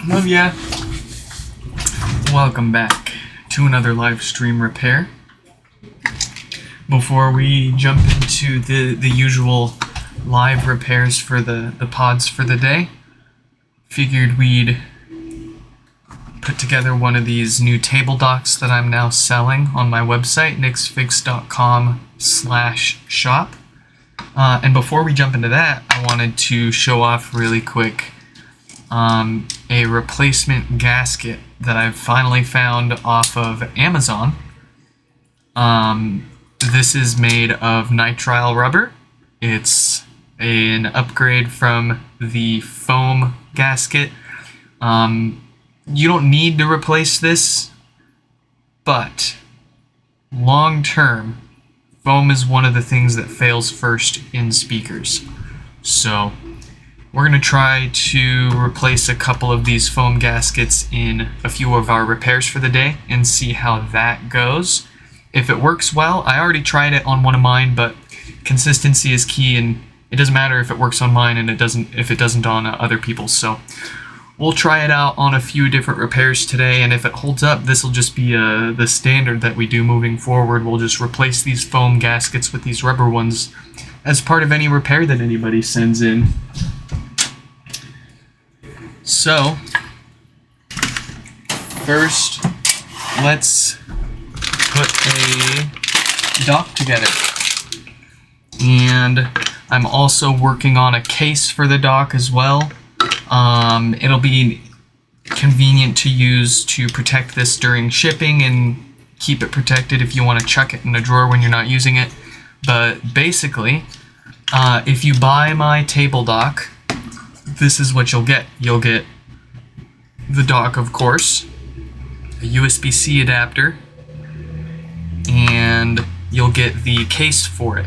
Love ya. Welcome back to another live stream repair. Before we jump into the usual live repairs for the pods for the day, figured we'd put together one of these new table docks that I'm now selling on my website, nixfix.com/shop. And before we jump into that, I wanted to show off really quick a replacement gasket that I've finally found off of Amazon. This is made of nitrile rubber. It's an upgrade from the foam gasket. You don't need to replace this, but long term, foam is one of the things that fails first in speakers. So we're going to try to replace a couple of these foam gaskets in a few of our repairs for the day and see how that goes. If it works well, I already tried it on one of mine, but consistency is key, and it doesn't matter if it works on mine and if it doesn't on other people's. So we'll try it out on a few different repairs today, and if it holds up, this will just be the standard that we do moving forward. We'll just replace these foam gaskets with these rubber ones as part of any repair that anybody sends in. So, first, let's put a dock together. And I'm also working on a case for the dock as well. It'll be convenient to use to protect this during shipping and keep it protected if you want to chuck it in a drawer when you're not using it. But basically, if you buy my table dock, this is what you'll get. You'll get the dock, of course, a USB-C adapter, and you'll get the case for it.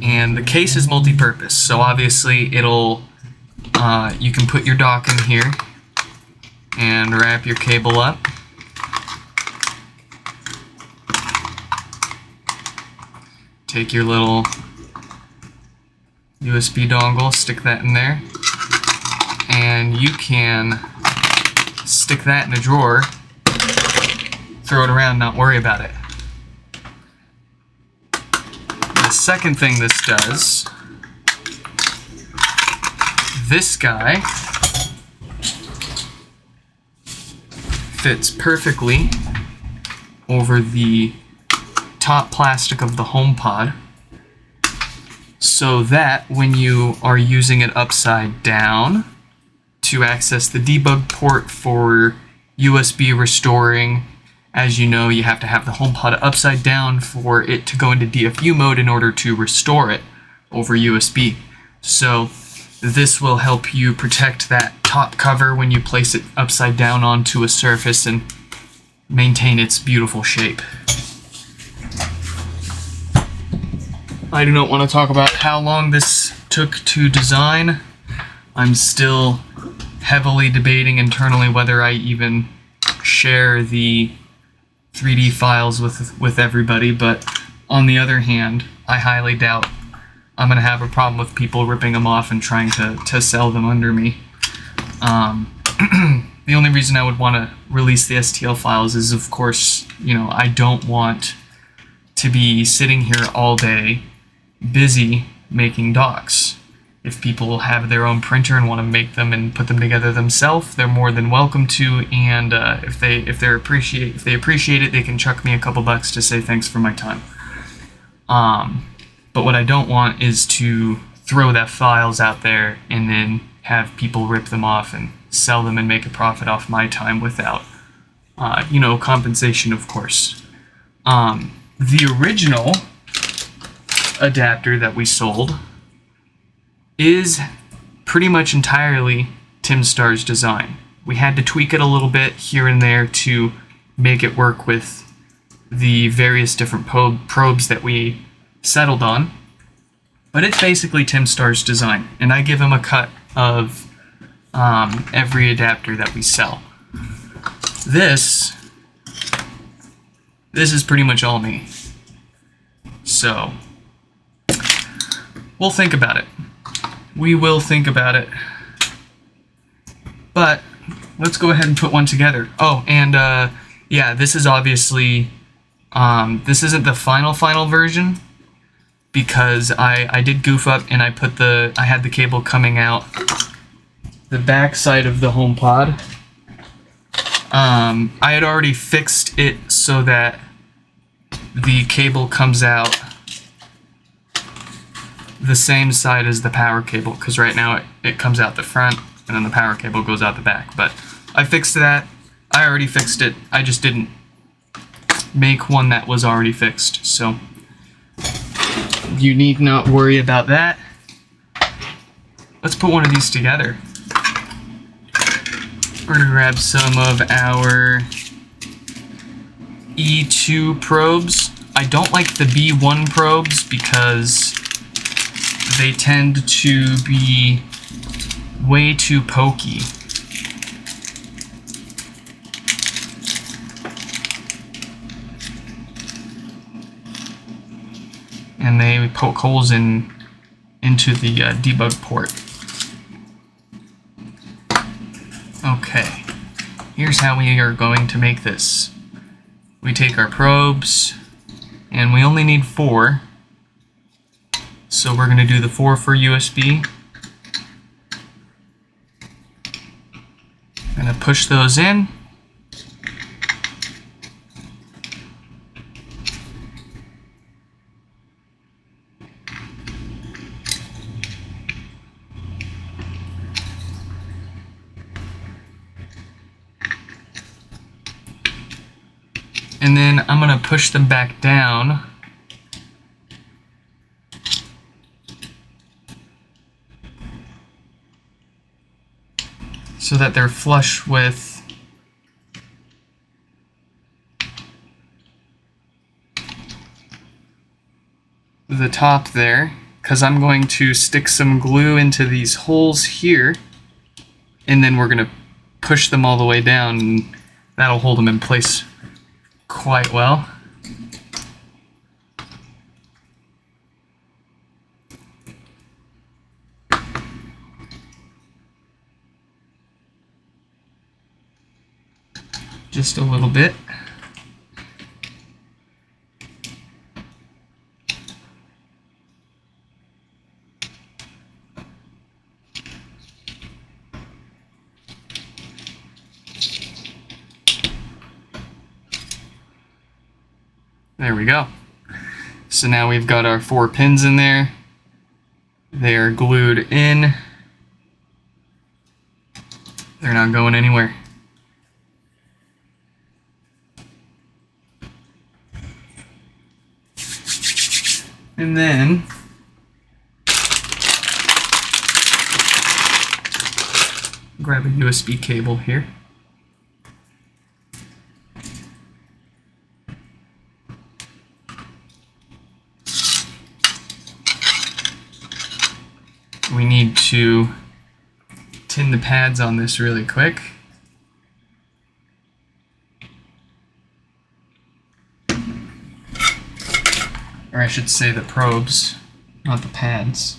And the case is multi-purpose, so obviously you can put your dock in here and wrap your cable up. Take your little USB dongle, stick that in there, and you can stick that in a drawer, throw it around, not worry about it. The second thing this does, this guy fits perfectly over the top plastic of the HomePod, so that when you are using it upside down to access the debug port for USB restoring, as you know, you have to have the HomePod upside down for it to go into DFU mode in order to restore it over USB. So this will help you protect that top cover when you place it upside down onto a surface and maintain its beautiful shape. I do not want to talk about how long this took to design. I'm still heavily debating internally whether I even share the 3D files with everybody, but on the other hand, I highly doubt I'm going to have a problem with people ripping them off and trying to sell them under me. The only reason I would want to release the STL files is, of course, I don't want to be sitting here all day busy making docs. If people have their own printer and want to make them and put them together themselves, they're more than welcome to. And if they appreciate it, they can chuck me a couple bucks to say thanks for my time. But what I don't want is to throw that files out there and then have people rip them off and sell them and make a profit off my time without, compensation, of course. The original adapter that we sold is pretty much entirely Tim Starr's design. We had to tweak it a little bit here and there to make it work with the various different probes that we settled on, but it's basically Tim Starr's design, and I give him a cut of every adapter that we sell. This is pretty much all me. So we'll think about it. We will think about it. But let's go ahead and put one together. Oh, and yeah, this is obviously, this isn't the final version, because I did goof up and I had the cable coming out the back side of the HomePod. I had already fixed it so that the cable comes out the same side as the power cable, because right now it comes out the front and then the power cable goes out the back. But I fixed that. I already fixed it. I just didn't make one that was already fixed, so you need not worry about that. Let's put one of these together. We're gonna grab some of our E2 probes. I don't like the B1 probes because they tend to be way too pokey. And they poke holes into the debug port. Okay, here's how we are going to make this. We take our probes, and we only need 4. So we're going to do the 4 for USB. I'm going to push those in. And then I'm going to push them back down. So that they're flush with the top there, because I'm going to stick some glue into these holes here, and then we're going to push them all the way down, and that'll hold them in place quite well. Just a little bit. There we go. So now we've got our 4 pins in there. They are glued in. They're not going anywhere. And then grab a USB cable here. We need to tin the pads on this really quick. Or I should say the probes, not the pads.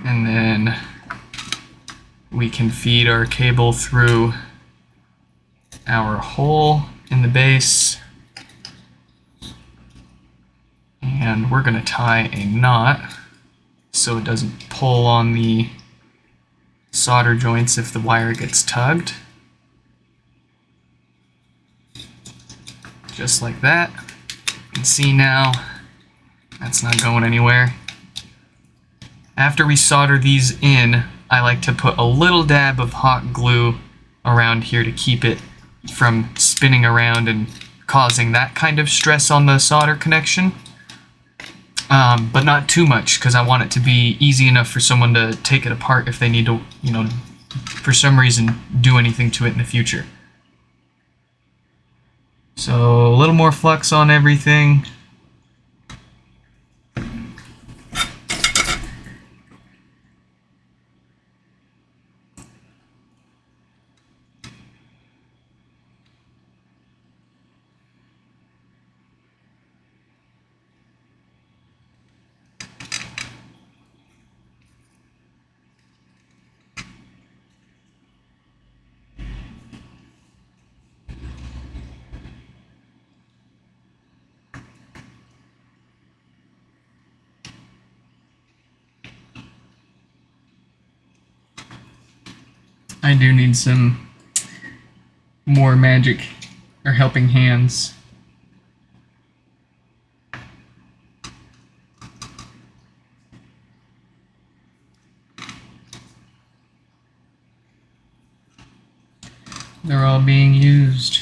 And then we can feed our cable through our hole in the base, and we're going to tie a knot so it doesn't pull on the solder joints if the wire gets tugged. Just like that. You can see now that's not going anywhere. After we solder these in, I like to put a little dab of hot glue around here to keep it from spinning around and causing that kind of stress on the solder connection. But not too much, because I want it to be easy enough for someone to take it apart if they need to, you know, for some reason do anything to it in the future. So a little more flux on everything. I do need some more magic or helping hands. They're all being used.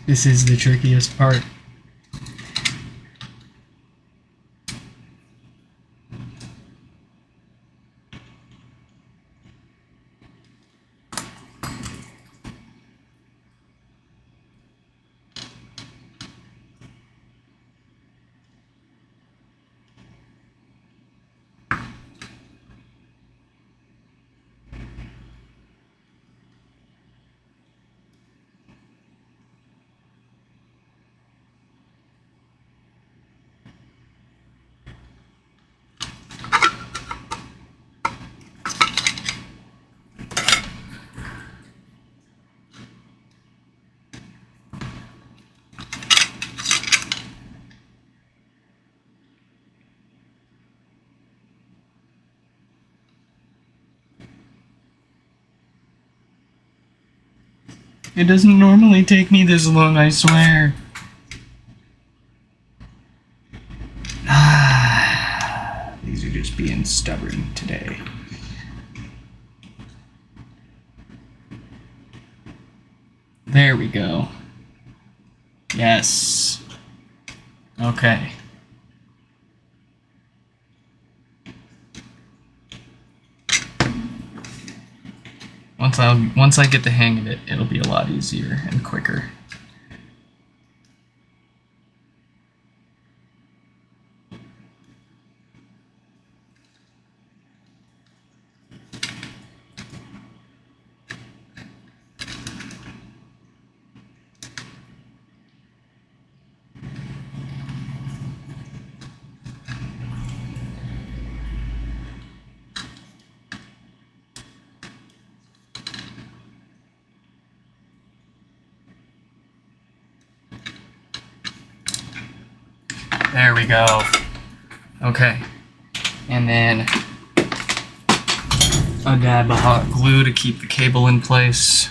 This is the trickiest part. It doesn't normally take me this long, I swear. These are just being stubborn today. There we go. Yes. Okay. Once I get the hang of it, it'll be a lot easier and quicker. There we go. Okay. And then a dab of hot glue to keep the cable in place.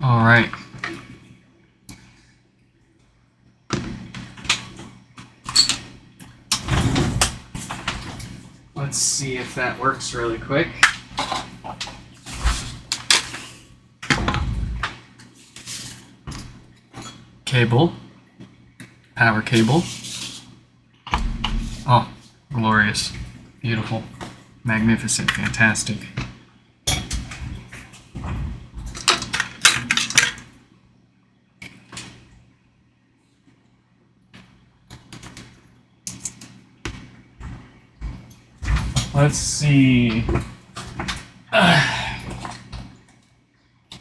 All right. Let's see if that works really quick. Cable. Power cable. Oh, glorious. Beautiful. Magnificent. Fantastic. Let's see.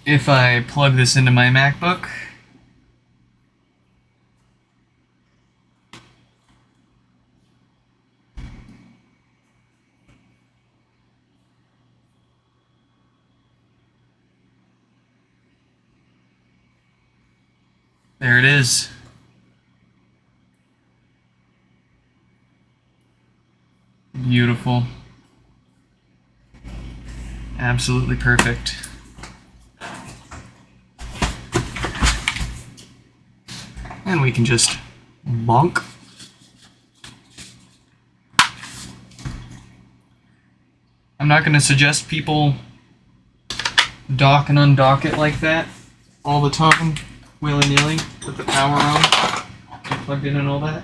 If I plug this into my MacBook. There it is. Beautiful. Absolutely perfect. And we can just bonk. I'm not going to suggest people dock and undock it like that all the time, willy-nilly, with the power on, plugged in and all that.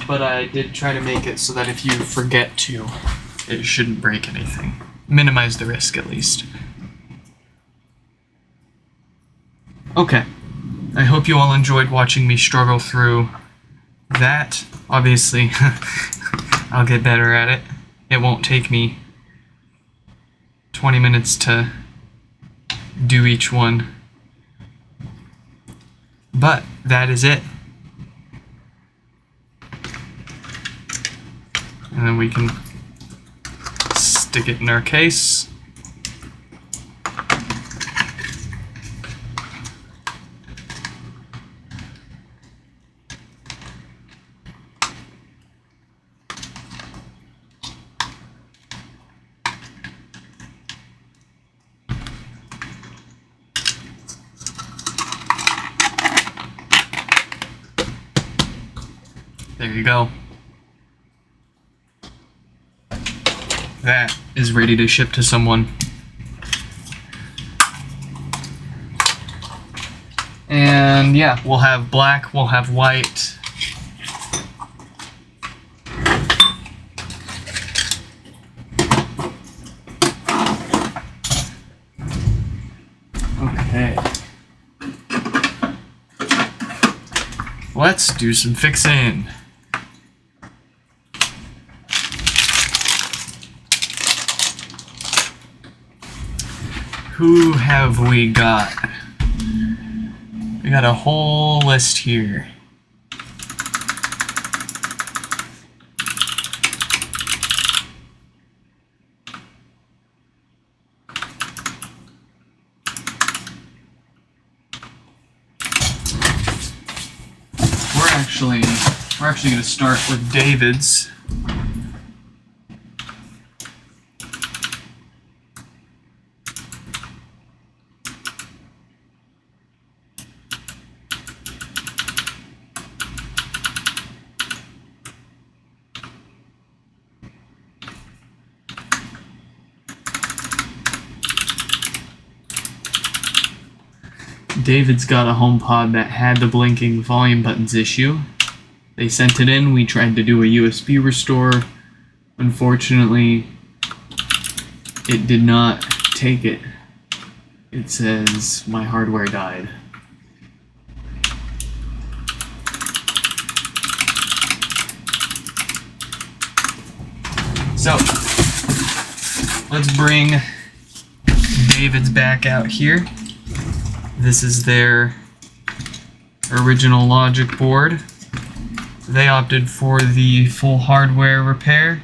But I did try to make it so that if you forget to, it shouldn't break anything. Minimize the risk, at least. Okay. I hope you all enjoyed watching me struggle through that. Obviously, I'll get better at it. It won't take me 20 minutes to do each one. But that is it. And then we can stick it in our case. There you go. That is ready to ship to someone. And yeah, we'll have black, we'll have white. Okay. Let's do some fixing. Who have we got? We got a whole list here. We're actually going to start with David's. David's got a HomePod that had the blinking volume buttons issue. They sent it in, we tried to do a USB restore. Unfortunately, it did not take it. It says, my hardware died. So, let's bring David's back out here. This is their original logic board. They opted for the full hardware repair.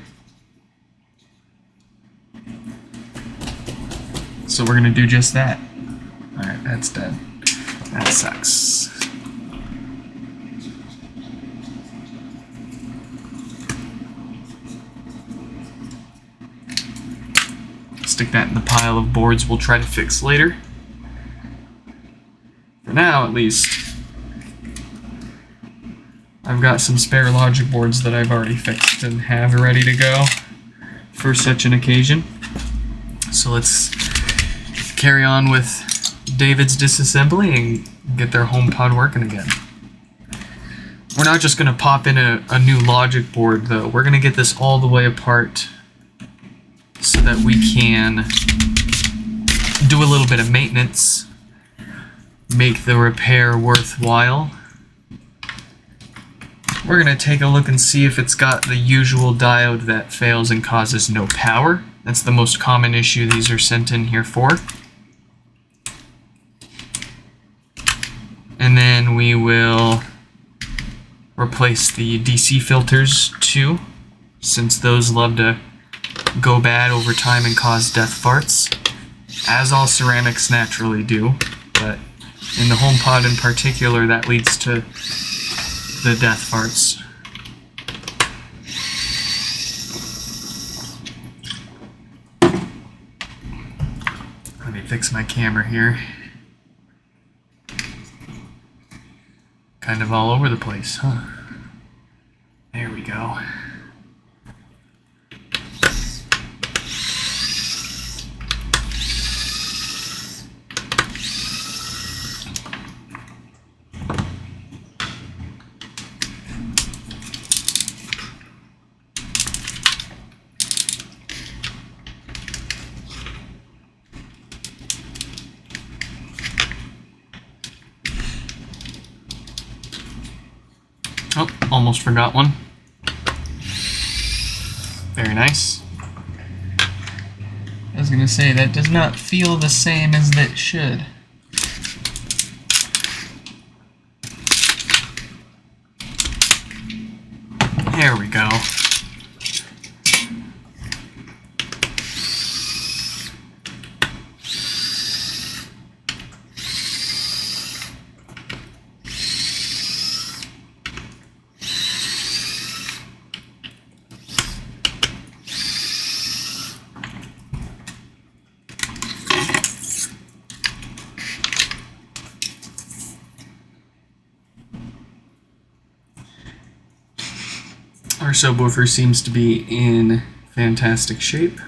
So we're gonna do just that. Alright, that's dead. That sucks. stick that in the pile of boards we'll try to fix later. For now, at least, I've got some spare logic boards that I've already fixed and have ready to go for such an occasion. So let's carry on with David's disassembly and get their HomePod working again. We're not just going to pop in a new logic board, though. We're going to get this all the way apart so that we can do a little bit of maintenance, make the repair worthwhile. We're going to take a look and see if it's got the usual diode that fails and causes no power. That's the most common issue these are sent in here for. And then we will replace the DC filters too, since those love to go bad over time and cause death farts, as all ceramics naturally do, but in the HomePod in particular that leads to the death farts. Let me fix my camera here. Kind of all over the place, huh? There we go. Oh, almost forgot one. Very nice. I was gonna say, that does not feel the same as it should. There we go. Our subwoofer seems to be in fantastic shape.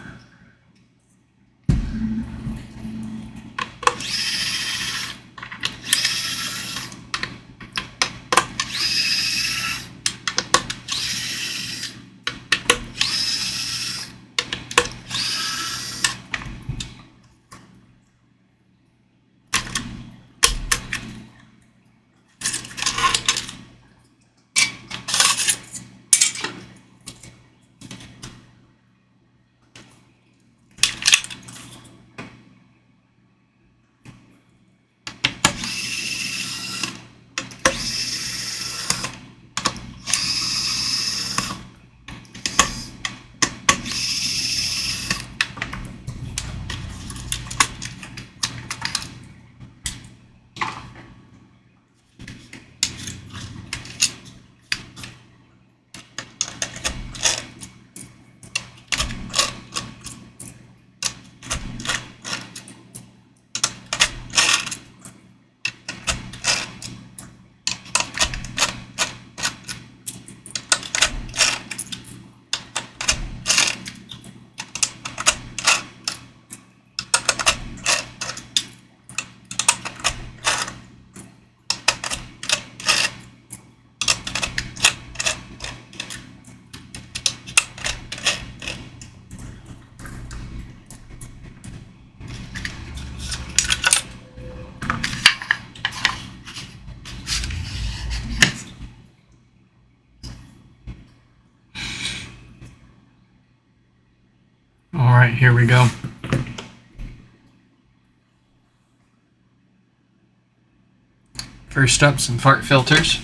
Alright, here we go. First up, some fart filters.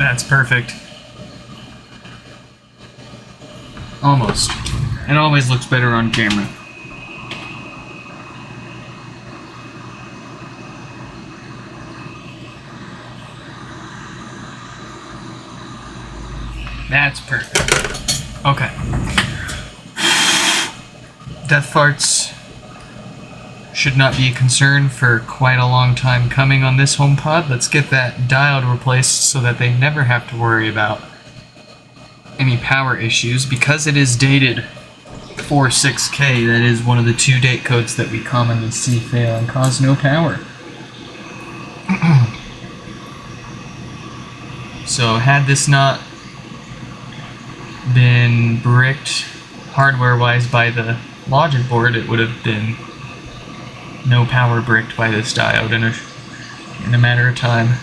That's perfect. Almost. It always looks better on camera. That's perfect. Okay. Death farts should not be a concern for quite a long time coming on this HomePod. Let's get that diode replaced so that they never have to worry about any power issues. Because it is dated 46K, that is one of the 2 date codes that we commonly see fail and cause no power. So had this not been bricked hardware-wise by the logic board, it would have been no power bricked by this diode in a matter of time.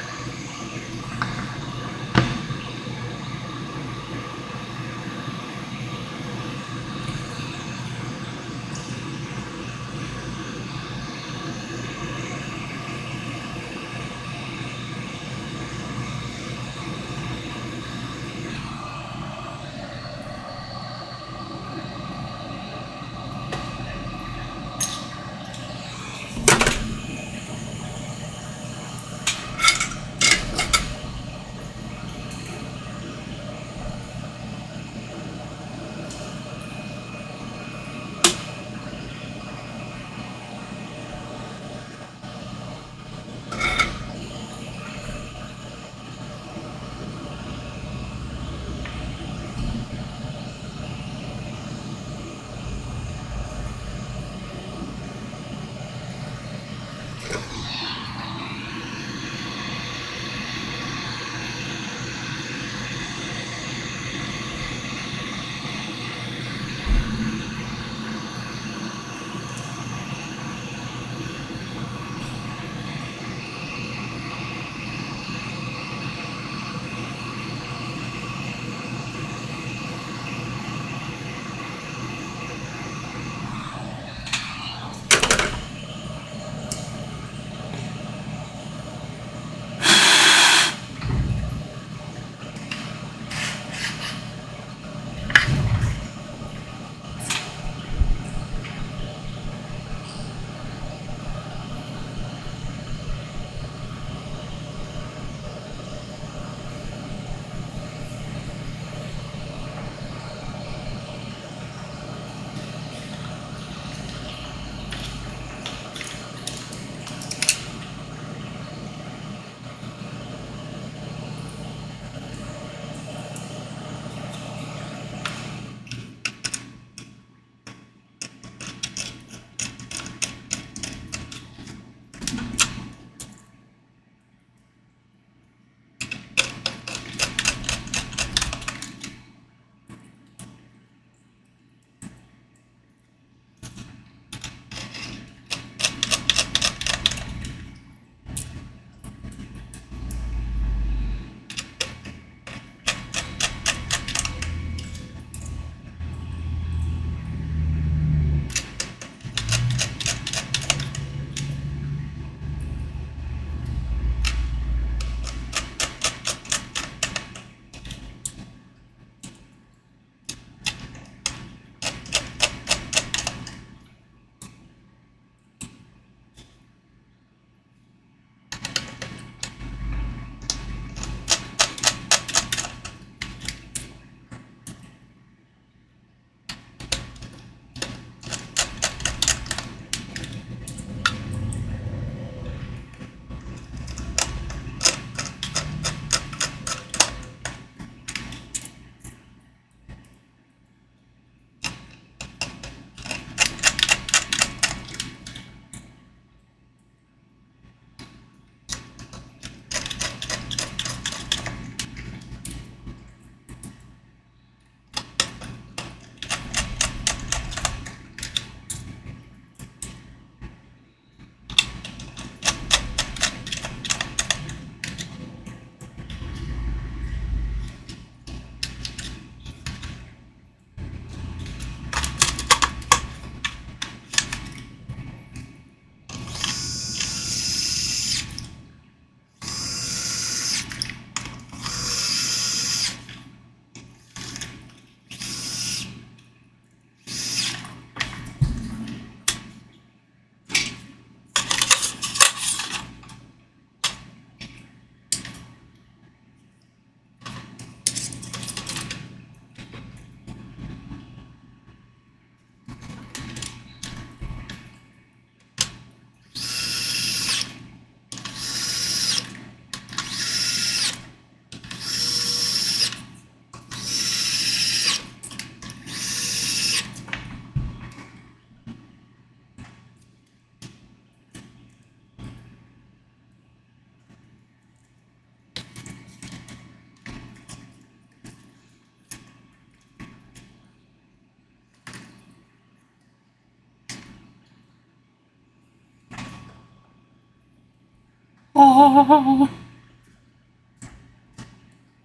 Oh!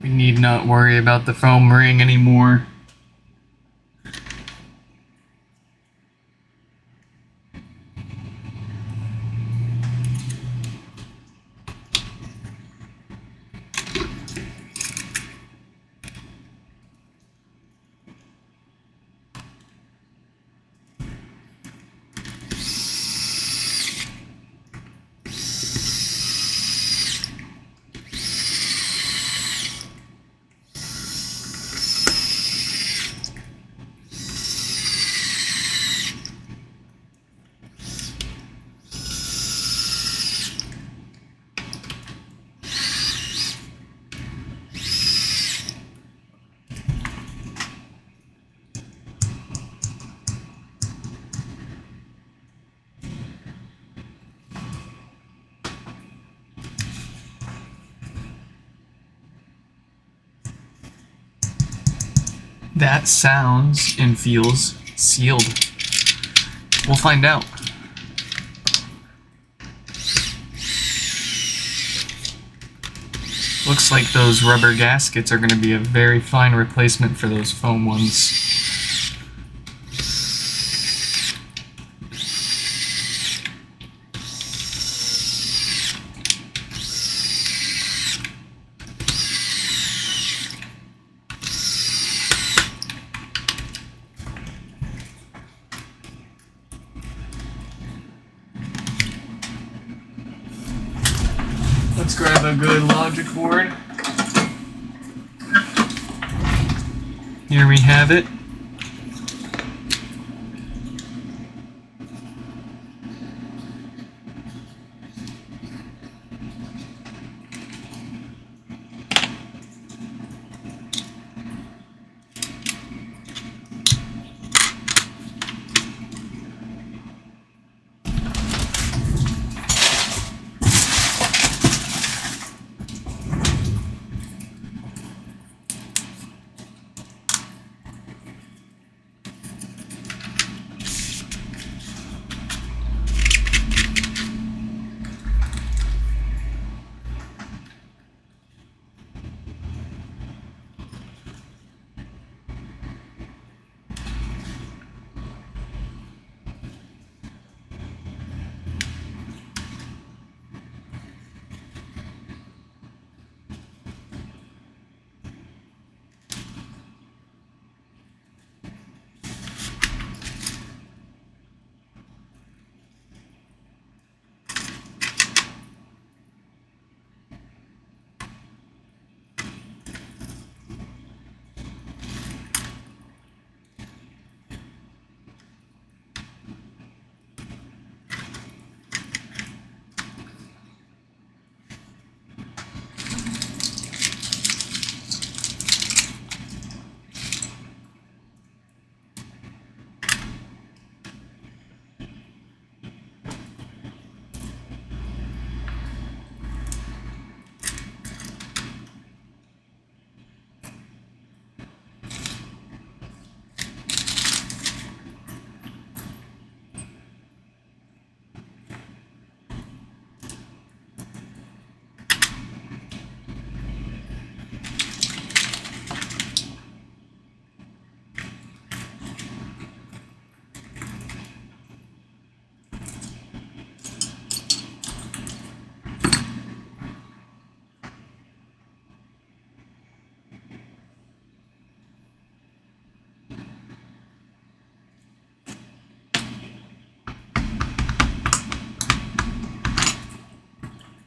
We need not worry about the foam ring anymore. That sounds and feels sealed. We'll find out. Looks like those rubber gaskets are going to be a very fine replacement for those foam ones. Let's grab a good logic board. Here we have it.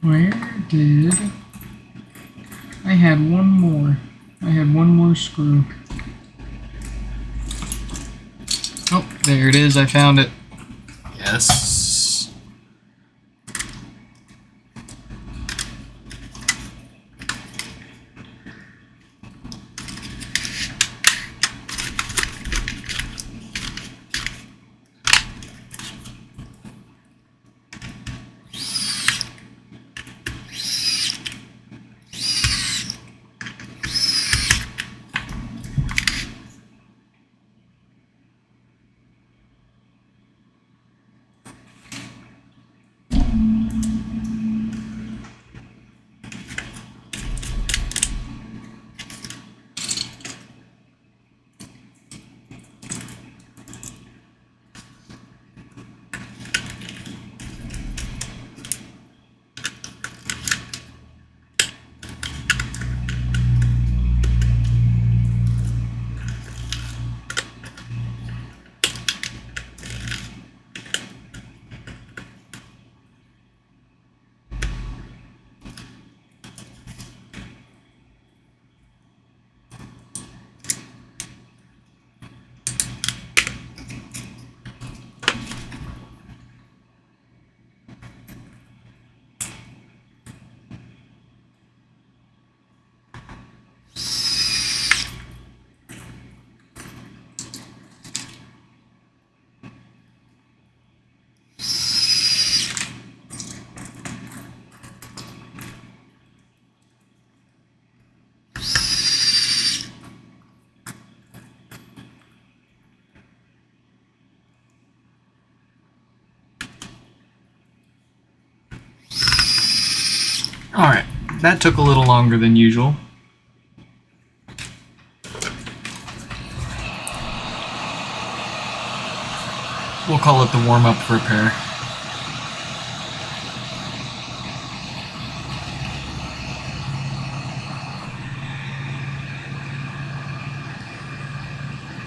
Where did... I had one more. I had one more screw. Oh, there it is. I found it. Yes. Alright, that took a little longer than usual. We'll call it the warm-up repair.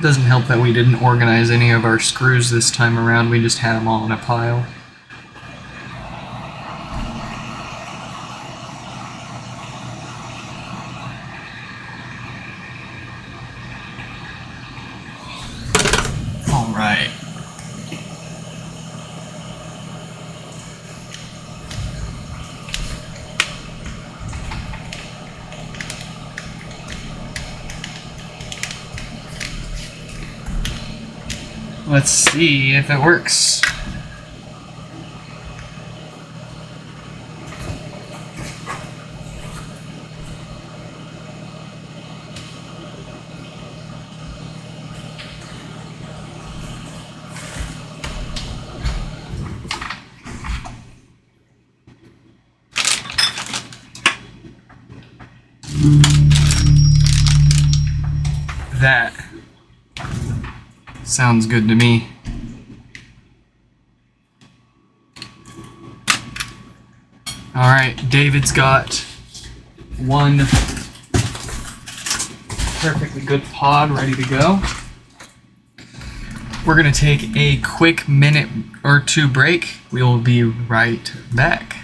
Doesn't help that we didn't organize any of our screws this time around, we just had them all in a pile. Alright. Let's see if it works. That sounds good to me. Alright, David's got one perfectly good pod ready to go. We're going to take a quick minute or two break. We will be right back.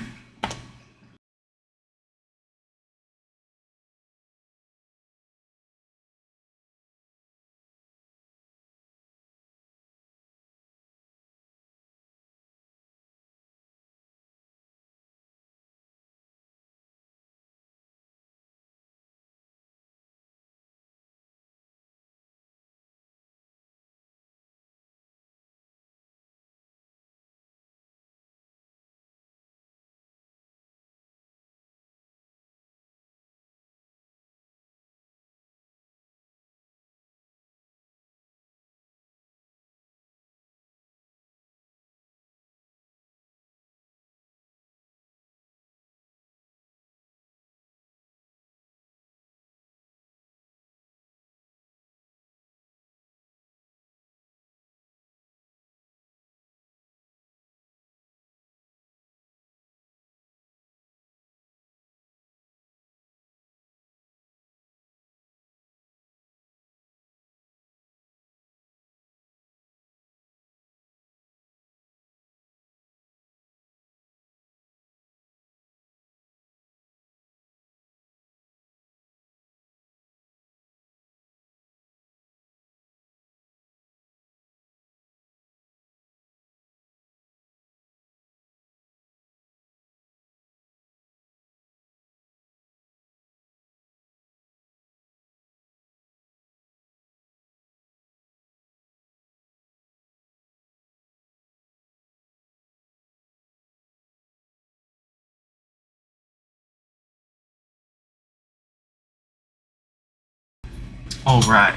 All right.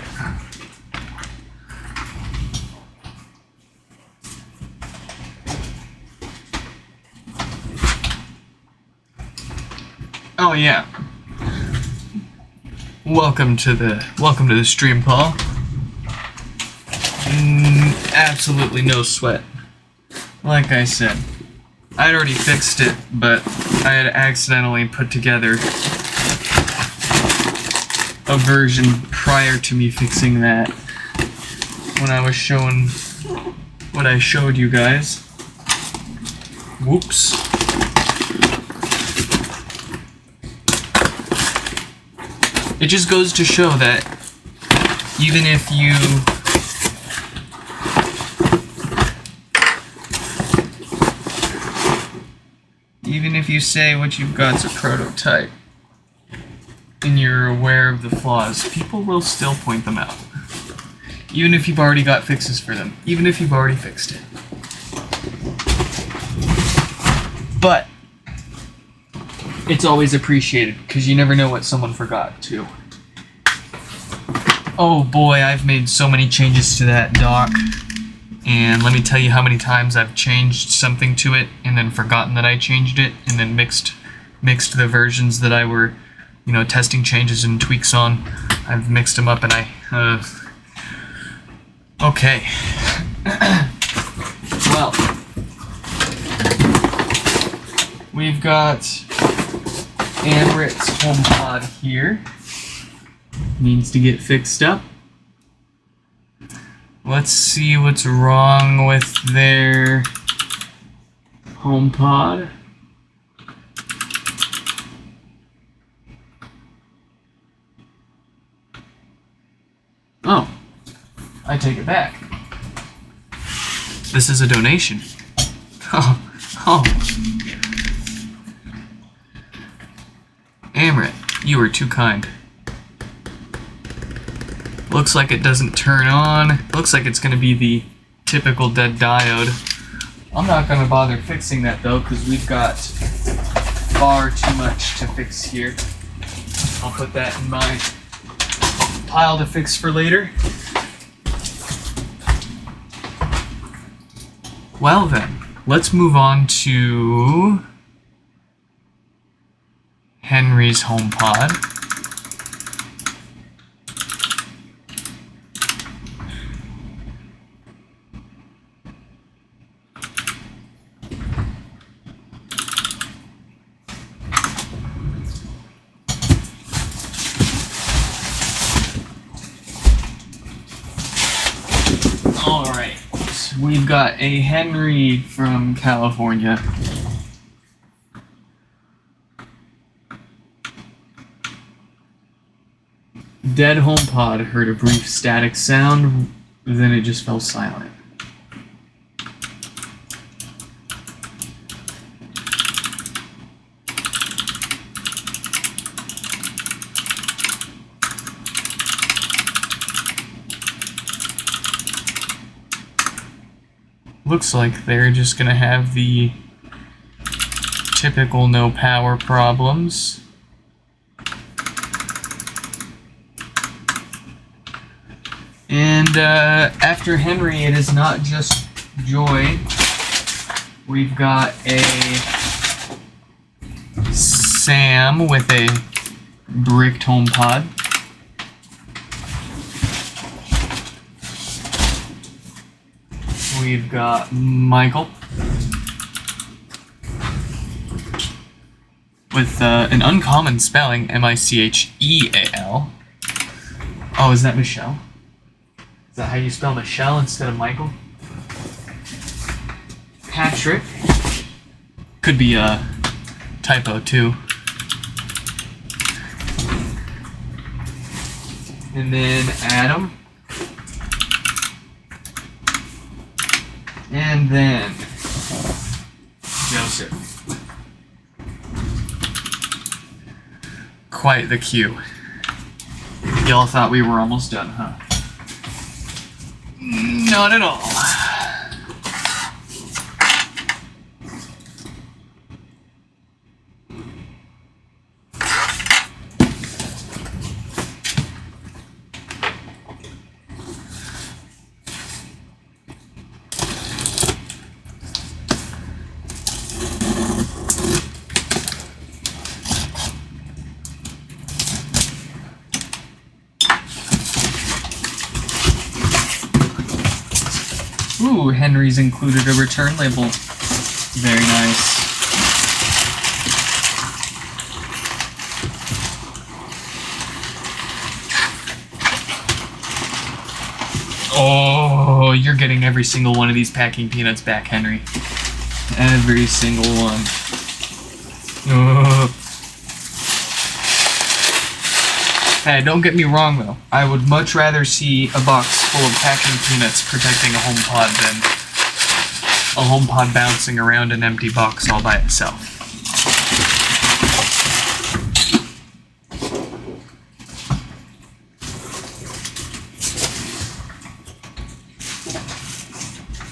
Oh yeah. Welcome to the stream, Paul. Absolutely no sweat. Like I said, I'd already fixed it, but I had accidentally put together a version prior to me fixing that when I was showing what I showed you guys. Whoops. It just goes to show that even if you say what you've got's a prototype and you're aware of the flaws, people will still point them out. Even if you've already got fixes for them. Even if you've already fixed it. But it's always appreciated, because you never know what someone forgot, too. Oh boy, I've made so many changes to that dock. And let me tell you how many times I've changed something to it, and then forgotten that I changed it, and then mixed mixed the versions that I were, testing changes and tweaks on. I've mixed them up and okay. Well, we've got Amrit's HomePod here. Needs to get fixed up. Let's see what's wrong with their HomePod. Oh, I take it back. This is a donation. Oh. Amrit, you were too kind. Looks like it doesn't turn on. Looks like it's going to be the typical dead diode. I'm not going to bother fixing that though, because we've got far too much to fix here. I'll put that in my pile to fix for later. Well then, let's move on to Henry's HomePod. Alright, we've got a Henry from California. Dead HomePod heard a brief static sound, then it just fell silent. Looks like they're just gonna have the typical no power problems. And after Henry, it is not just Joy. We've got a Sam with a bricked HomePod. We've got Michael with an uncommon spelling, Micheal. Oh, is that Michelle? Is that how you spell Michelle instead of Michael? Patrick. Could be a typo too. And then Adam. And then Joseph. Quite the queue. Y'all thought we were almost done, huh? Not at all. Ooh, Henry's included a return label. Very nice. Oh, you're getting every single one of these packing peanuts back, Henry. Every single one. Oh. Hey, don't get me wrong though. I would much rather see a box full of packing peanuts protecting a HomePod than a HomePod bouncing around an empty box all by itself.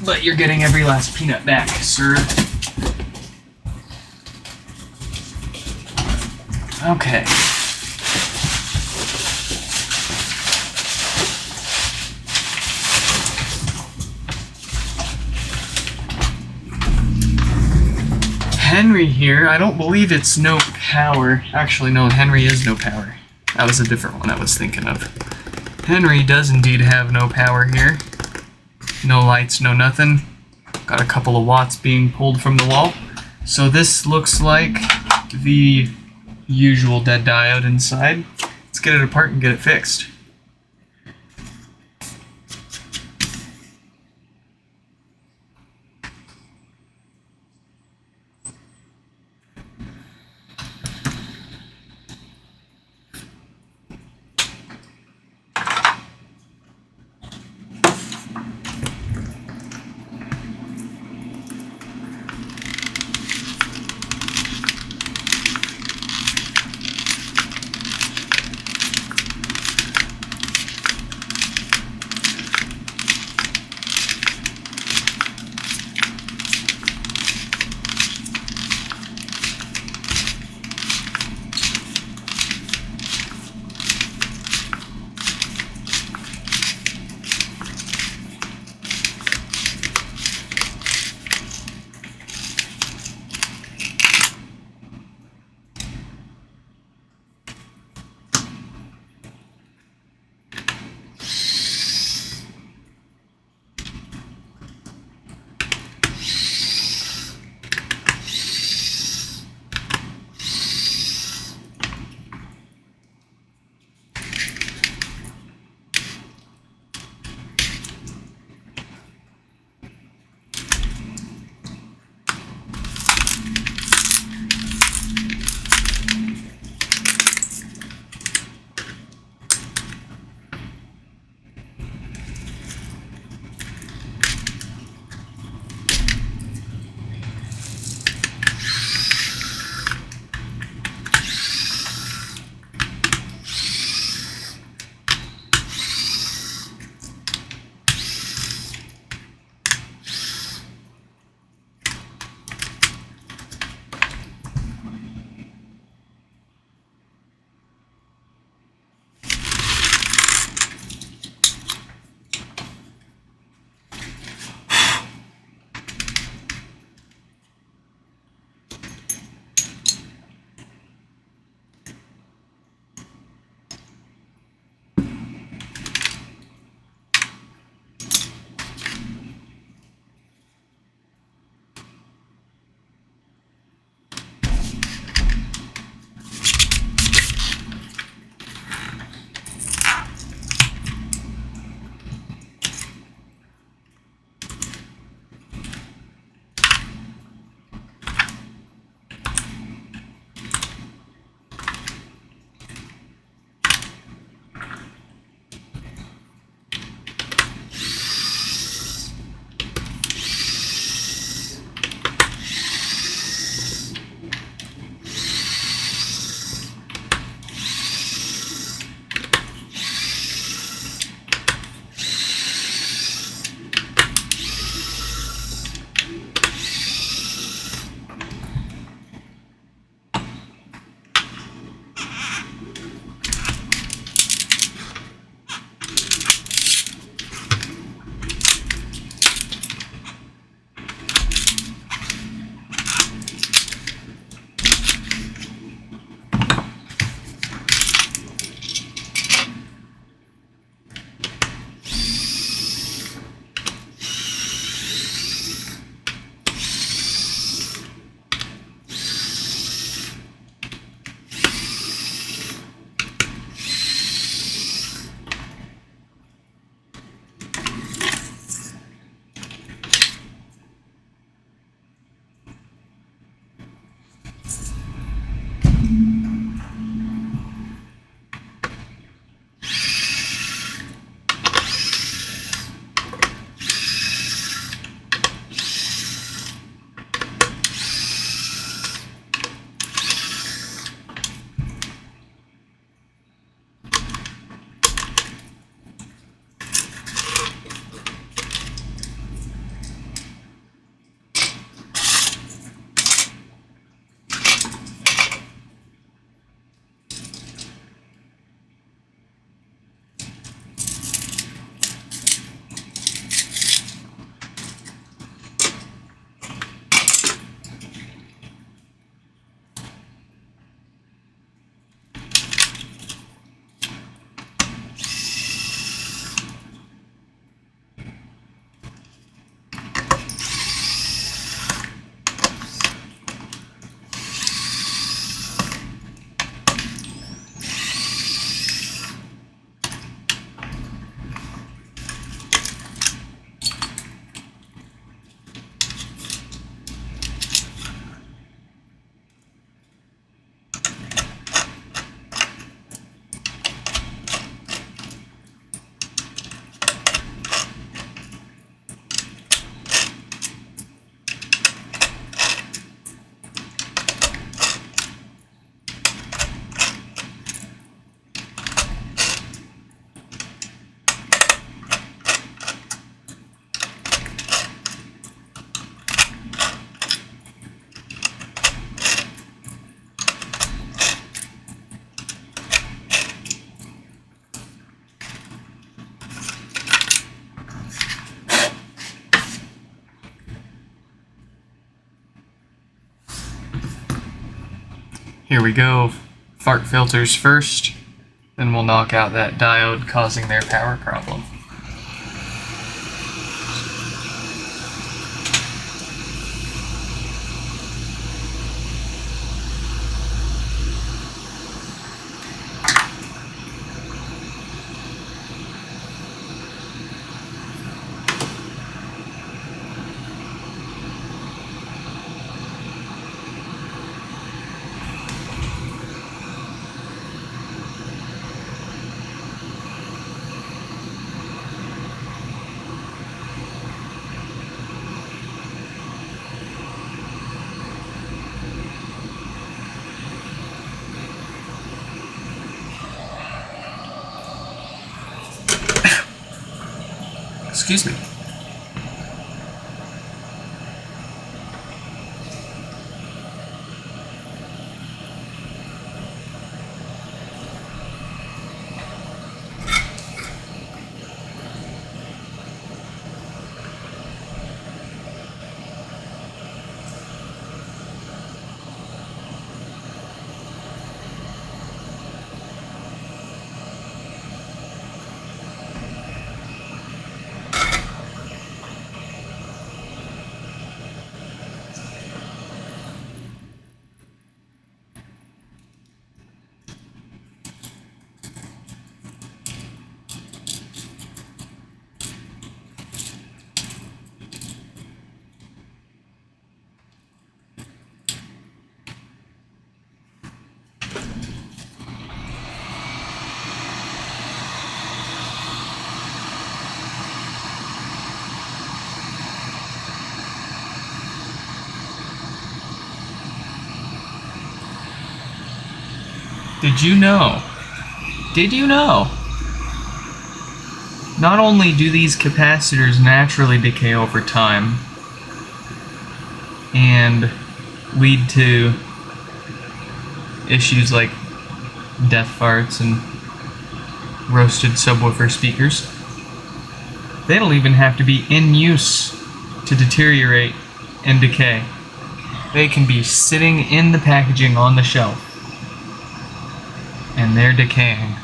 But you're getting every last peanut back, sir. Okay. Henry here, I don't believe it's no power. Actually, no, Henry is no power. That was a different one I was thinking of. Henry does indeed have no power here. No lights, no nothing. Got a couple of watts being pulled from the wall. So this looks like the usual dead diode inside. Let's get it apart and get it fixed. Here we go. Fart filters first, then we'll knock out that diode causing their power problem. Excuse me. Did you know? Did you know? Not only do these capacitors naturally decay over time and lead to issues like death farts and roasted subwoofer speakers, they don't even have to be in use to deteriorate and decay. They can be sitting in the packaging on the shelf, and they're decaying.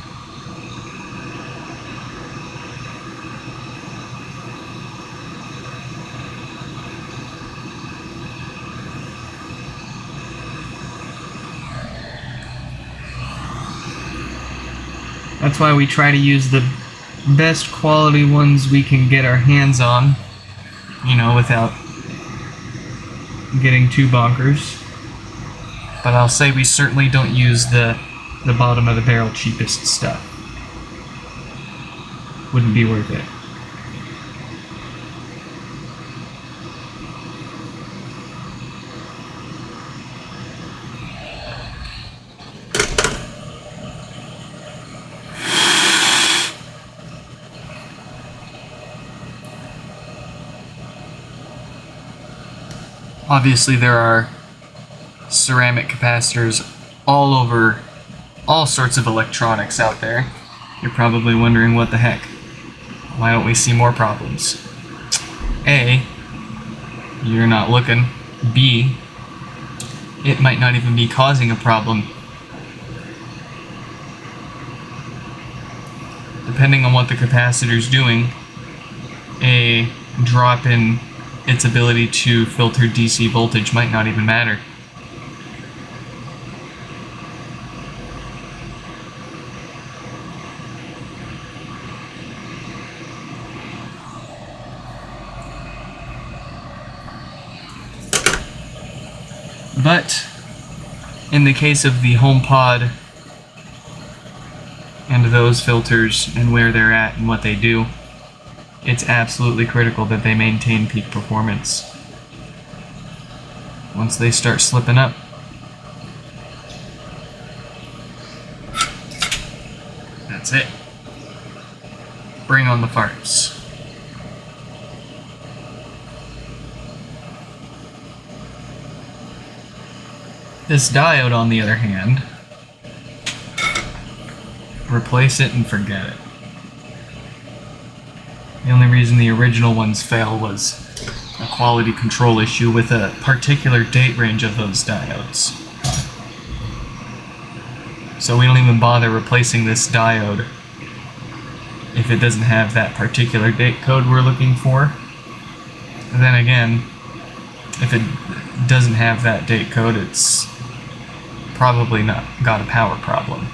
That's why we try to use the best quality ones we can get our hands on, you know, without getting too bonkers. But I'll say we certainly don't use the bottom of the barrel cheapest stuff. Wouldn't be worth it. Obviously there are ceramic capacitors all over all sorts of electronics out there. You're probably wondering what the heck. Why don't we see more problems? A, you're not looking. B, it might not even be causing a problem. Depending on what the capacitor's doing, a drop in its ability to filter DC voltage might not even matter. But in the case of the HomePod and those filters and where they're at and what they do, it's absolutely critical that they maintain peak performance. Once they start slipping up, that's it. Bring on the farts. This diode, on the other hand, replace it and forget it. The only reason the original ones fail was a quality control issue with a particular date range of those diodes. So we don't even bother replacing this diode if it doesn't have that particular date code we're looking for. And then again, if it doesn't have that date code, it's probably not got a power problem.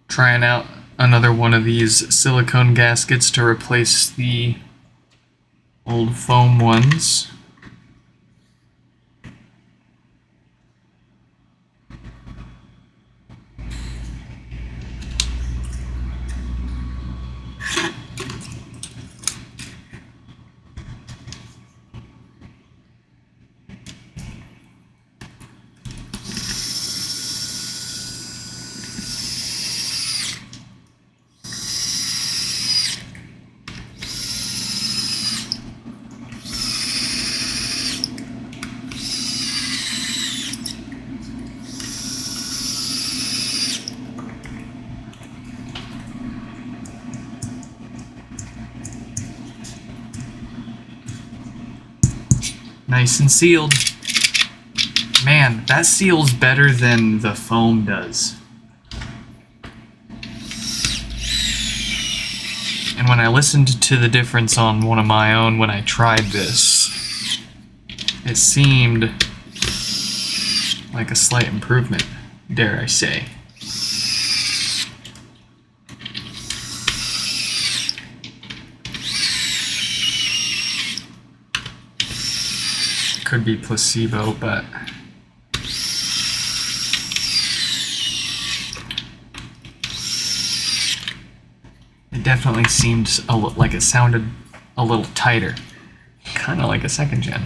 Trying out another one of these silicone gaskets to replace the old foam ones. Nice and sealed. Man, that seals better than the foam does. And when I listened to the difference on one of my own when I tried this, it seemed like a slight improvement, dare I say. Could be placebo, but it definitely seemed like it sounded a little tighter, kind of like a second gen.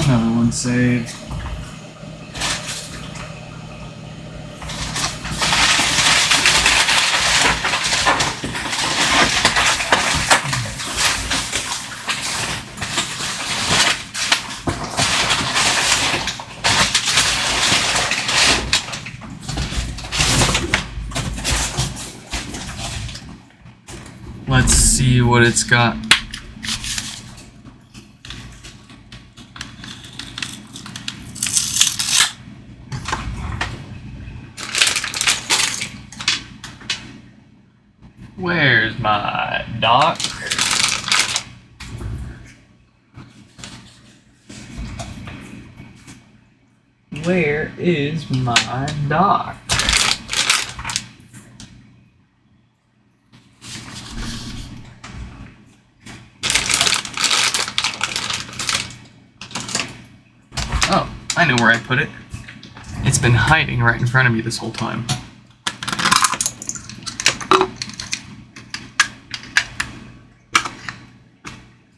Another one saved. see what it's got. Where's my dock? Where is my dock? Oh, I know where I put it. It's been hiding right in front of me this whole time.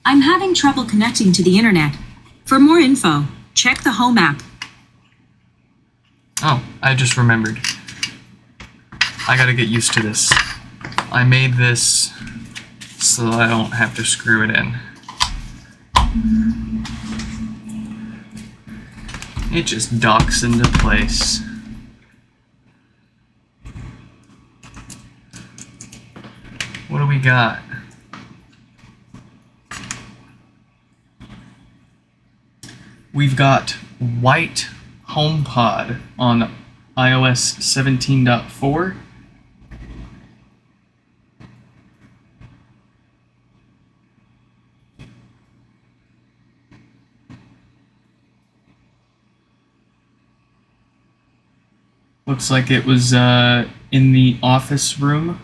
I'm having trouble connecting to the internet. For more info, check the Home app. Oh, I just remembered. I gotta get used to this. I made this so that I don't have to screw it in. It just docks into place. What do we got? We've got white HomePod on iOS 17.4. Looks like it was in the office room.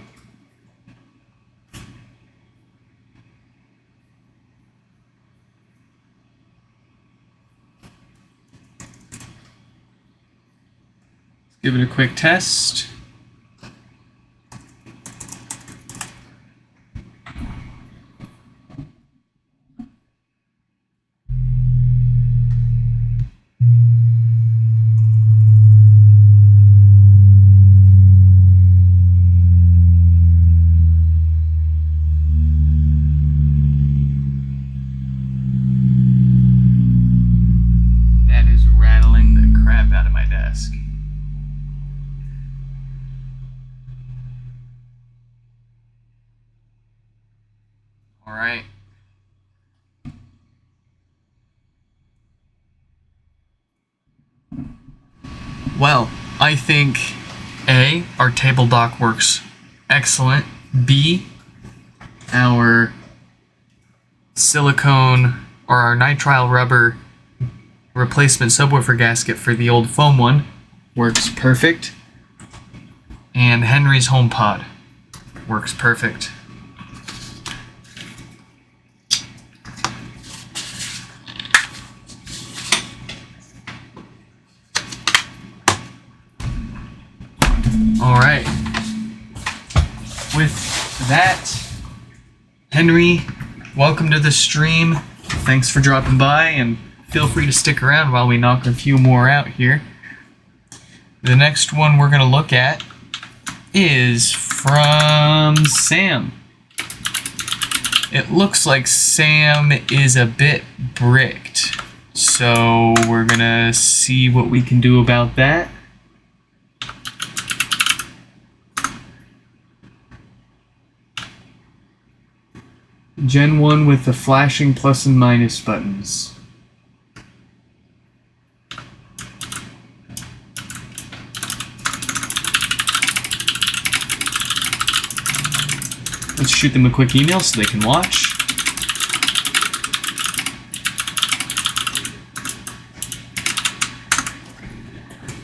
Give it a quick test. That is rattling the crap out of my desk. All right. Well, I think A, our table dock works excellent. B, our silicone or our nitrile rubber replacement subwoofer gasket for the old foam one works perfect. And Henry's HomePod works perfect. All right. With that, Henry, welcome to the stream. Thanks for dropping by, and feel free to stick around while we knock a few more out here. The next one we're going to look at is from Sam. It looks like Sam is a bit bricked, so we're going to see what we can do about that. Gen 1 with the flashing plus and minus buttons. Let's shoot them a quick email so they can watch.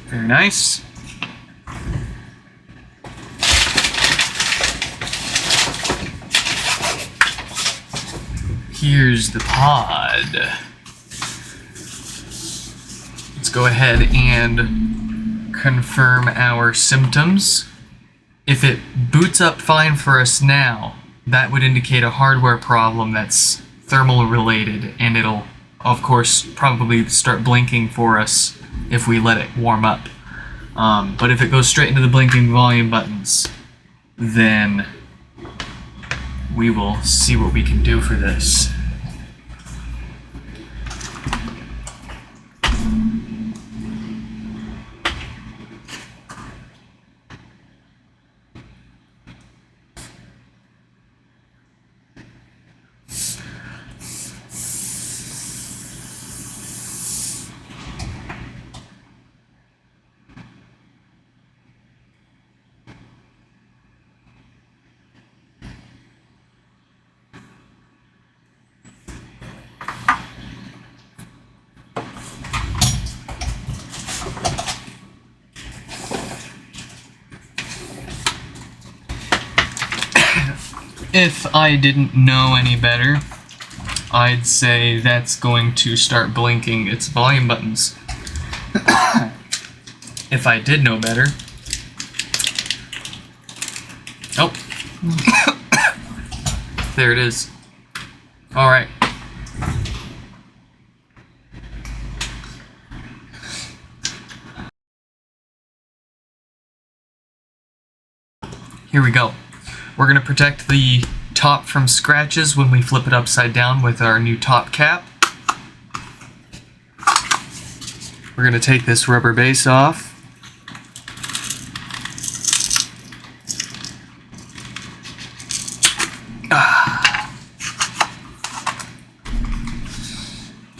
Very nice. Here's the pod. Let's go ahead and confirm our symptoms. If it boots up fine for us now, that would indicate a hardware problem that's thermal related, and it'll, of course, probably start blinking for us if we let it warm up. But if it goes straight into the blinking volume buttons, then we will see what we can do for this. If I didn't know any better, I'd say that's going to start blinking its volume buttons. If I did know better... Oh. There it is. Alright. Here we go. We're going to protect the top from scratches when we flip it upside down with our new top cap. We're going to take this rubber base off.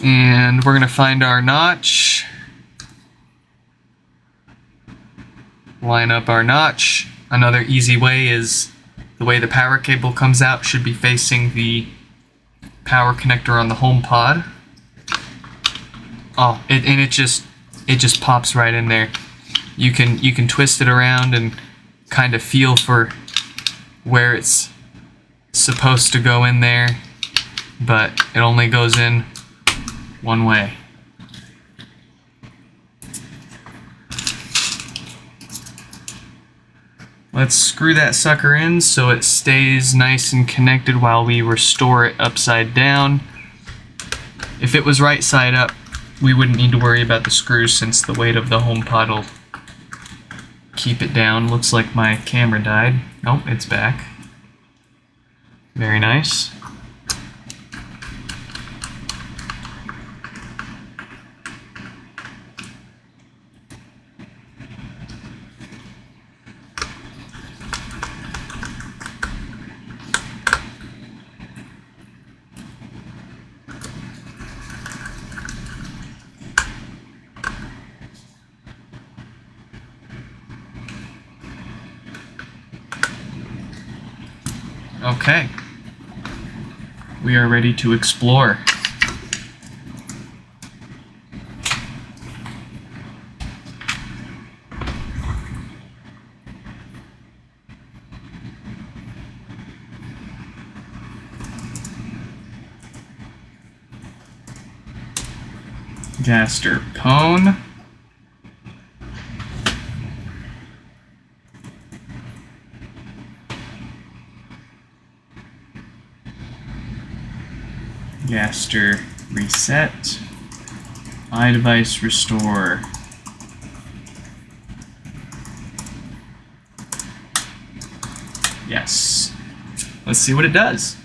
And we're going to find our notch. Line up our notch. Another easy way is the way the power cable comes out should be facing the power connector on the HomePod. Oh, it just pops right in there. You can twist it around and kind of feel for where it's supposed to go in there, but it only goes in one way. Let's screw that sucker in so it stays nice and connected while we restore it upside down. If it was right side up, we wouldn't need to worry about the screws since the weight of the HomePod will keep it down. Looks like my camera died. Nope, it's back. Very nice. Okay, we are ready to explore. Gaster cone. Gaster reset. iDevice restore. Yes. Let's see what it does.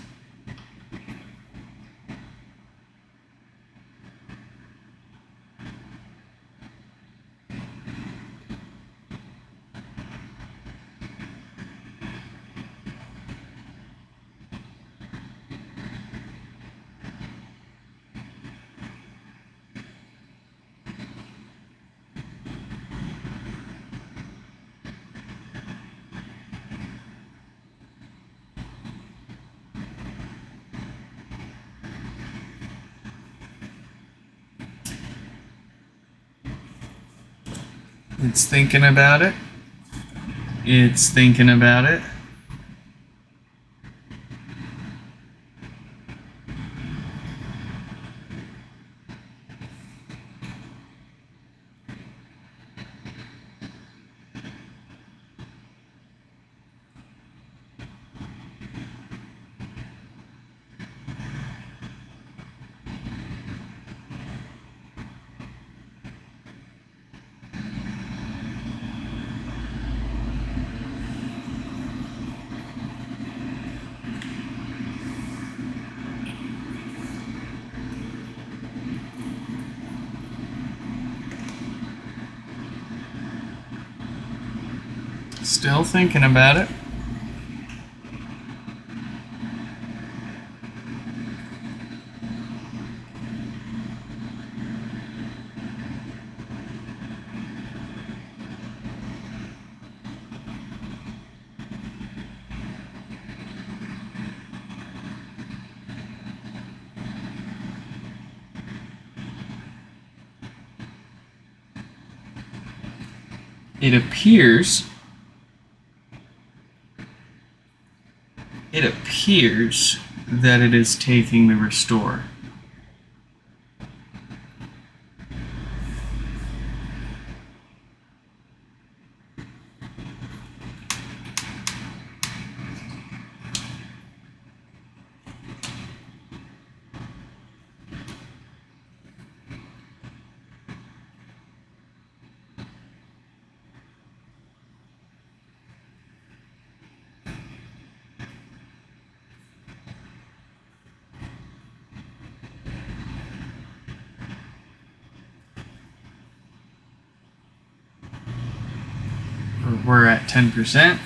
It's thinking about it. It's thinking about it. Still thinking about it. it appears that it is taking the restore. We're at 10%.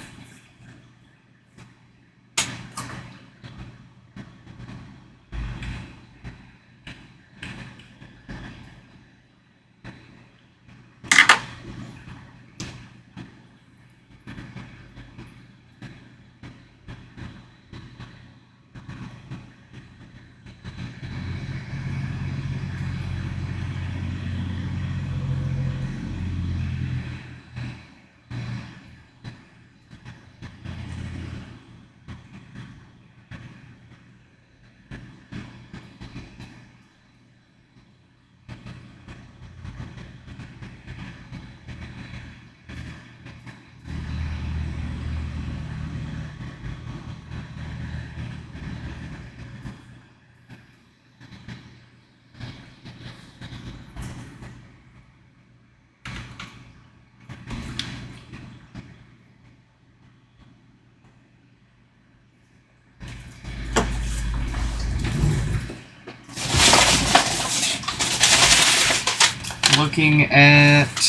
Looking at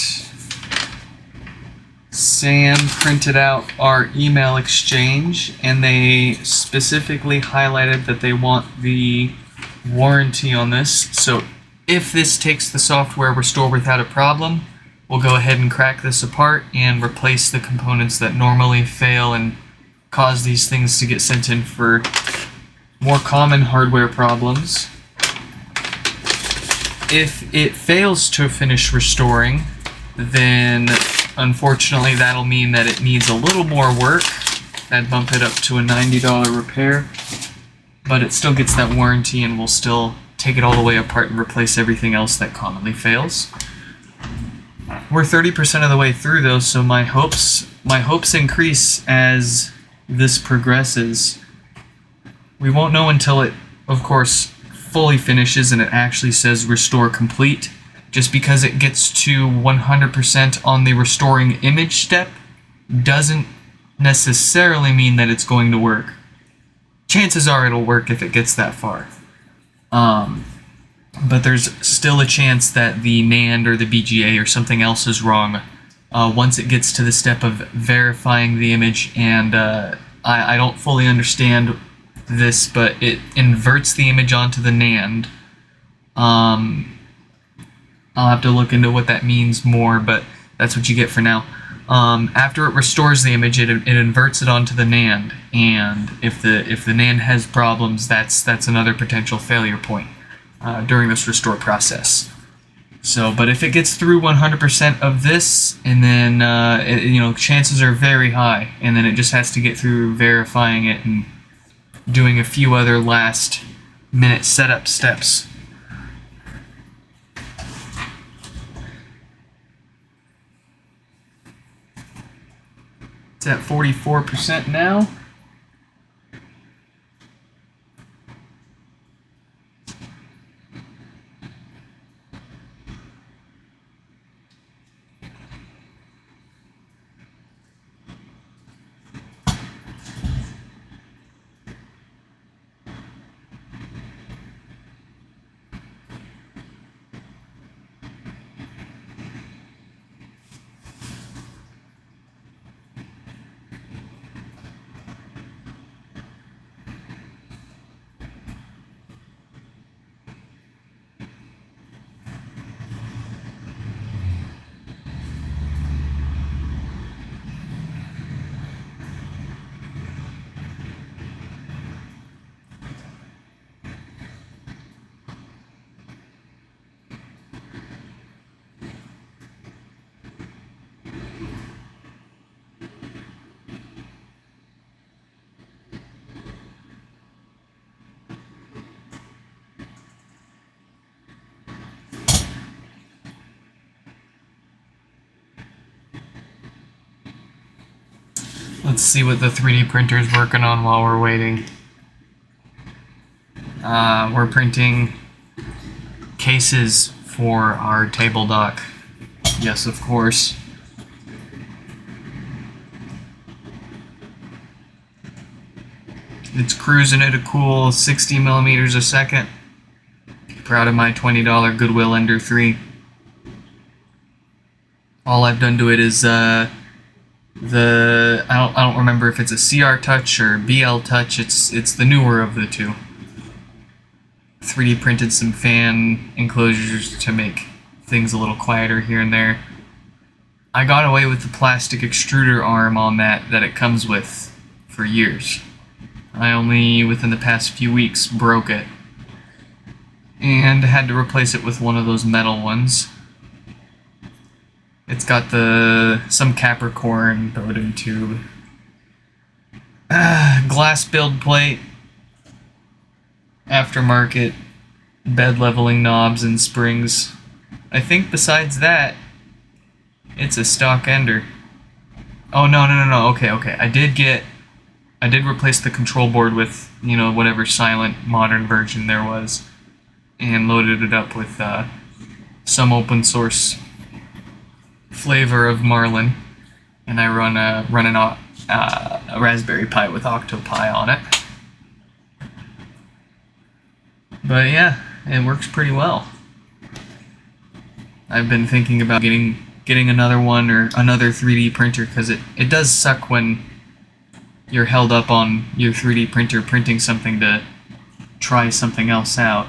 Sam printed out our email exchange, and they specifically highlighted that they want the warranty on this. So if this takes the software restore without a problem, we'll go ahead and crack this apart and replace the components that normally fail and cause these things to get sent in for more common hardware problems. If it fails to finish restoring, then unfortunately that'll mean that it needs a little more work. That'd bump it up to a $90 repair, but it still gets that warranty and we'll still take it all the way apart and replace everything else that commonly fails. We're 30% of the way through though, so my hopes increase as this progresses. We won't know until it, of course, fully finishes and it actually says restore complete. Just because it gets to 100% on the restoring image step doesn't necessarily mean that it's going to work. Chances are it'll work if it gets that far. But there's still a chance that the NAND or the BGA or something else is wrong once it gets to the step of verifying the image. And I don't fully understand this, but it inverts the image onto the NAND. I'll have to look into what that means more, but that's what you get for now. After it restores the image, it inverts it onto the NAND, and if the NAND has problems, that's another potential failure point during this restore process. So, but if it gets through 100% of this, and then chances are very high, and then it just has to get through verifying it and doing a few other last minute setup steps. It's at 44% now. Let's see what the 3D printer's working on while we're waiting. We're printing cases for our table dock. Yes, of course. It's cruising at a cool 60 millimeters a second. Proud of my $20 Goodwill Ender 3. All I've done to it is I don't remember if it's a CR Touch or BL Touch. It's the newer of the two. 3D printed some fan enclosures to make things a little quieter here and there. I got away with the plastic extruder arm on that it comes with for years. I only, within the past few weeks, broke it. And had to replace it with one of those metal ones. It's got some Capricorn Bowden tube. Glass build plate. Aftermarket bed leveling knobs and springs. I think besides that, it's a stock Ender. Oh, no. Okay. I did replace the control board with, whatever silent modern version there was, and loaded it up with some open source flavor of Marlin, and I run a Raspberry Pi with Octopi on it. But yeah, it works pretty well. I've been thinking about getting another one or another 3D printer, because it does suck when you're held up on your 3D printer printing something to try something else out.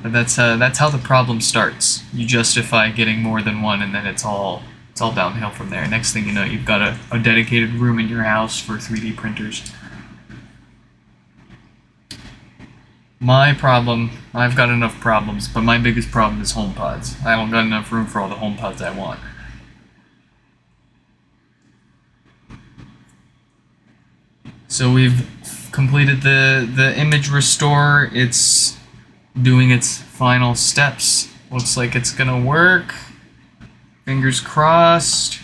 But that's how the problem starts. You justify getting more than one, and then it's all downhill from there. Next thing you know, you've got a dedicated room in your house for 3D printers. My problem, I've got enough problems, but my biggest problem is HomePods. I don't got enough room for all the HomePods I want. So we've completed the image restore. It's doing its final steps. Looks like it's gonna work. Fingers crossed.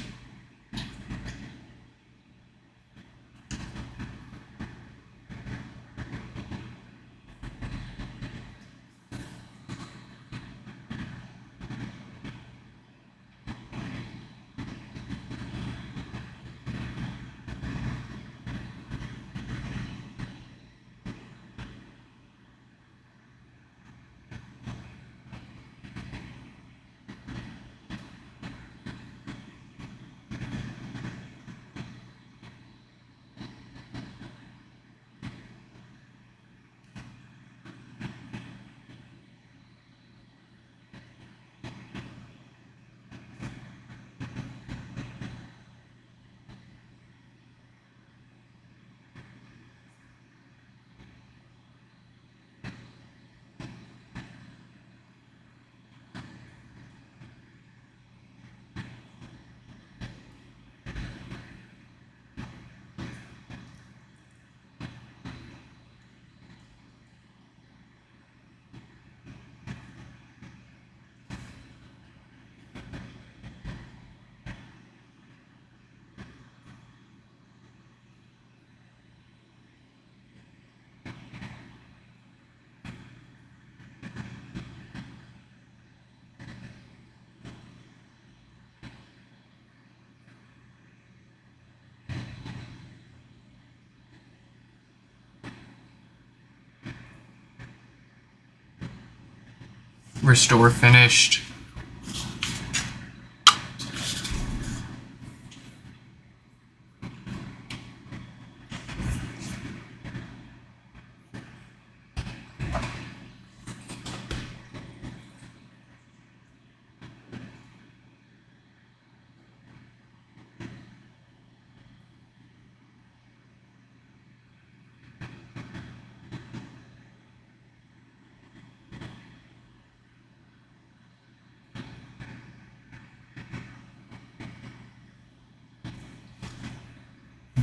Restore finished.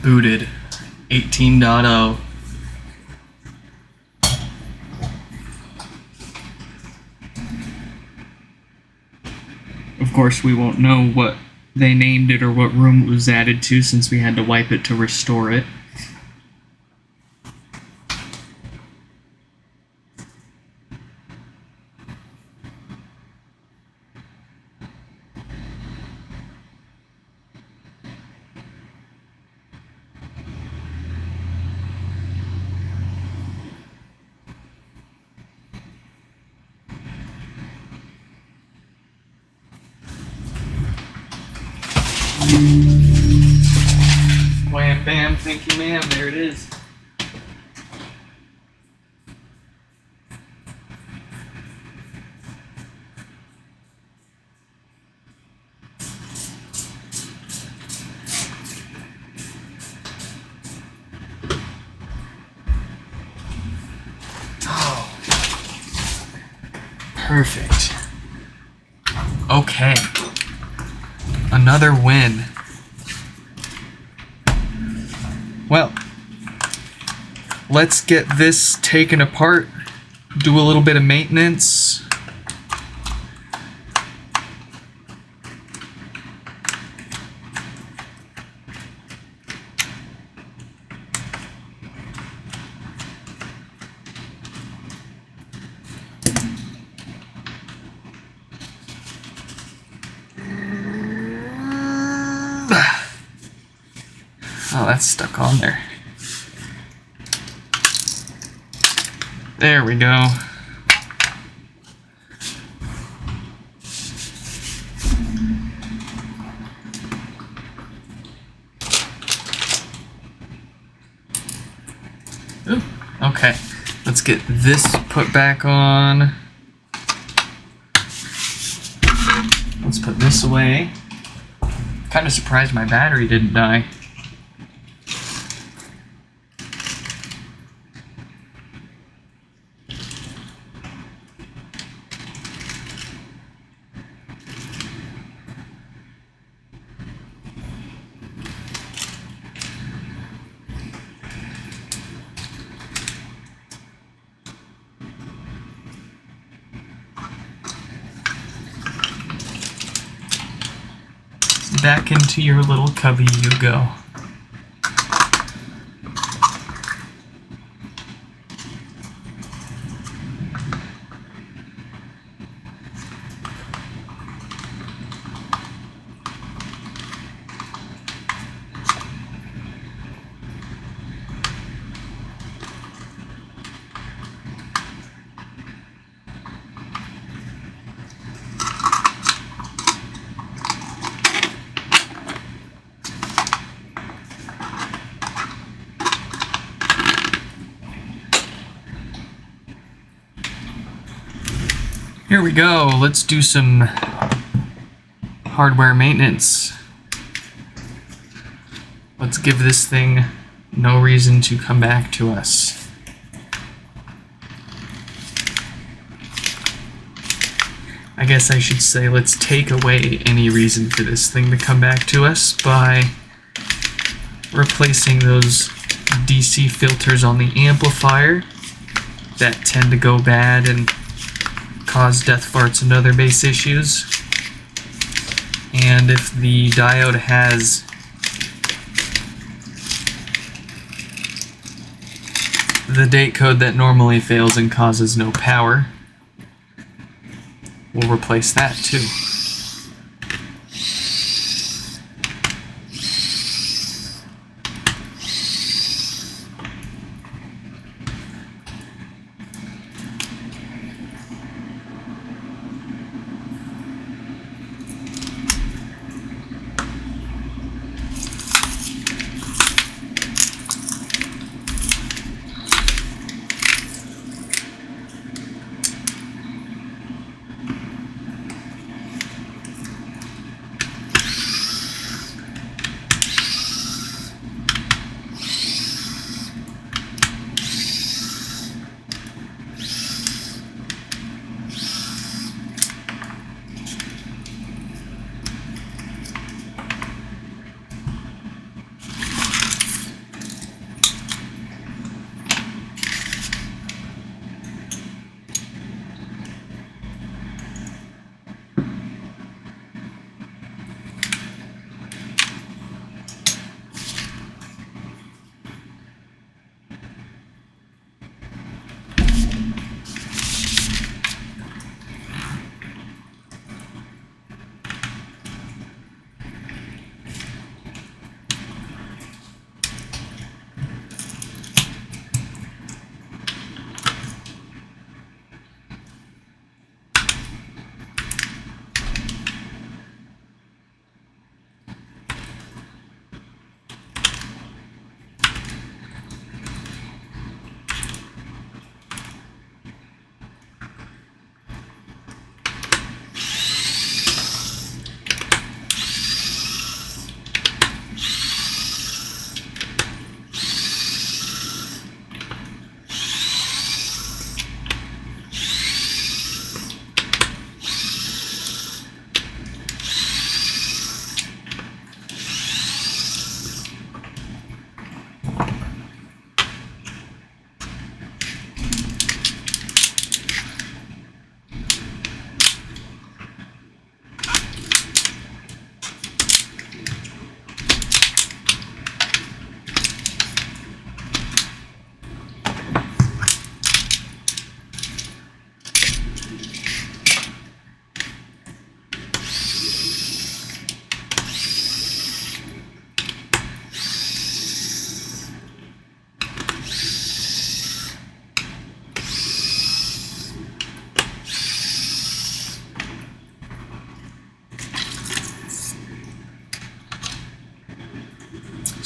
Booted 18.0. Of course, we won't know what they named it or what room it was added to, since we had to wipe it to restore it. Wham bam, thank you ma'am, there it is. Oh, perfect. Okay. Another win. Well, let's get this taken apart, do a little bit of maintenance. Oh, that's stuck on there. There we go. Ooh, okay, let's get this put back on. Let's put this away. Kind of surprised my battery didn't die. Back into your little cubby you go. Here we go, let's do some hardware maintenance. Let's give this thing no reason to come back to us. I guess I should say let's take away any reason for this thing to come back to us by replacing those DC filters on the amplifier that tend to go bad and cause death farts and other base issues. And if the diode has the date code that normally fails and causes no power, we'll replace that too.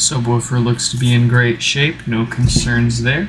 Subwoofer looks to be in great shape, no concerns there.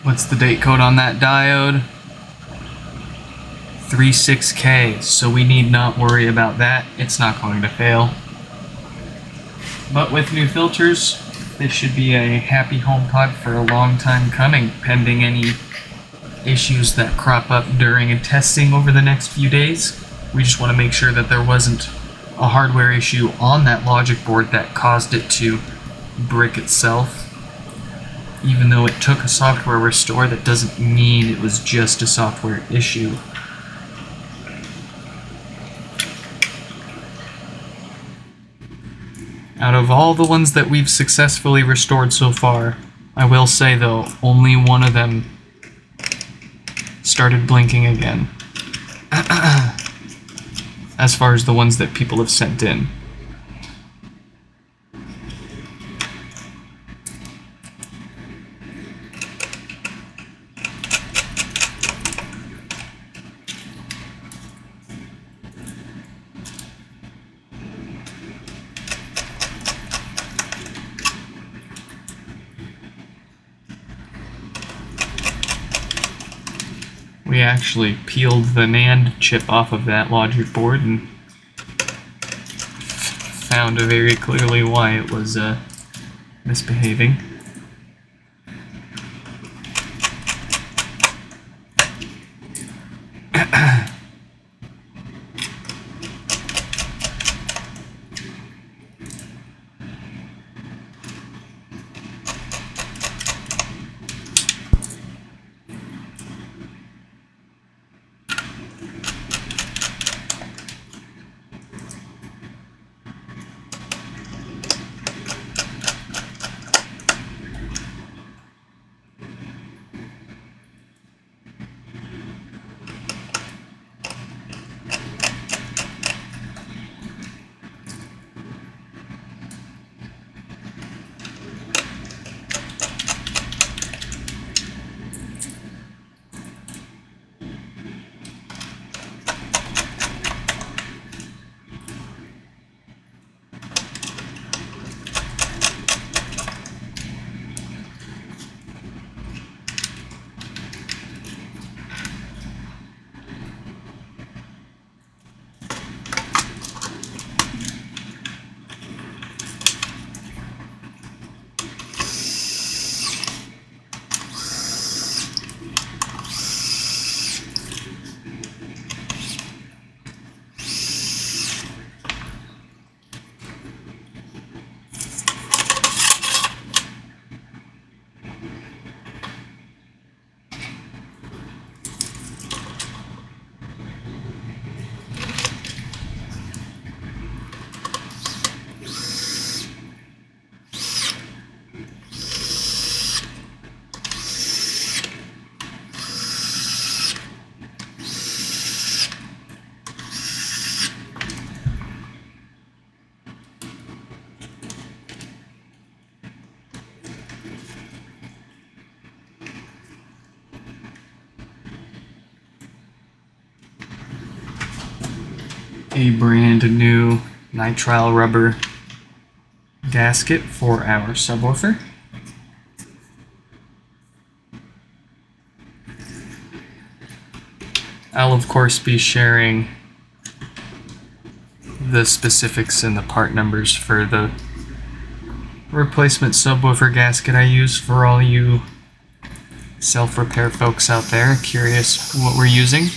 What's the date code on that diode? 36K, so we need not worry about that. It's not going to fail. But with new filters, this should be a happy HomePod for a long time coming, pending any issues that crop up during testing over the next few days. We just want to make sure that there wasn't a hardware issue on that logic board that caused it to brick itself. Even though it took a software restore, that doesn't mean it was just a software issue. Out of all the ones that we've successfully restored so far, I will say though, only one of them started blinking again. As far as the ones that people have sent in. We actually peeled the NAND chip off of that logic board and found very clearly why it was misbehaving. A brand new nitrile rubber gasket for our subwoofer. I'll of course be sharing the specifics and the part numbers for the replacement subwoofer gasket I use for all you self-repair folks out there curious what we're using.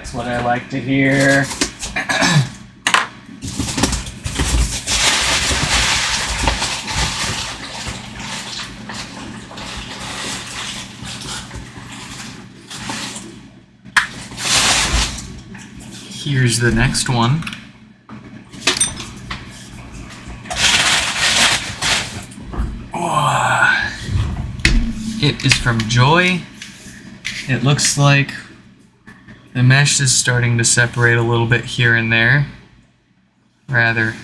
That's what I like to hear. Here's the next one. Oh, it is from Joy. It looks like the mesh is starting to separate a little bit here and there. Rather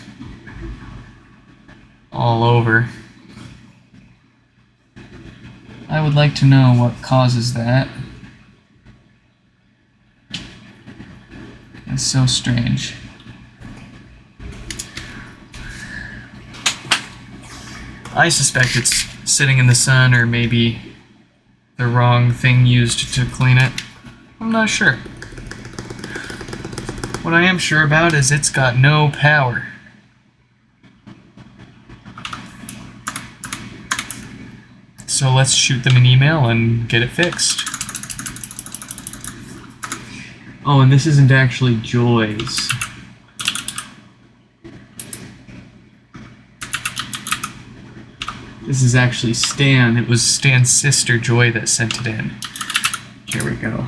all over. I would like to know what causes that. It's so strange. I suspect it's sitting in the sun, or maybe the wrong thing used to clean it. I'm not sure. What I am sure about is it's got no power. So let's shoot them an email and get it fixed. Oh, and this isn't actually Joy's. This is actually Stan. It was Stan's sister, Joy, that sent it in. Here we go.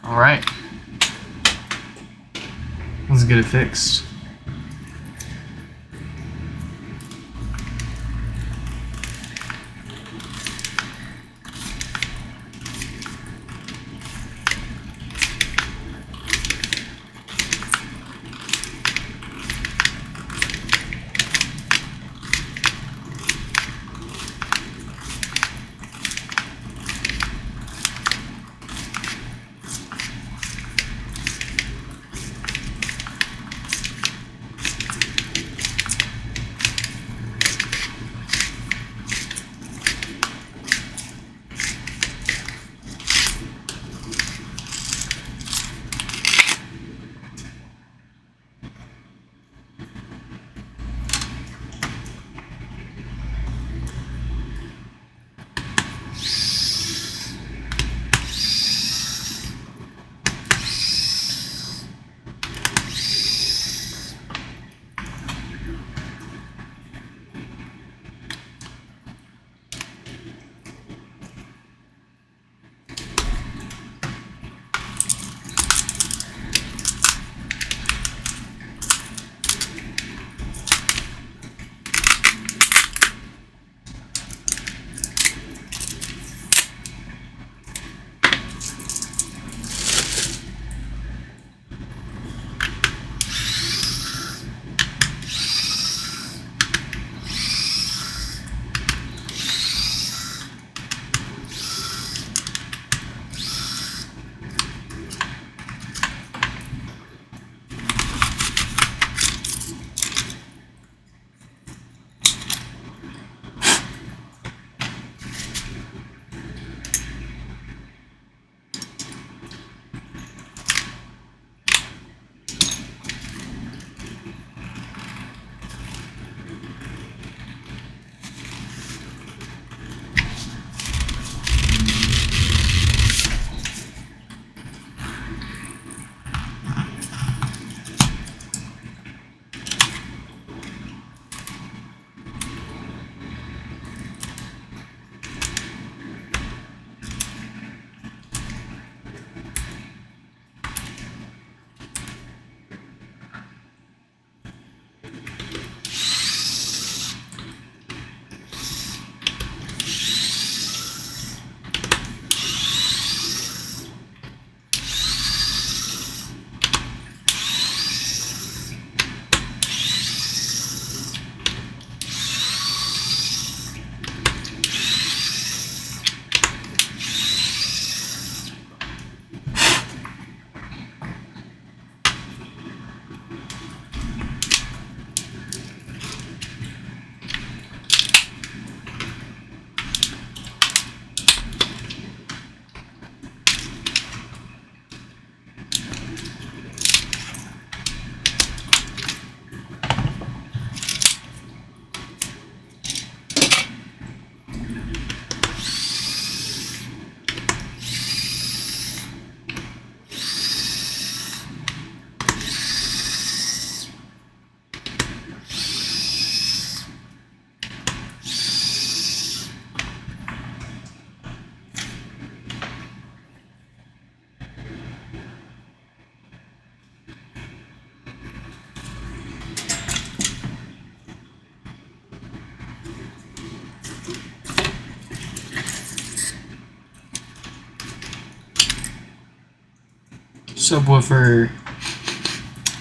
All right. Let's get it fixed. Subwoofer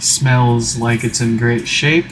smells like it's in great shape.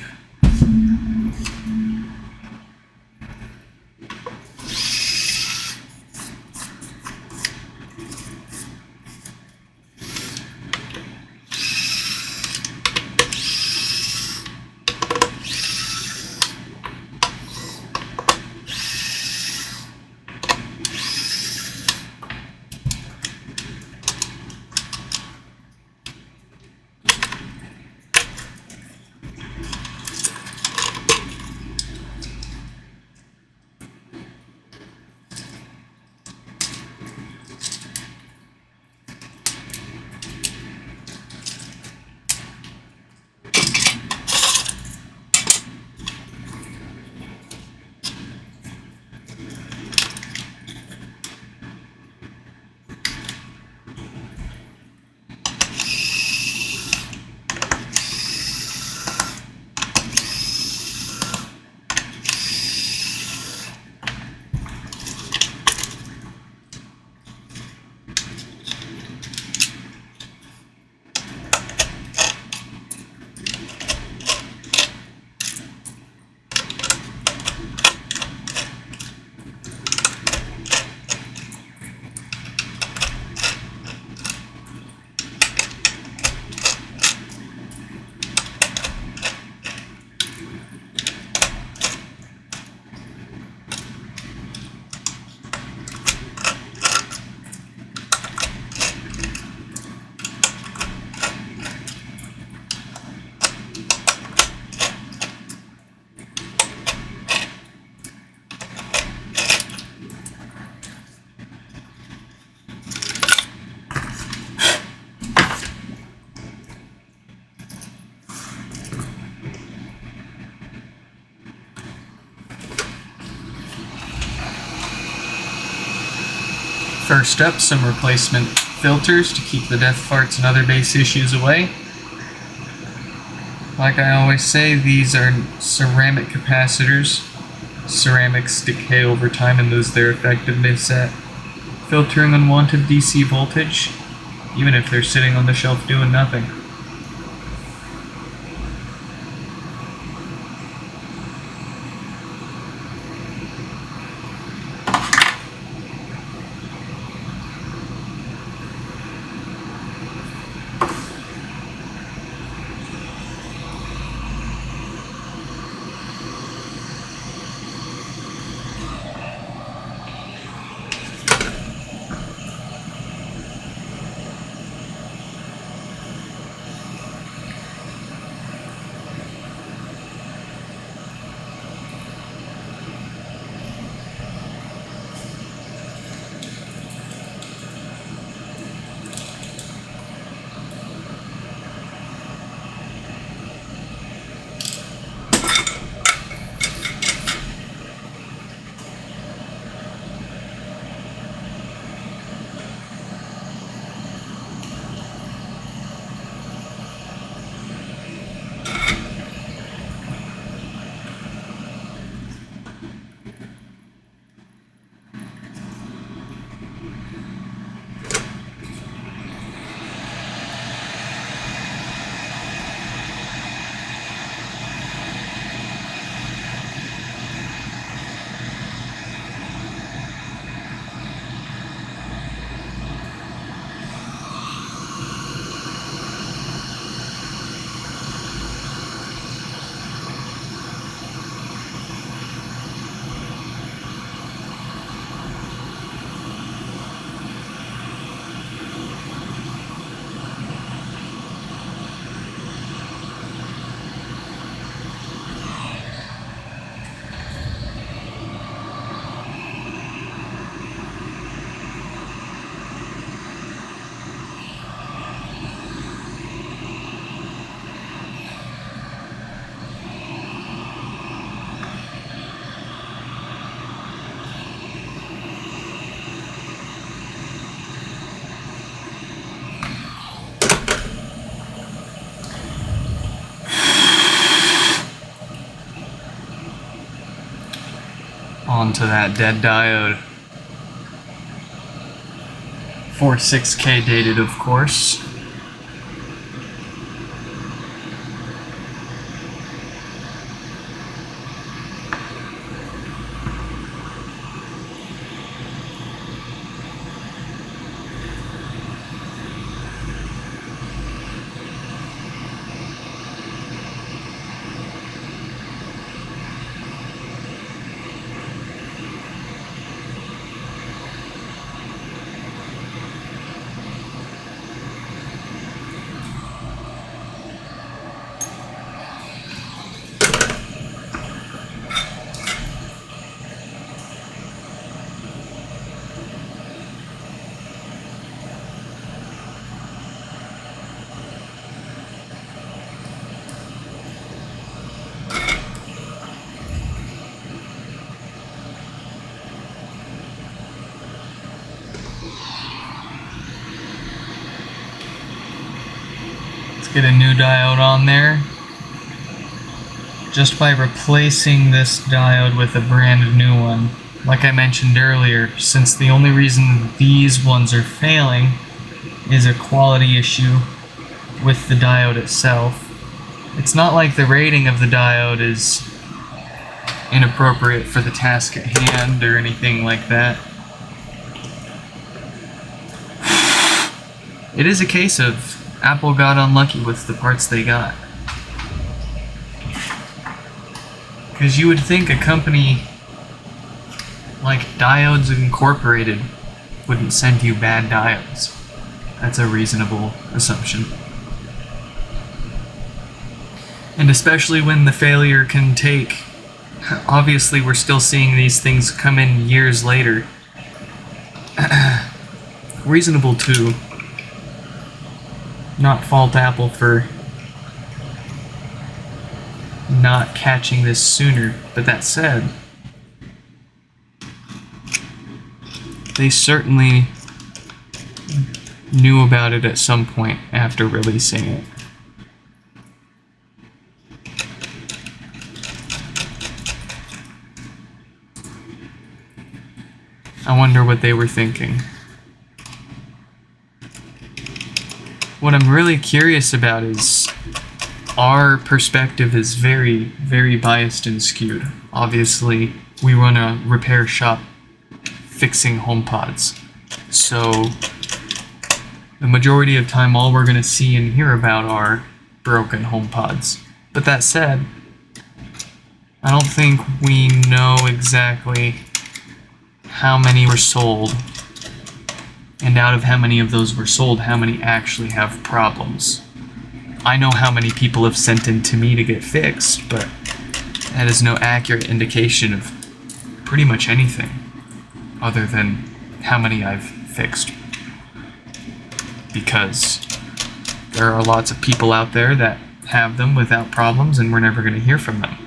First up, some replacement filters to keep the death farts and other bass issues away. Like I always say, these are ceramic capacitors. Ceramics decay over time and lose their effectiveness at filtering unwanted DC voltage, even if they're sitting on the shelf doing nothing. Onto that dead diode. 46K dated, of course. get a new diode on there just by replacing this diode with a brand new one. Like I mentioned earlier, since the only reason these ones are failing is a quality issue with the diode itself. It's not like the rating of the diode is inappropriate for the task at hand or anything like that. It is a case of Apple got unlucky with the parts they got. Because you would think a company like Diodes Incorporated wouldn't send you bad diodes. That's a reasonable assumption. And especially when the failure can take... Obviously, we're still seeing these things come in years later. Reasonable to not fault Apple for not catching this sooner. But that said, they certainly knew about it at some point after releasing it. I wonder what they were thinking. What I'm really curious about is our perspective is very, very biased and skewed. Obviously, we run a repair shop fixing HomePods. So, the majority of time all we're going to see and hear about are broken HomePods. But that said, I don't think we know exactly how many were sold, and out of how many of those were sold, how many actually have problems. I know how many people have sent in to me to get fixed, but that is no accurate indication of pretty much anything other than how many I've fixed. Because there are lots of people out there that have them without problems and we're never going to hear from them.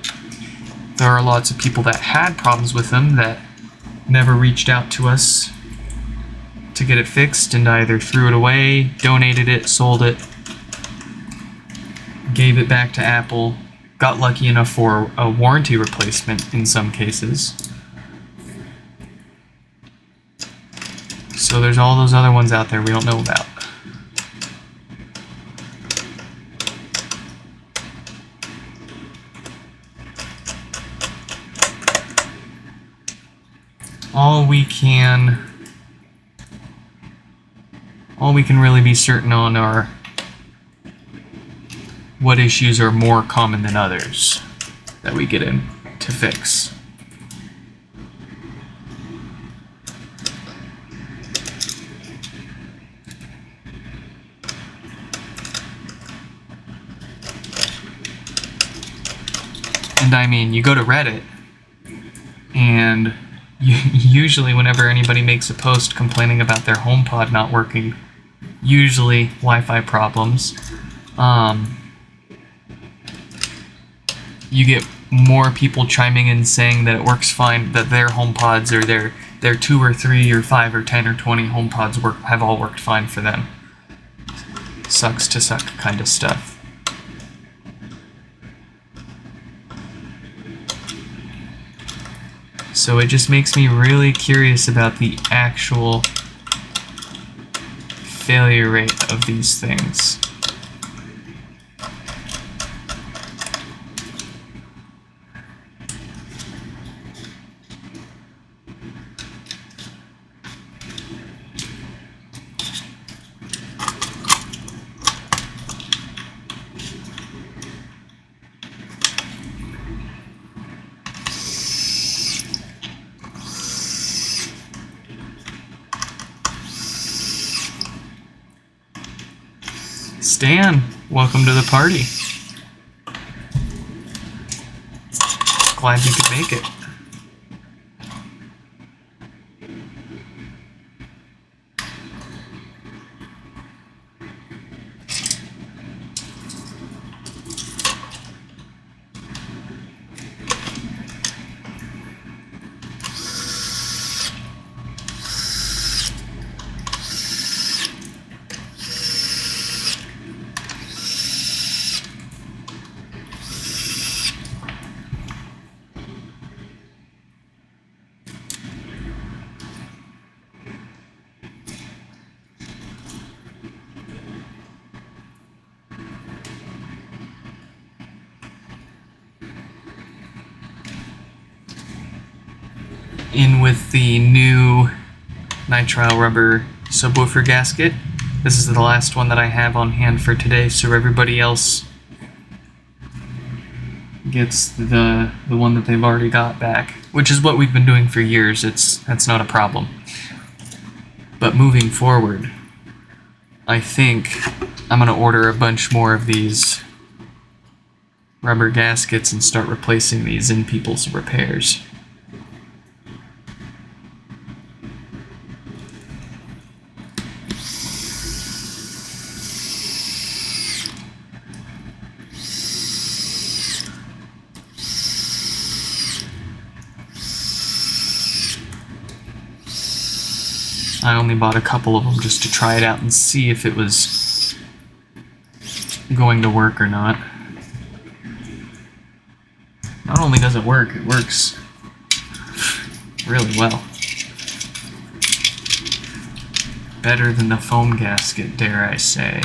There are lots of people that had problems with them that never reached out to us to get it fixed and either threw it away, donated it, sold it, gave it back to Apple, got lucky enough for a warranty replacement in some cases. So there's all those other ones out there we don't know about. All we can really be certain on are what issues are more common than others that we get in to fix. And I mean, you go to Reddit, and usually whenever anybody makes a post complaining about their HomePod not working, usually Wi-Fi problems, you get more people chiming in saying that it works fine, that their HomePods or their 2 or 3 or 5 or 10 or 20 HomePods have all worked fine for them. Sucks to suck kind of stuff. So it just makes me really curious about the actual failure rate of these things. Stan, welcome to the party. Glad you could make it. in with the new nitrile rubber subwoofer gasket. This is the last one that I have on hand for today, so everybody else gets the one that they've already got back, which is what we've been doing for years. That's not a problem. But moving forward, I think I'm gonna order a bunch more of these rubber gaskets and start replacing these in people's repairs. I only bought a couple of them just to try it out and see if it was going to work or not. Not only does it work works really well. Better than the foam gasket, dare I say.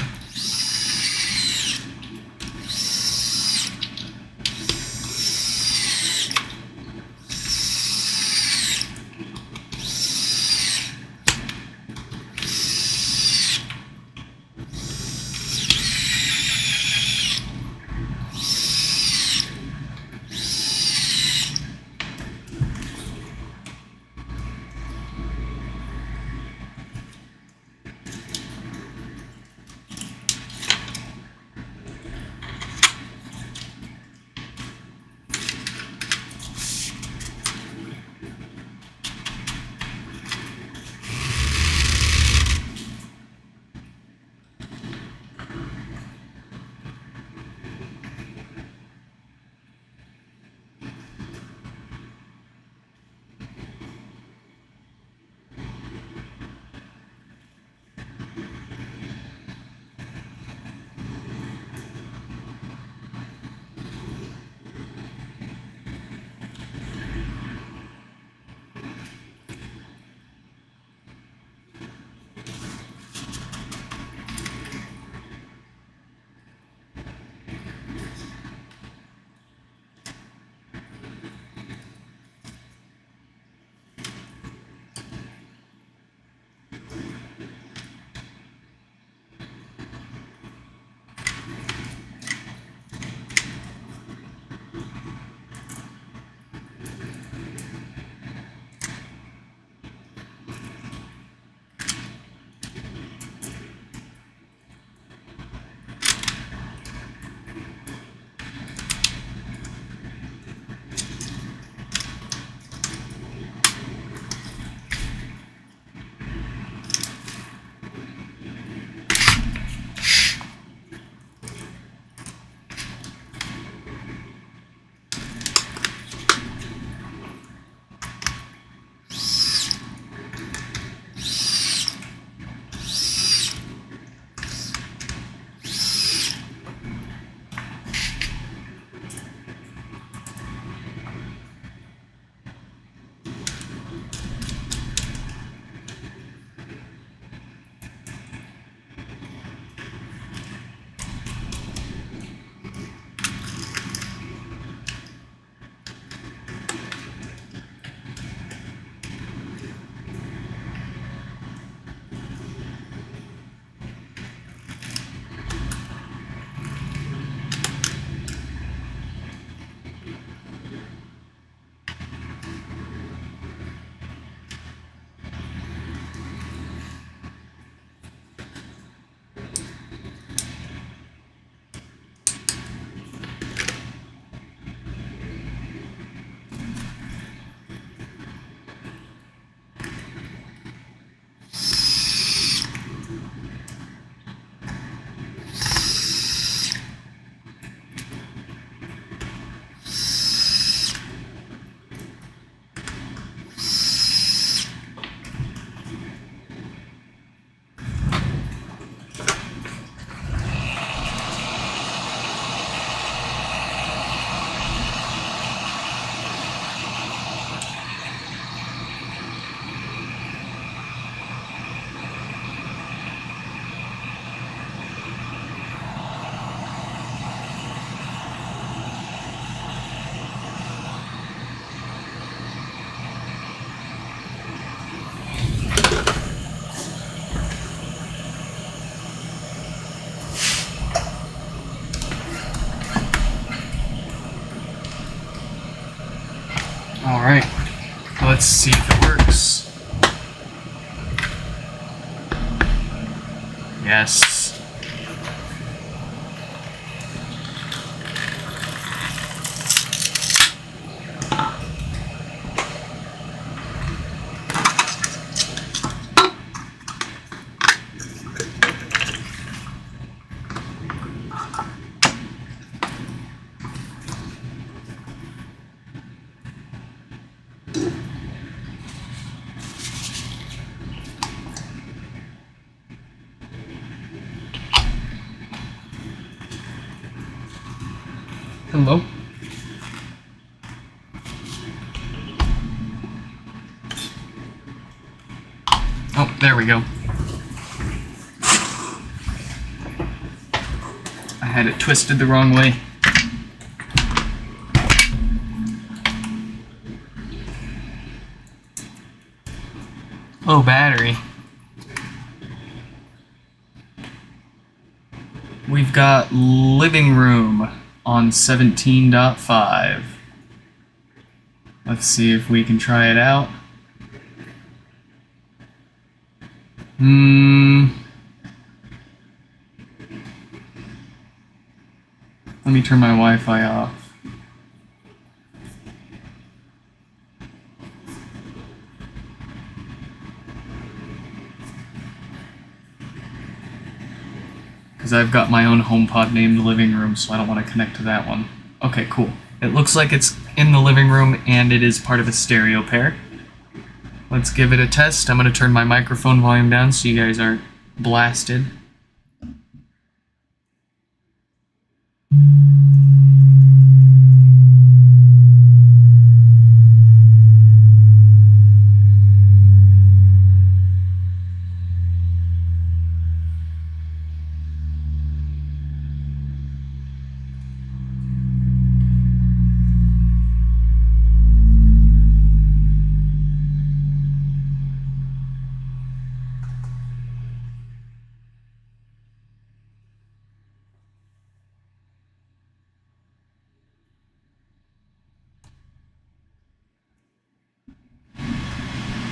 Let's see if it works. Yes. Hello? Oh, there we go. I had it twisted the wrong way. Oh, battery. We've got living room on 17.5. Let's see if we can try it out. Let me turn my Wi-Fi off. Because I've got my own HomePod named Living Room, so I don't want to connect to that one. Okay, cool. It looks like it's in the living room, and it is part of a stereo pair. Let's give it a test. I'm going to turn my microphone volume down so you guys aren't blasted.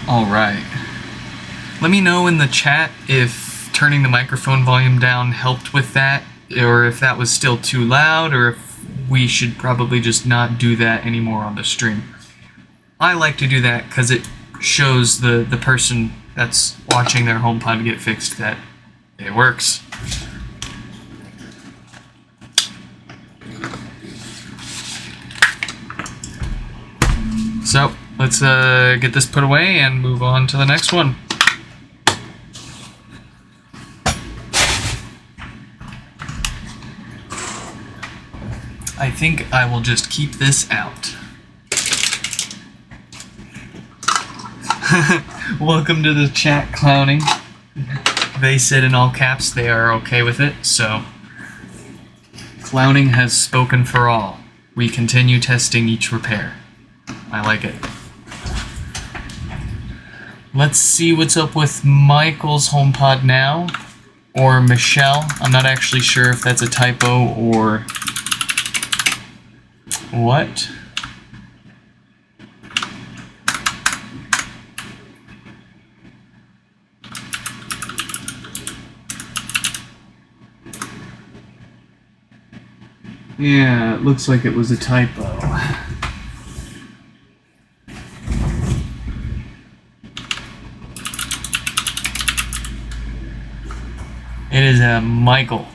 Alright. Let me know in the chat if turning the microphone volume down helped with that, or if that was still too loud, or if we should probably just not do that anymore on the stream. I like to do that because it shows the person that's watching their HomePod get fixed that it works. So, let's get this put away and move on to the next one. I think I will just keep this out. Welcome to the chat, clowning. They said in all caps they are okay with it, so clowning has spoken for all. We continue testing each repair. I like it. Let's see what's up with Michael's HomePod now, or Michelle. I'm not actually sure if that's a typo or what. Yeah, it looks like it was a typo. It is a Michael.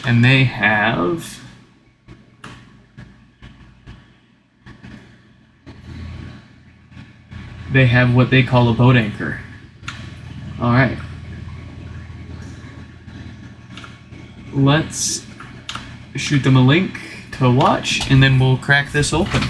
And they have what they call a boat anchor. All right. Let's shoot them a link to watch, and then we'll crack this open.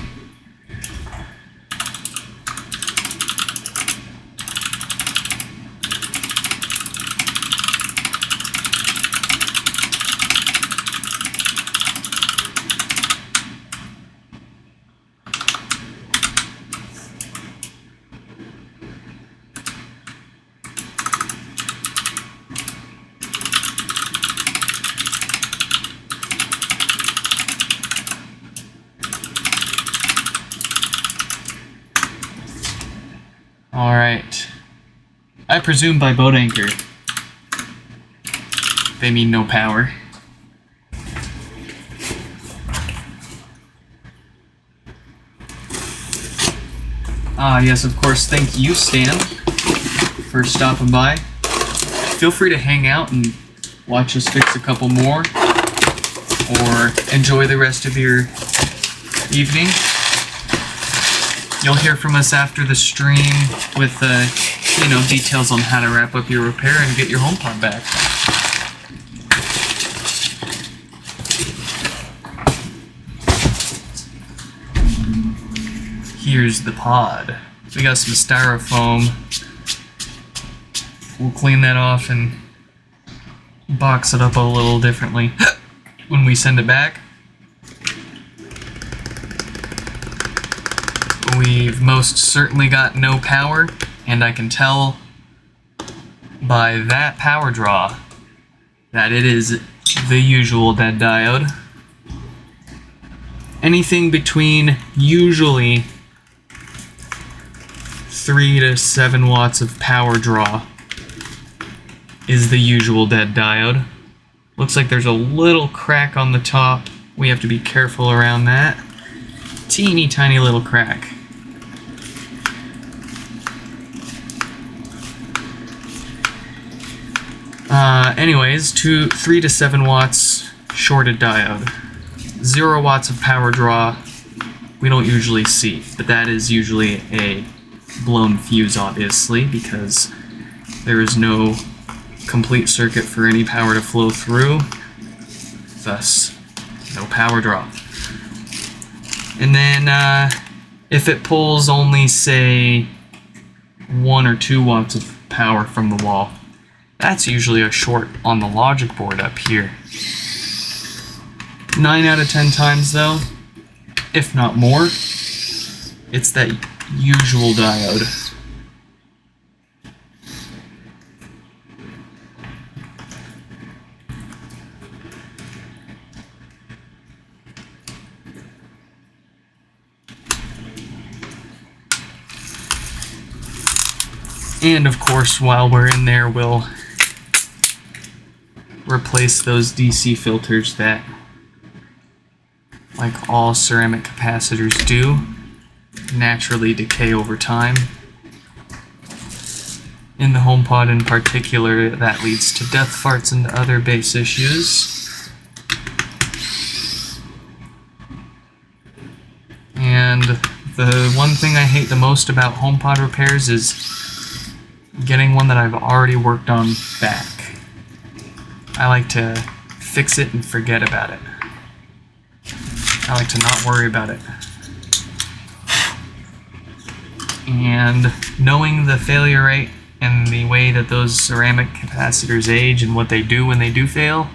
Alright. I presume by boat anchor they mean no power. Ah, yes, of course, thank you, Stan, for stopping by. Feel free to hang out and watch us fix a couple more, or enjoy the rest of your evening. You'll hear from us after the stream with, details on how to wrap up your repair and get your HomePod back. Here's the pod. We got some styrofoam. We'll clean that off and box it up a little differently when we send it back. We've most certainly got no power, and I can tell by that power draw that it is the usual dead diode. Anything between usually 3 to 7 watts of power draw is the usual dead diode. Looks like there's a little crack on the top. We have to be careful around that. Teeny tiny little crack. Anyways, 3 to 7 watts shorted diode. 0 watts of power draw we don't usually see, but that is usually a blown fuse, obviously, because there is no complete circuit for any power to flow through, thus no power draw. And then if it pulls only, say, 1 or 2 watts of power from the wall, that's usually a short on the logic board up here. 9 out of 10 times, though, if not more, it's that usual diode. And of course, while we're in there, we'll replace those DC filters that, like all ceramic capacitors do, naturally decay over time. In the HomePod in particular, that leads to death farts and other base issues. And the one thing I hate the most about HomePod repairs is getting one that I've already worked on back. I like to fix it and forget about it. I like to not worry about it. And knowing the failure rate and the way that those ceramic capacitors age and what they do when they do fail,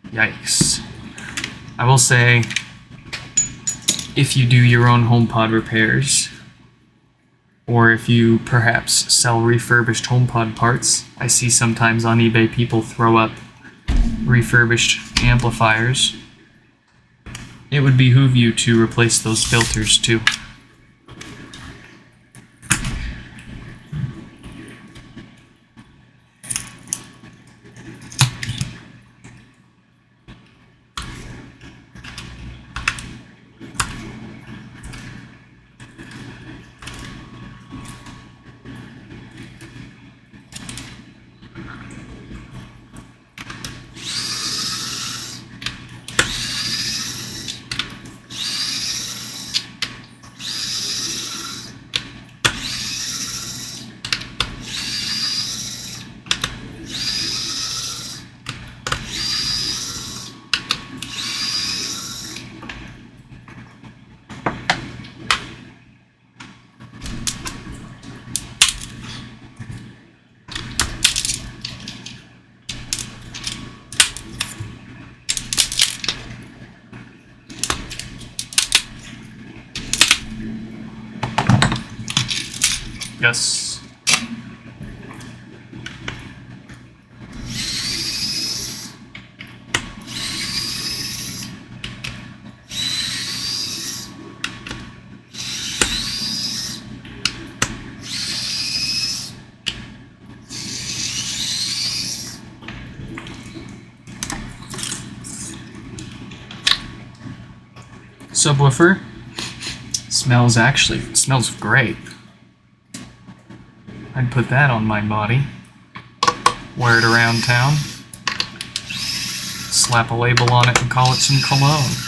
yikes. I will say, if you do your own HomePod repairs, or if you perhaps sell refurbished HomePod parts, I see sometimes on eBay people throw up refurbished amplifiers, it would behoove you to replace those filters too. Yes. subwoofer. Smells great. I'd put that on my body. Wear it around town. Slap a label on it and call it some cologne.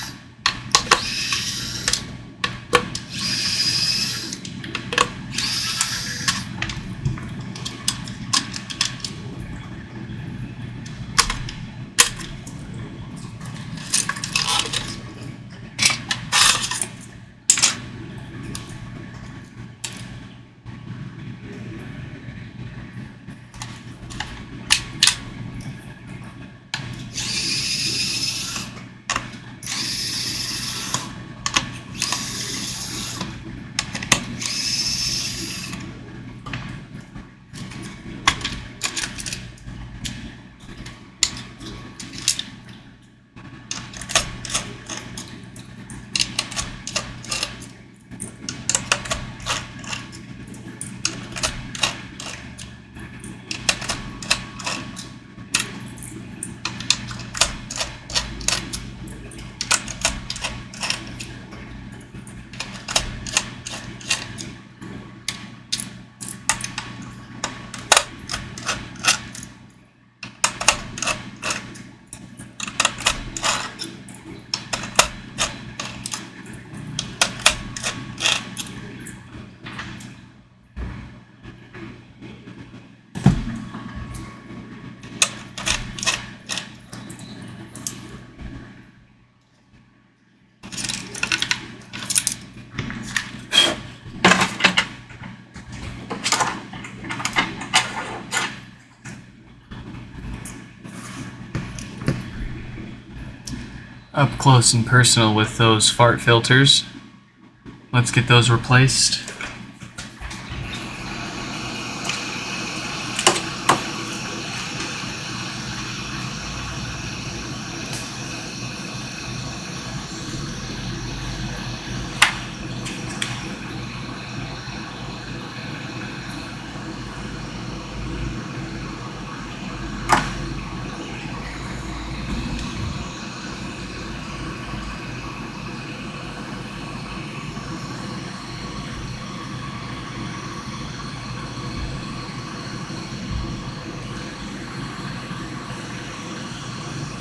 Up close and personal with those fart filters. Let's get those replaced.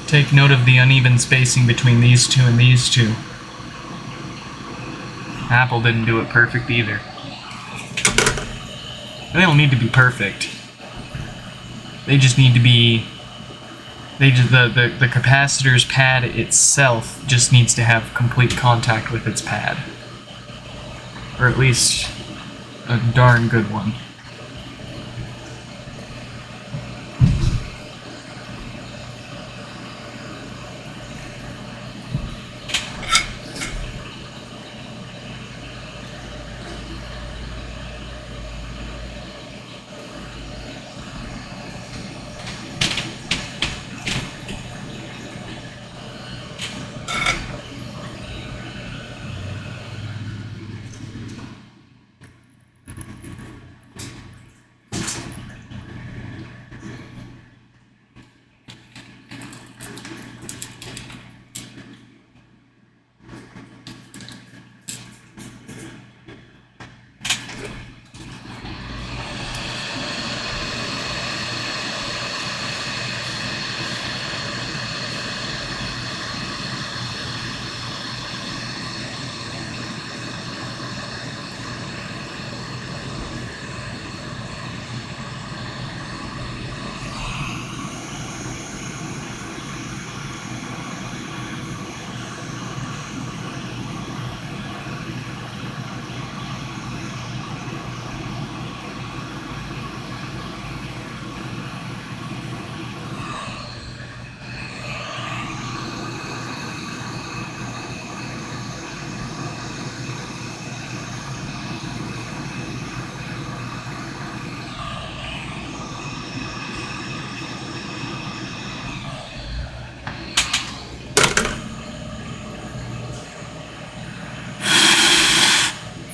Take note of the uneven spacing between these two and these two. Apple didn't do it perfect either. They don't need to be perfect. They just need to be... the capacitor's pad itself just needs to have complete contact with its pad. Or at least a darn good one.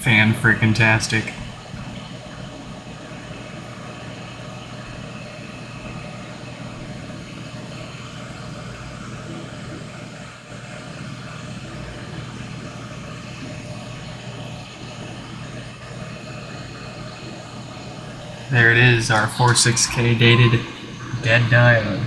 Fan-frickin-tastic. There it is, our 46K dated dead diode.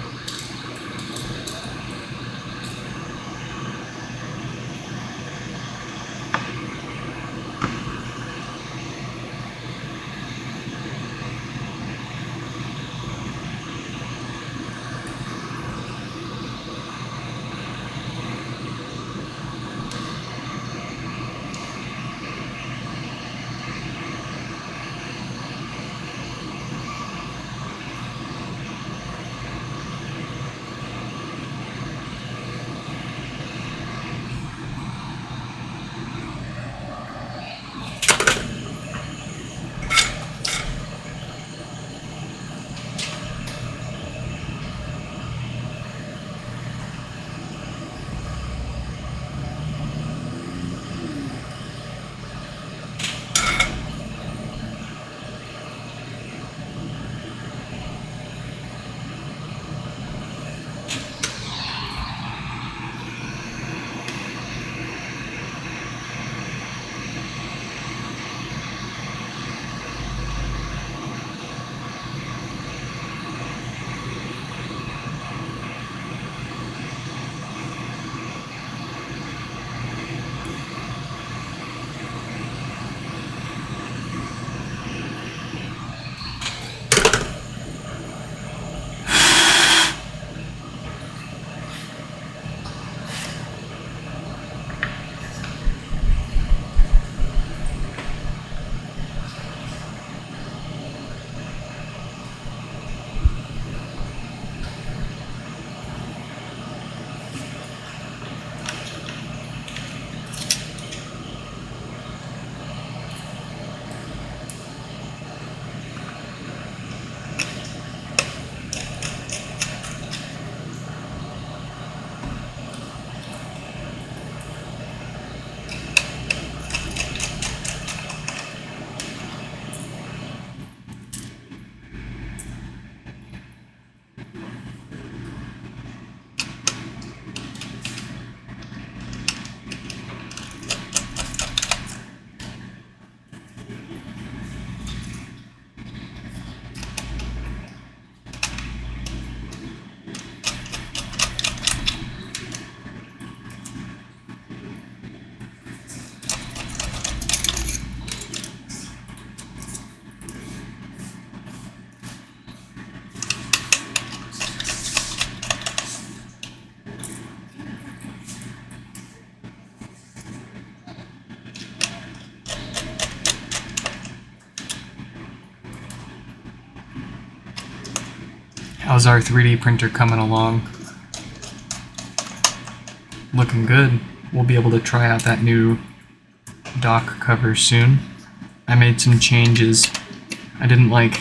How's our 3D printer coming along? Looking good. We'll be able to try out that new dock cover soon. I made some changes. I didn't like...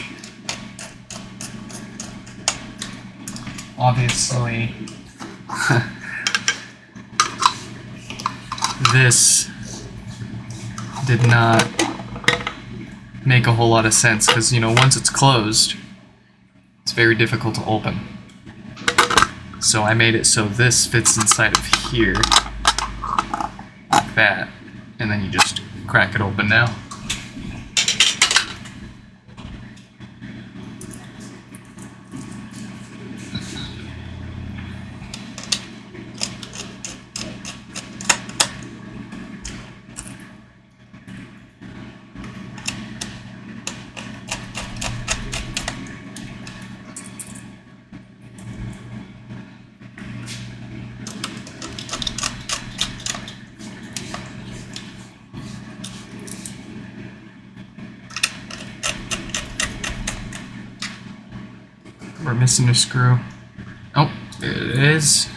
Obviously... this did not make a whole lot of sense, because, you know, once it's closed, it's very difficult to open. So I made it so this fits inside of here, like that, and then you just crack it open now. We're missing a screw. Oh, it is.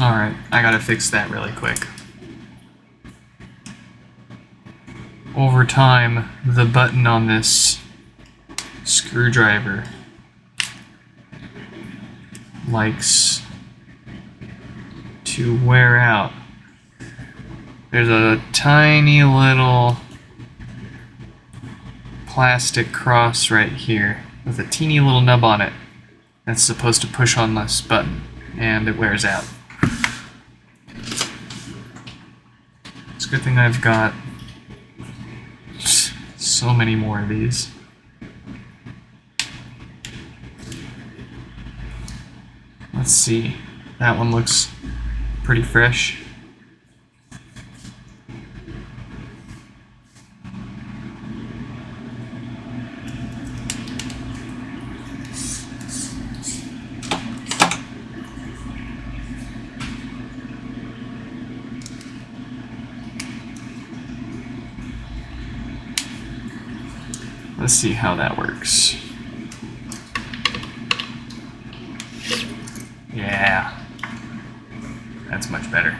Alright, I gotta fix that really quick. Over time, the button on this screwdriver likes to wear out. There's a tiny little plastic cross right here with a teeny little nub on it that's supposed to push on this button, and it wears out. It's a good thing I've got so many more of these. Let's see. That one looks pretty fresh. Let's see how that works. Yeah, that's much better.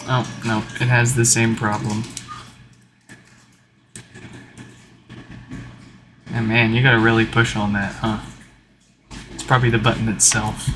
Oh, no, it has the same problem. And man, you gotta really push on that, huh? It's probably the button itself.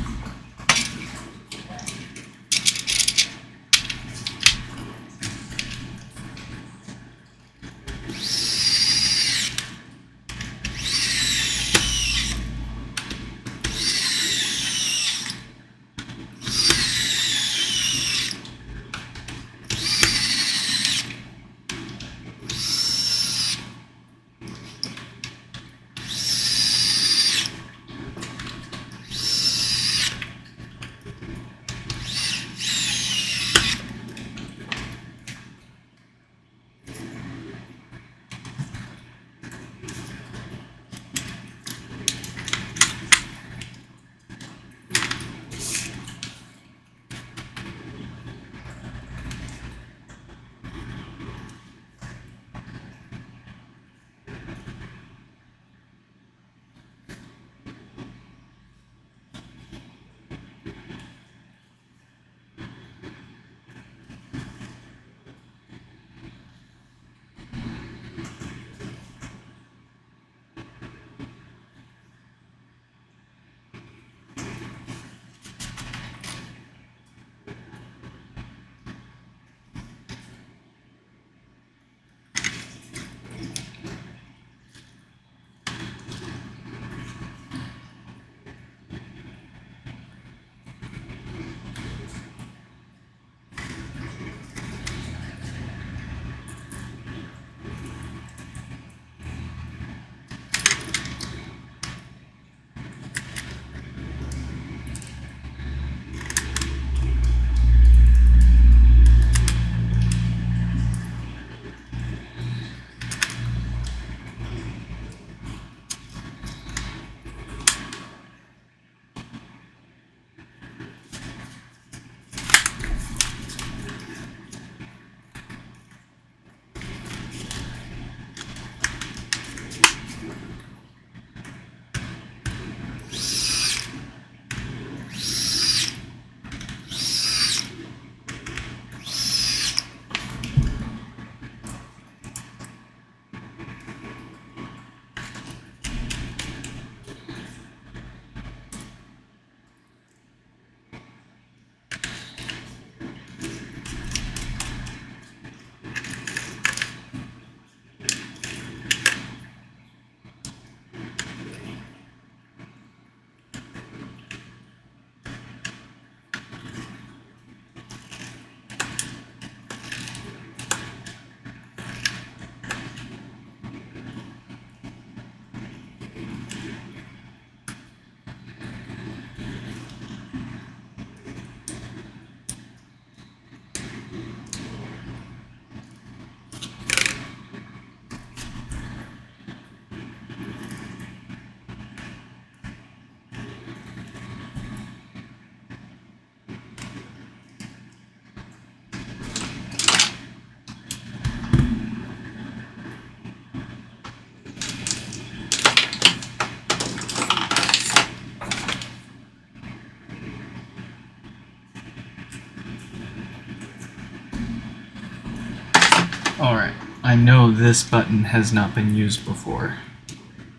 I know this button has not been used before.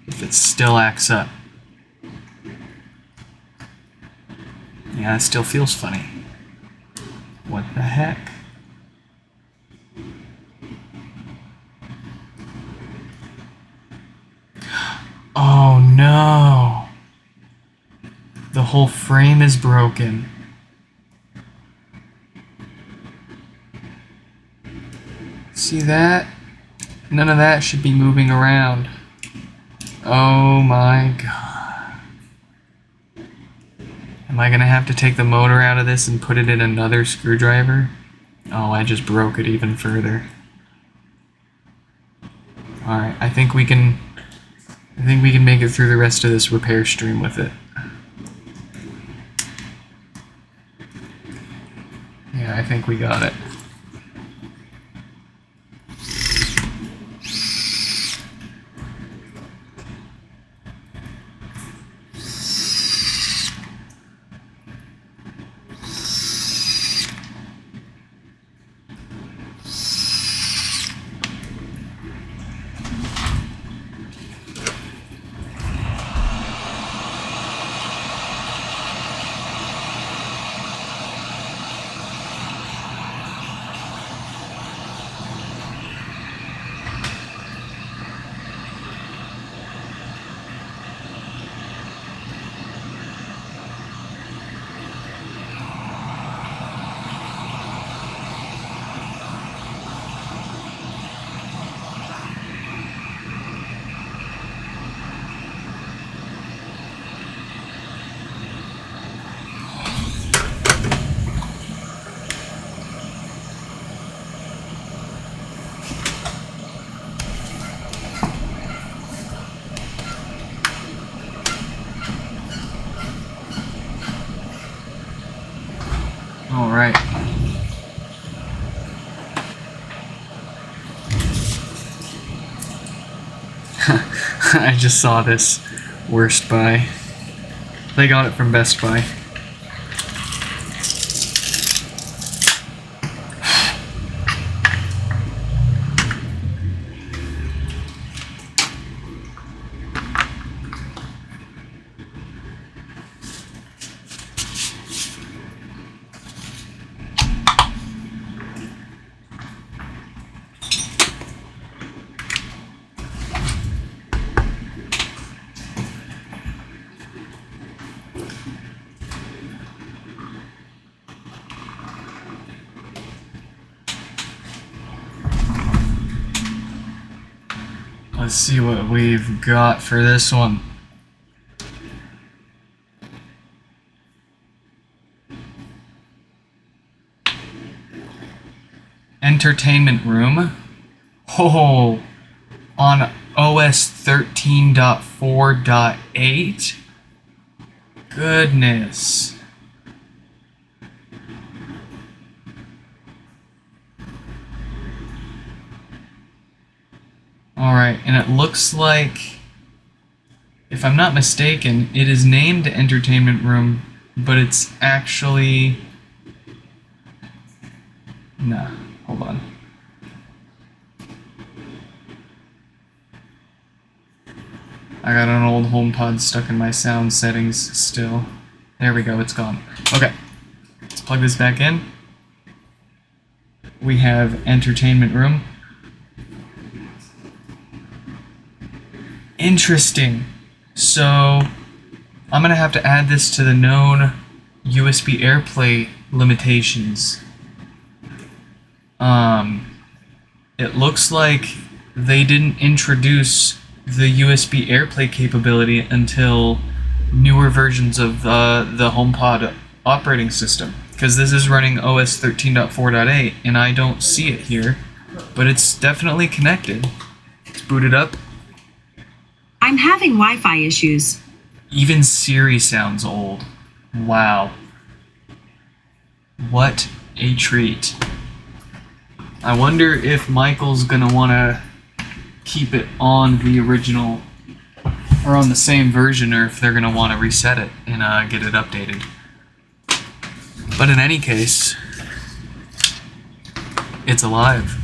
If it still acts up. Yeah, it still feels funny. What the heck? Oh no! The whole frame is broken. See that? None of that should be moving around. Oh my god. Am I gonna have to take the motor out of this and put it in another screwdriver? Oh, I just broke it even further. Alright, I think we can make it through the rest of this repair stream with it. Yeah, I think we got it. Alright. I just saw this. Worst Buy. They got it from Best Buy. Let's see what we've got for this one. Entertainment room. Oh, on OS 13.4.8. Goodness. Alright, and it looks like, if I'm not mistaken, it is named Entertainment Room, but it's actually... Nah, hold on. I got an old HomePod stuck in my sound settings still. There we go, it's gone. Okay, let's plug this back in. We have Entertainment Room. Interesting. So, I'm gonna have to add this to the known USB AirPlay limitations. It looks like they didn't introduce the USB AirPlay capability until newer versions of the HomePod operating system. Because this is running OS 13.4.8, and I don't see it here, but it's definitely connected. Let's boot it up. I'm having Wi-Fi issues. Even Siri sounds old. Wow. What a treat. I wonder if Michael's gonna wanna keep it on the original, or on the same version, or if they're gonna wanna reset it and get it updated. But in any case, it's alive.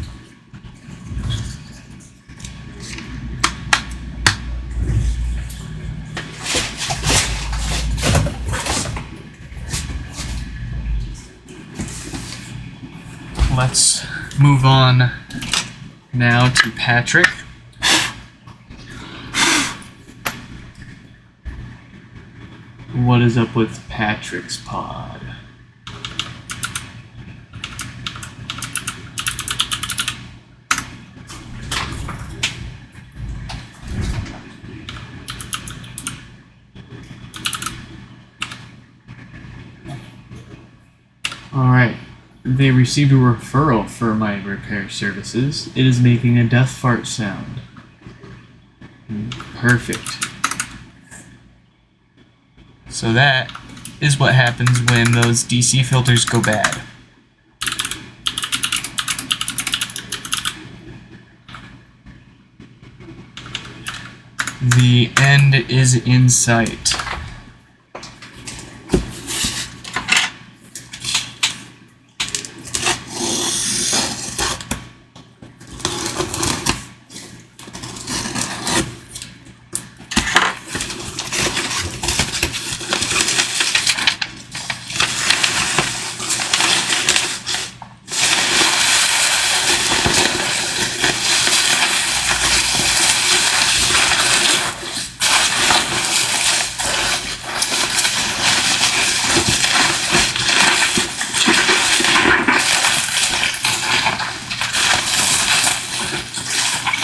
let's move on now to Patrick. What is up with Patrick's pod? Alright, they received a referral for my repair services. It is making a death fart sound. Perfect. So that is what happens when those DC filters go bad. The end is in sight.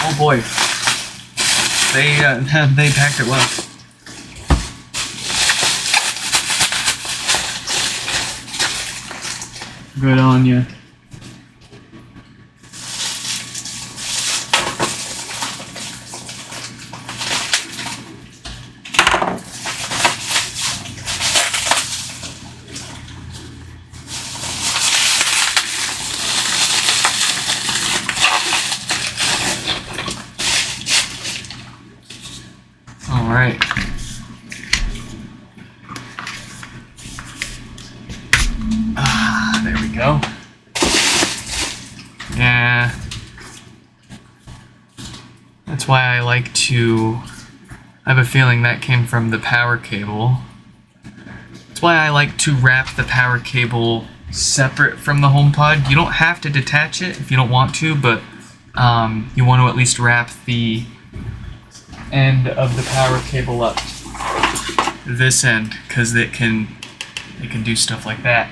Oh boy, they packed it well. Good on you. All right. There we go. Yeah. That's why I like to... I have a feeling that came from the power cable. That's why I like to wrap the power cable separate from the HomePod. You don't have to detach it if you don't want to, but you want to at least wrap the end of the power cable up this end, because it can do stuff like that.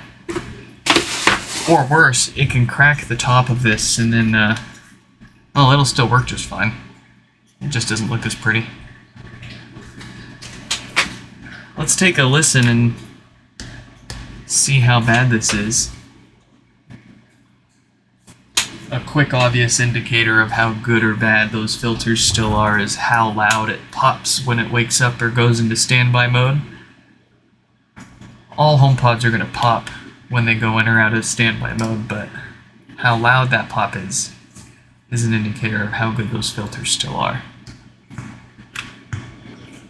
Or worse, it can crack the top of this and then oh, it'll still work just fine. It just doesn't look as pretty. Let's take a listen and see how bad this is. A quick obvious indicator of how good or bad those filters still are is how loud it pops when it wakes up or goes into standby mode. All HomePods are going to pop when they go in or out of standby mode, but how loud that pop is an indicator of how good those filters still are.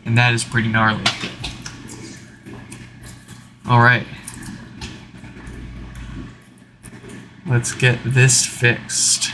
And that is pretty gnarly. Alright. Let's get this fixed.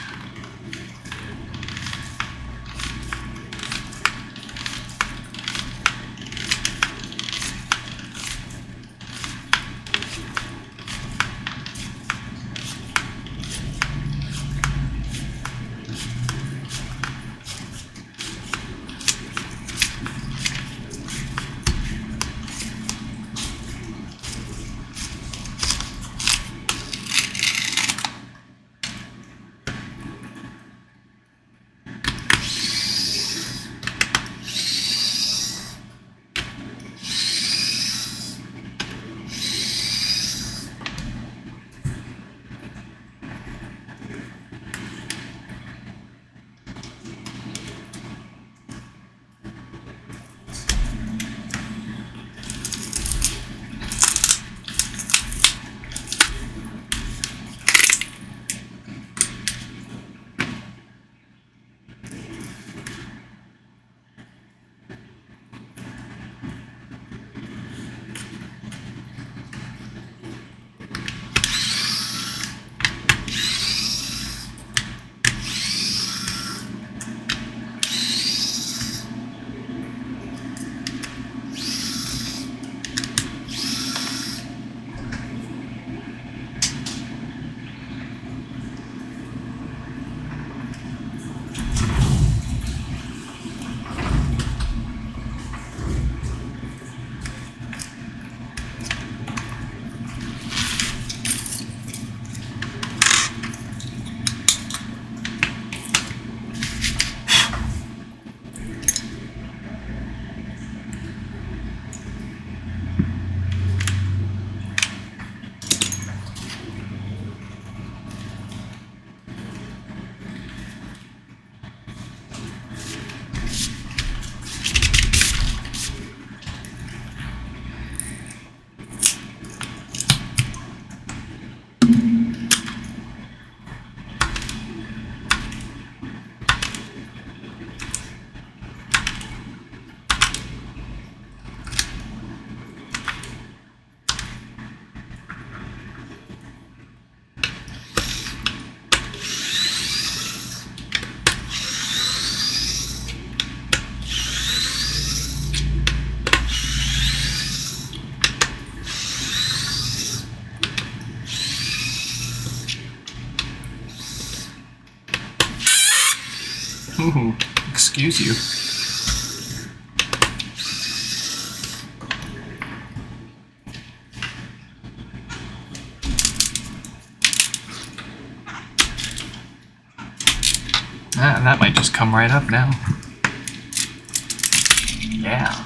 Ooh, excuse you. Ah, that might just come right up now. Yeah.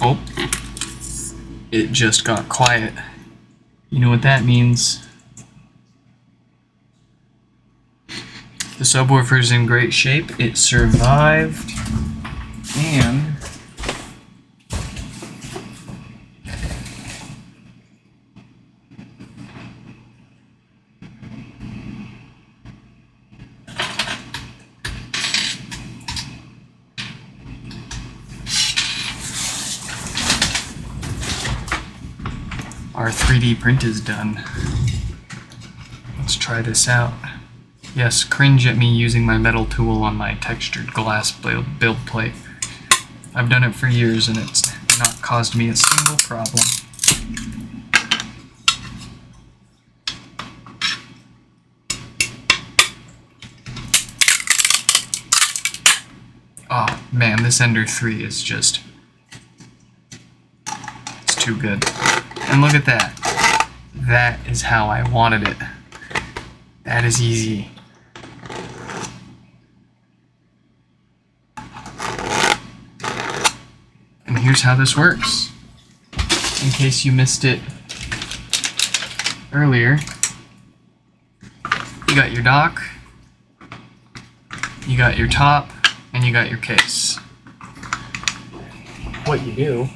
Oh, it just got quiet. You know what that means? The subwoofer's in great shape. It survived, and our 3D print is done. Let's try this out. Yes, cringe at me using my metal tool on my textured glass build plate. I've done it for years and it's not caused me a single problem. Oh man, this Ender 3 is just... it's too good. And look at that. That is how I wanted it. That is easy. And here's how this works. In case you missed it earlier, you got your dock, you got your top, and you got your case. What you do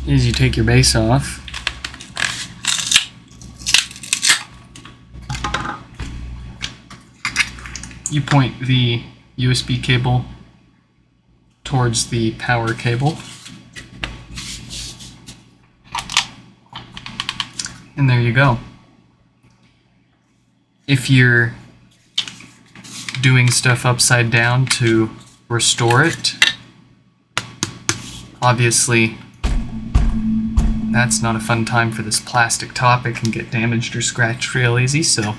is you take your base off, you point the USB cable towards the power cable, and there you go. If you're doing stuff upside down to restore it, obviously that's not a fun time for this plastic top. It can get damaged or scratched real easy, so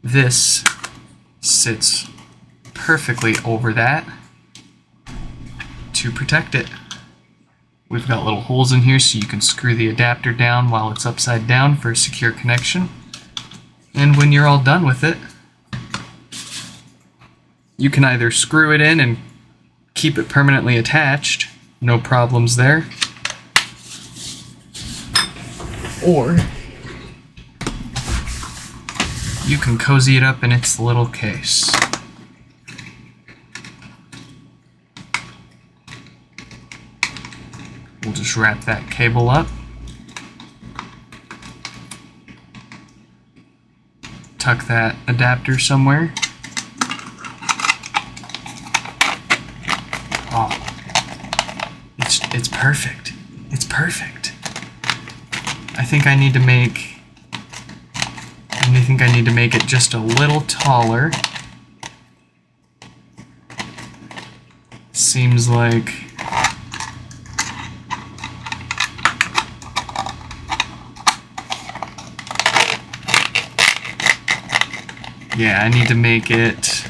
this sits perfectly over that to protect it. We've got little holes in here so you can screw the adapter down while it's upside down for a secure connection. And when you're all done with it, you can either screw it in and keep it permanently attached, no problems there, or you can cozy it up in its little case. We'll just wrap that cable up, tuck that adapter somewhere. Oh, it's perfect. It's perfect. I think I need to make it just a little taller. Seems like yeah, I need to make it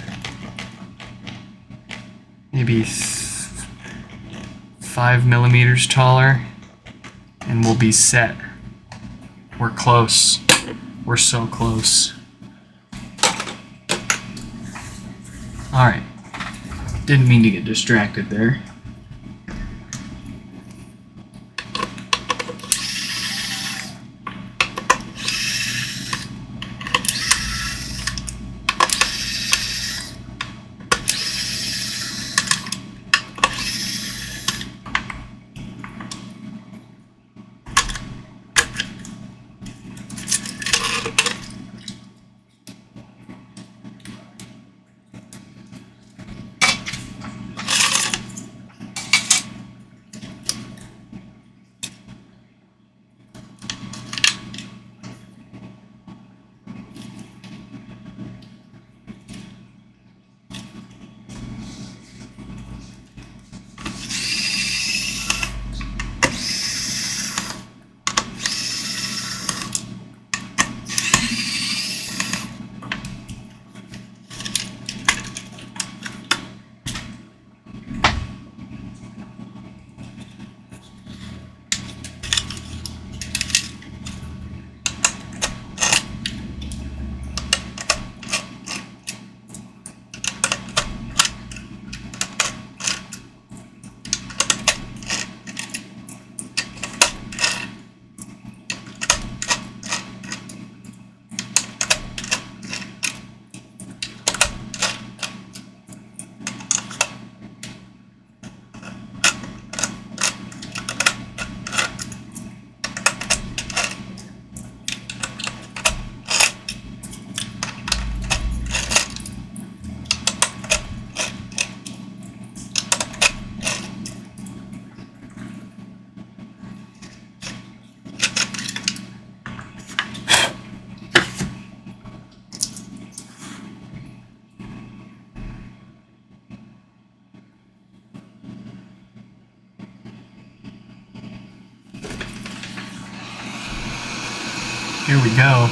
maybe 5 millimeters taller, and we'll be set. We're close. We're so close. Alright. Didn't mean to get distracted there. Here we go.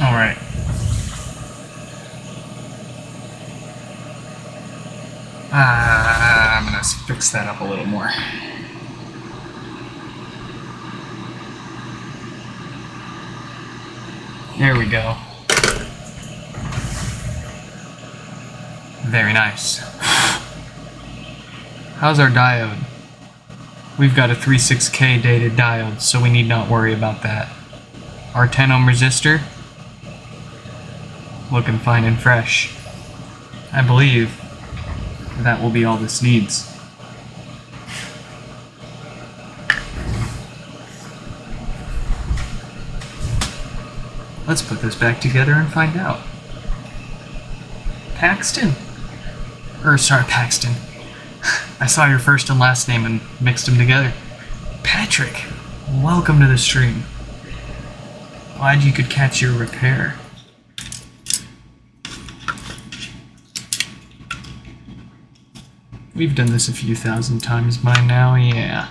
All right. I'm gonna fix that up a little more. There we go. Very nice. How's our diode? We've got a 36K dated diode, so we need not worry about that. Our 10 ohm resistor, looking fine and fresh. I believe that will be all this needs. Let's put this back together and find out. Paxton? Paxton. I saw your first and last name and mixed them together. Patrick, welcome to the stream. Glad you could catch your repair. We've done this a few thousand times by now, yeah.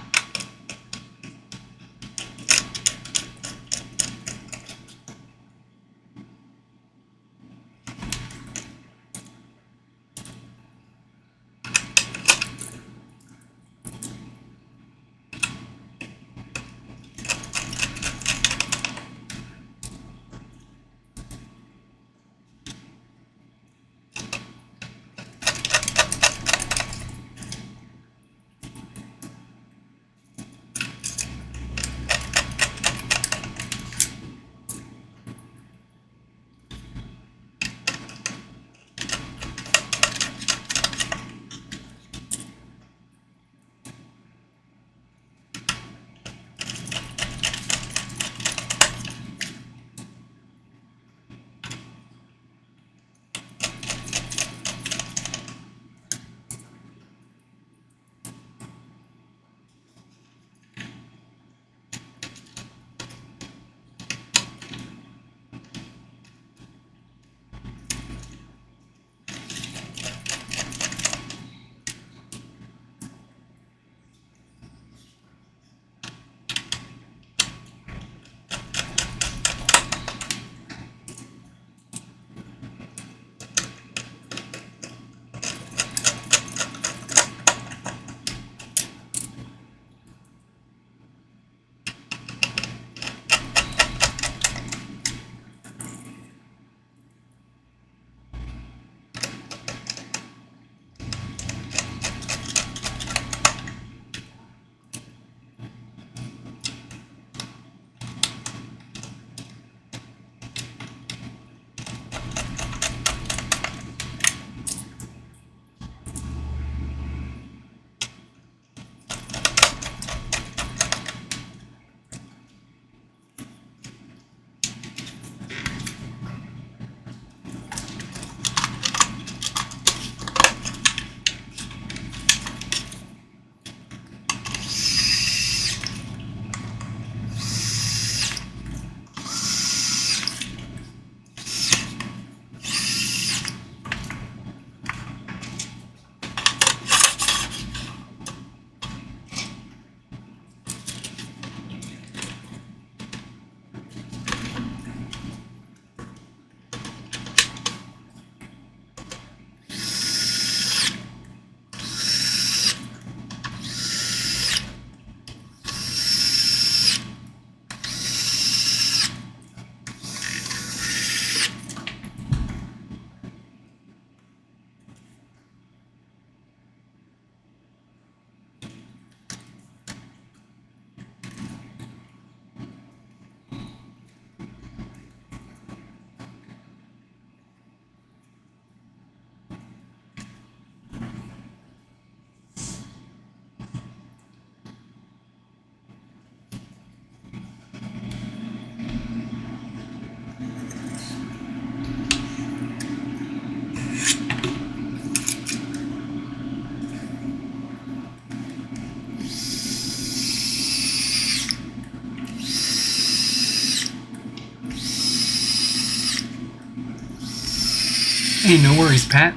Hey, no worries, Pat.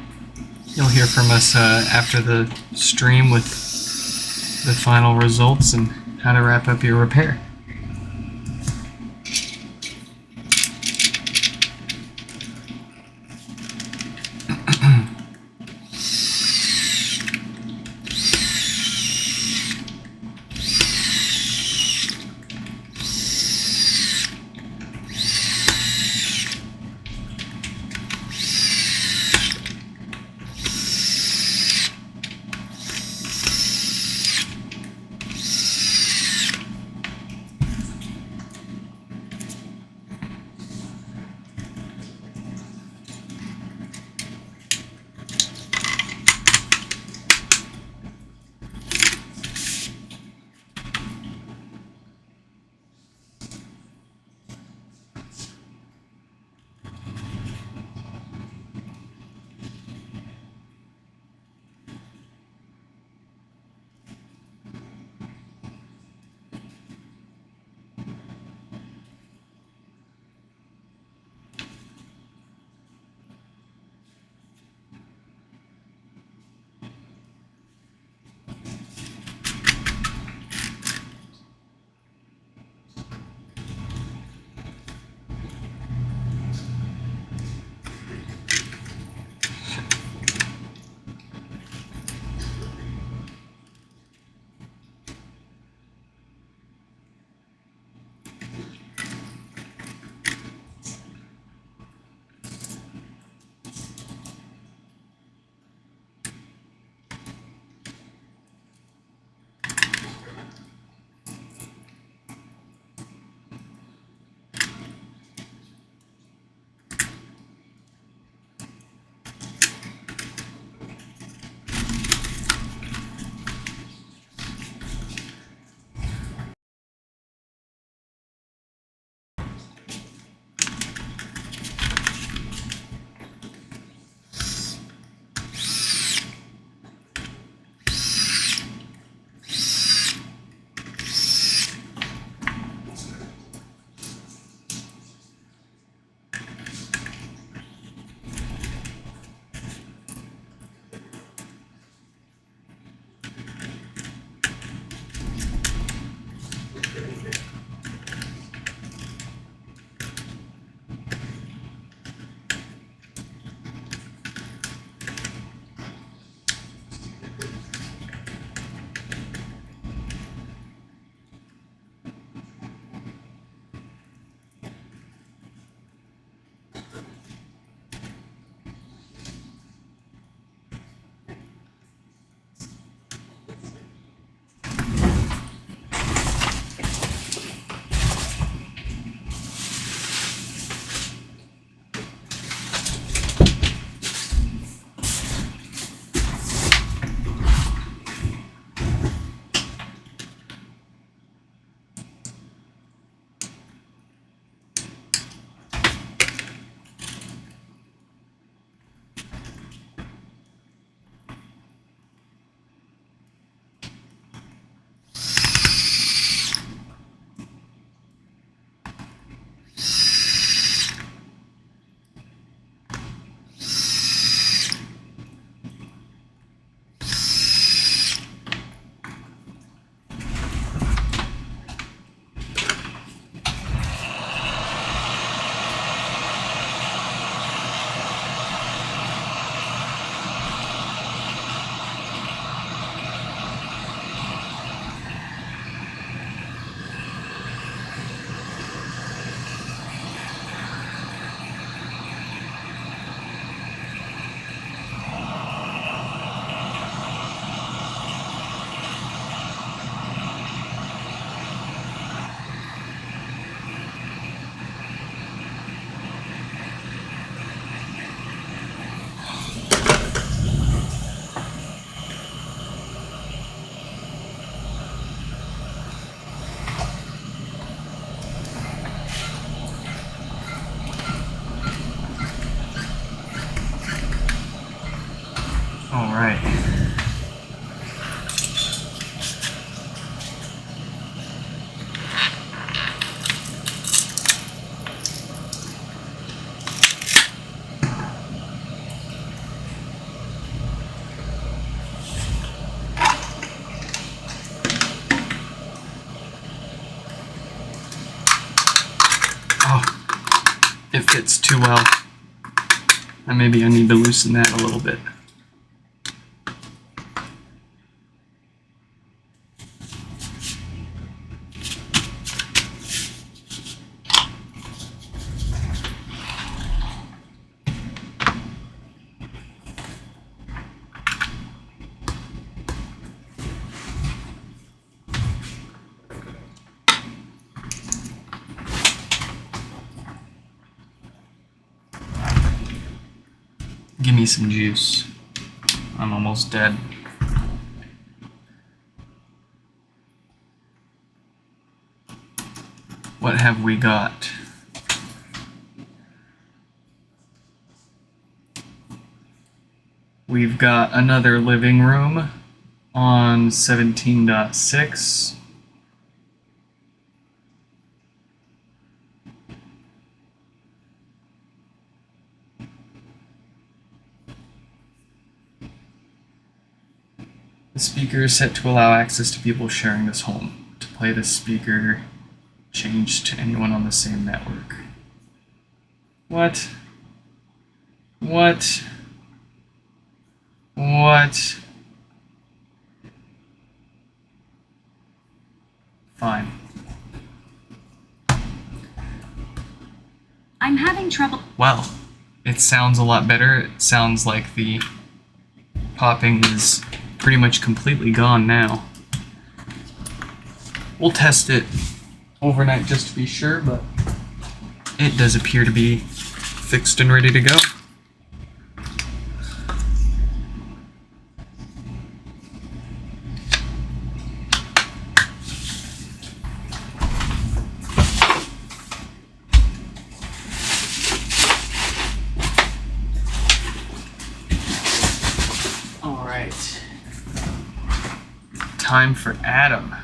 You'll hear from us after the stream with the final results and how to wrap up your repair. All right. too well. And maybe I need to loosen that a little bit. Give me some juice. I'm almost dead. What have we got? We've got another living room on 17.6. The speaker is set to allow access to people sharing this home. To play this speaker, change to anyone on the same network. What? What? What? Fine. I'm having trouble. Well, it sounds a lot better. It sounds like the popping is pretty much completely gone now. We'll test it overnight just to be sure, but it does appear to be fixed and ready to go. All right. Time for Adam.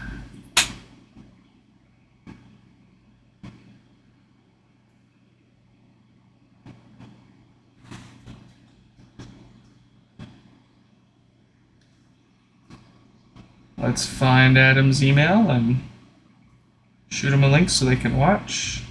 Let's find Adam's email and shoot him a link so they can watch.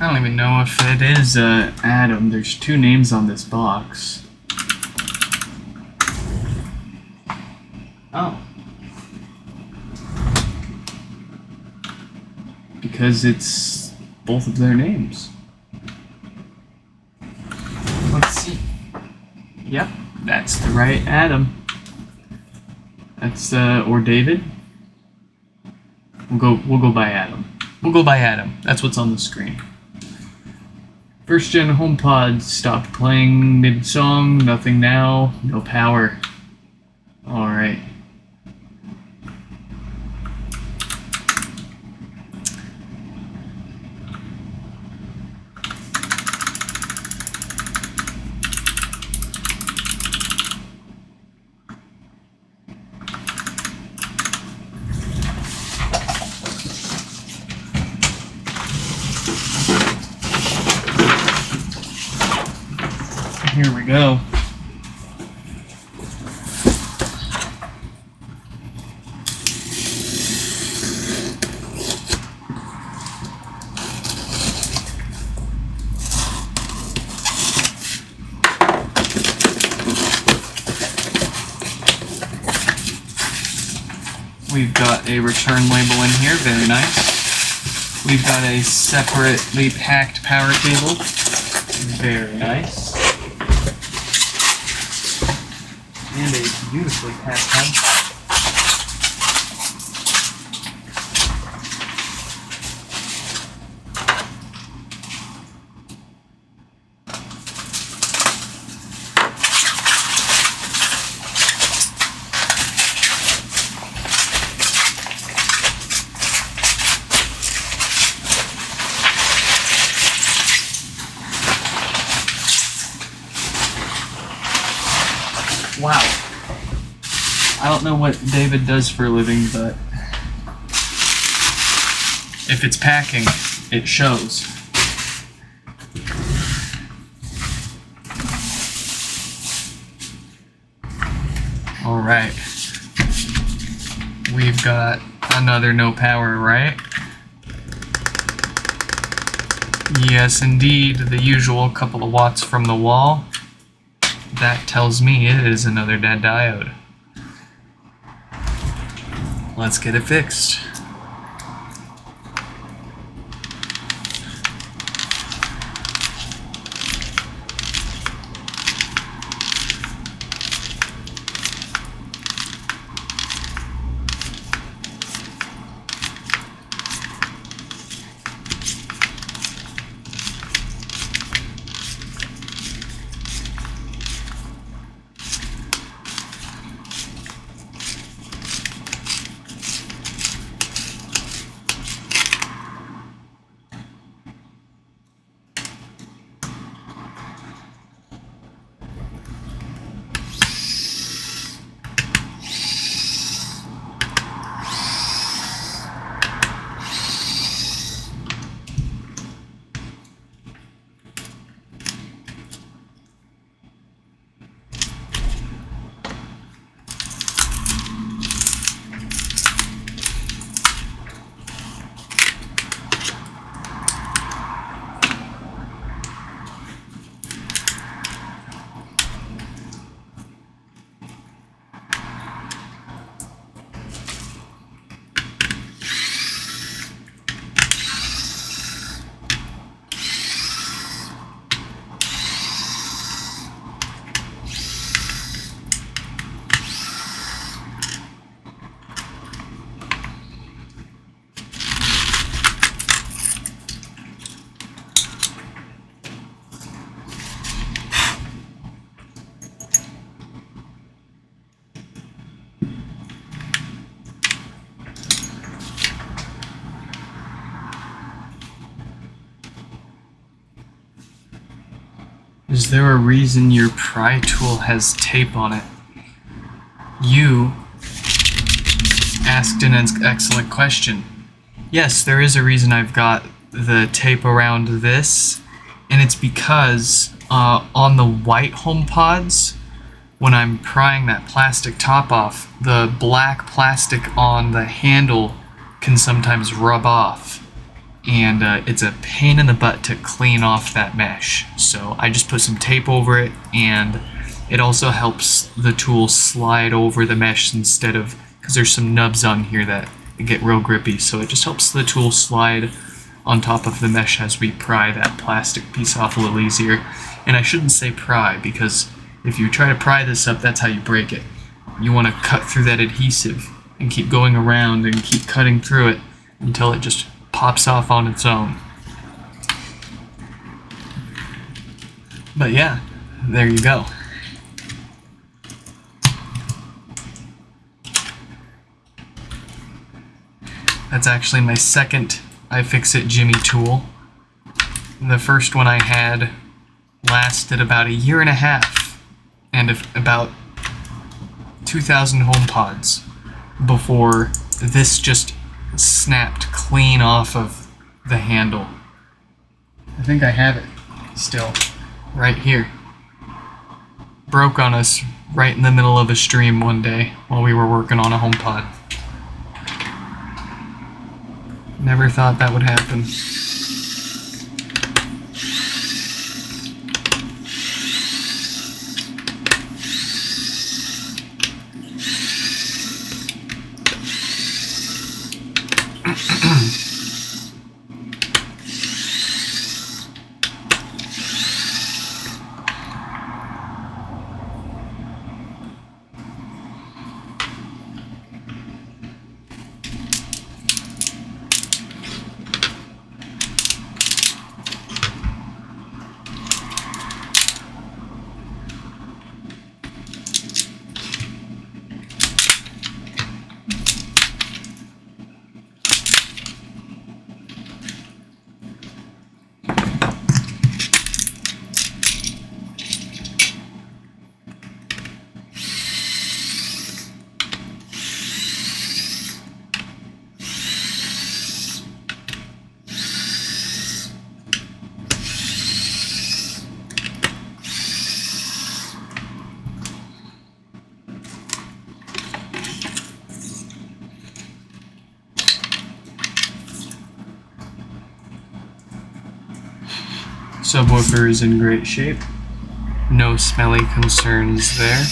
I don't even know if it is Adam. There's two names on this box. Oh. Because it's both of their names. Let's see. Yep, that's the right Adam. That's or David. We'll go by Adam. We'll go by Adam. That's what's on the screen. First gen HomePod stopped playing mid-song, nothing now, no power. Alright. Here we go. We've got a return label in here, very nice. We've got a separately packed power cable, very nice. And a beautifully packed HomePod. Wow. I don't know what David does for a living, but if it's packing, it shows. All right. We've got another no power, right? Yes, indeed, the usual couple of watts from the wall. That tells me it is another dead diode. Let's get it fixed. Is there a reason your pry tool has tape on it? You asked an excellent question. Yes, there is a reason I've got the tape around this, and it's because on the white HomePods, when I'm prying that plastic top off, the black plastic on the handle can sometimes rub off. And it's a pain in the butt to clean off that mesh. So I just put some tape over it, and it also helps the tool slide over the mesh instead of, because there's some nubs on here that get real grippy, so it just helps the tool slide on top of the mesh as we pry that plastic piece off a little easier. And I shouldn't say pry, because if you try to pry this up, that's how you break it. You want to cut through that adhesive and keep going around and keep cutting through it until it just pops off on its own. But yeah, there you go. That's actually my second iFixit Jimmy tool. The first one I had lasted about a year and a half and about 2,000 HomePods before this just snapped clean off of the handle. I think I have it still right here. Broke on us right in the middle of a stream one day while we were working on a HomePod. Never thought that would happen. Subwoofer is in great shape. No smelly concerns there.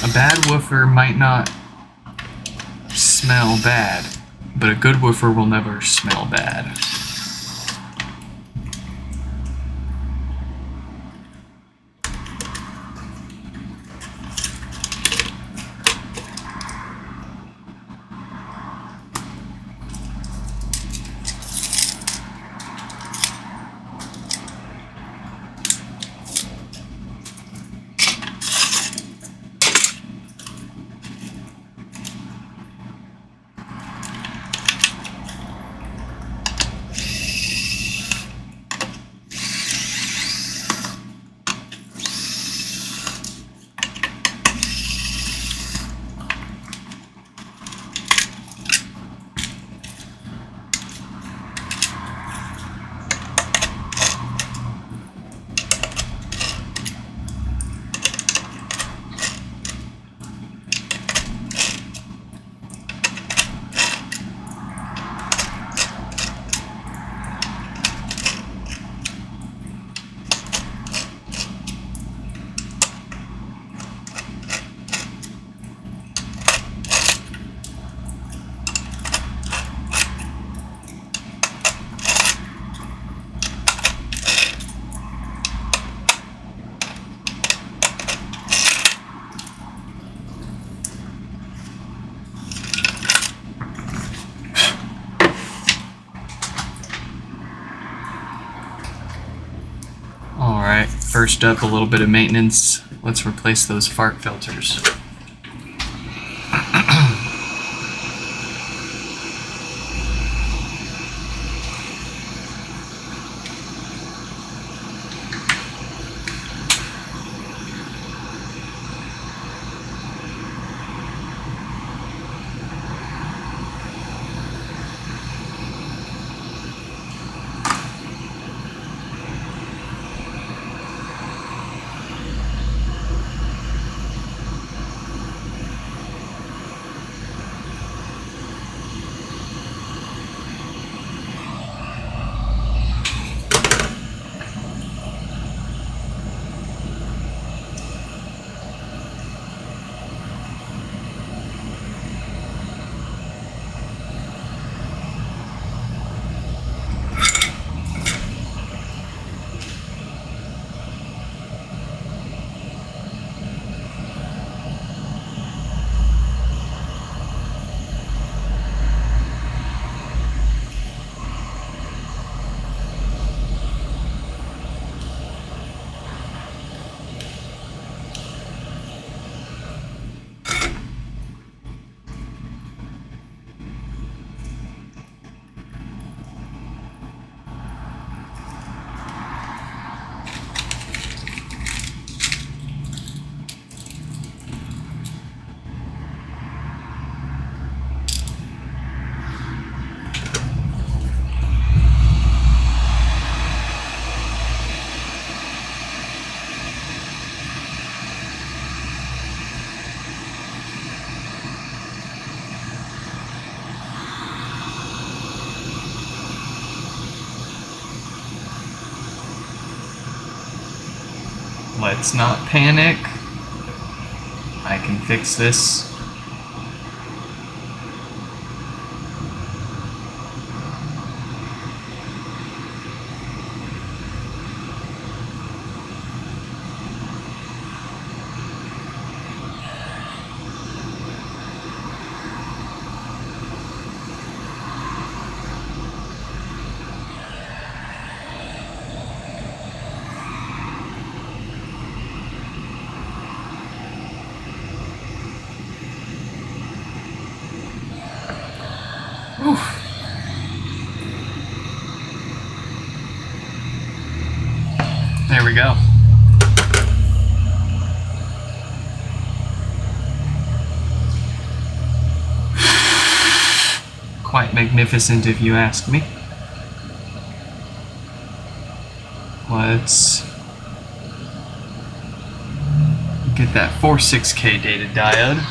A bad woofer might not smell bad, but a good woofer will never smell bad. Alright, first up, a little bit of maintenance. Let's replace those fart filters. Let's not panic. I can fix this. Oof. There we go. Quite magnificent if you ask me. Let's get that 46K data diode.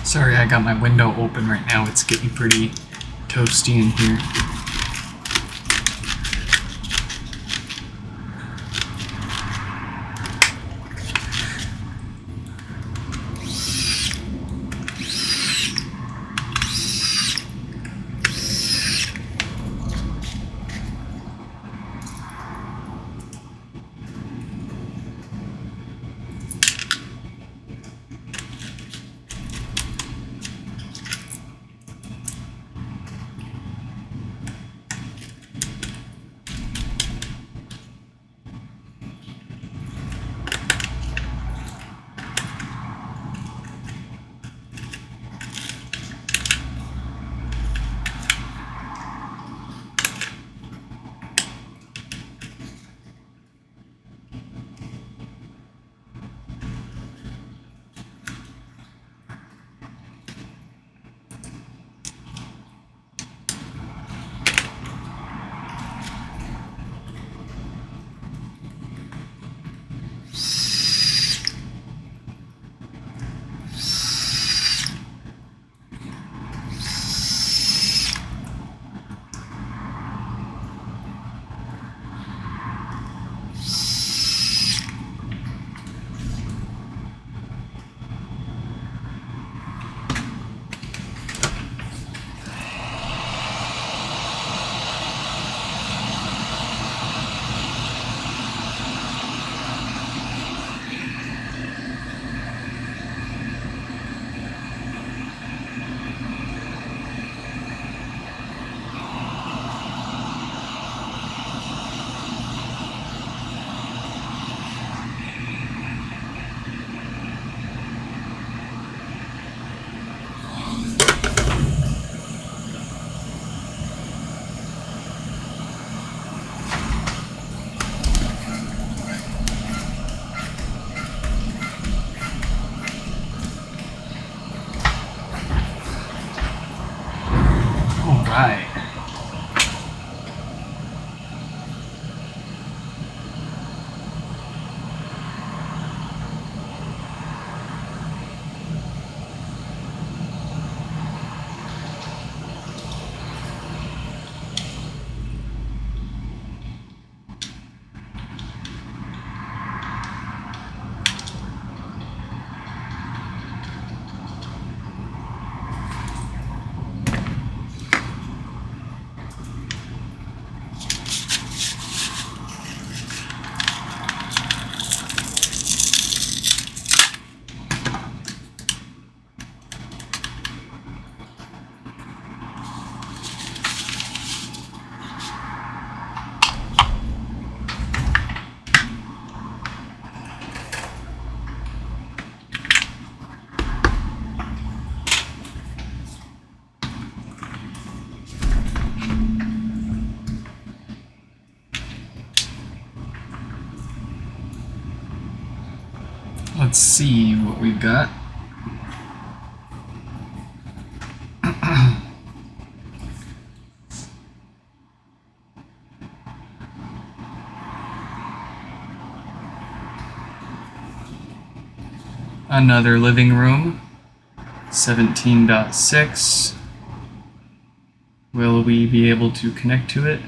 Sorry, I got my window open right now. It's getting pretty toasty in here. Alright. Let's see what we've got. Another living room, 17.6. Will we be able to connect to it?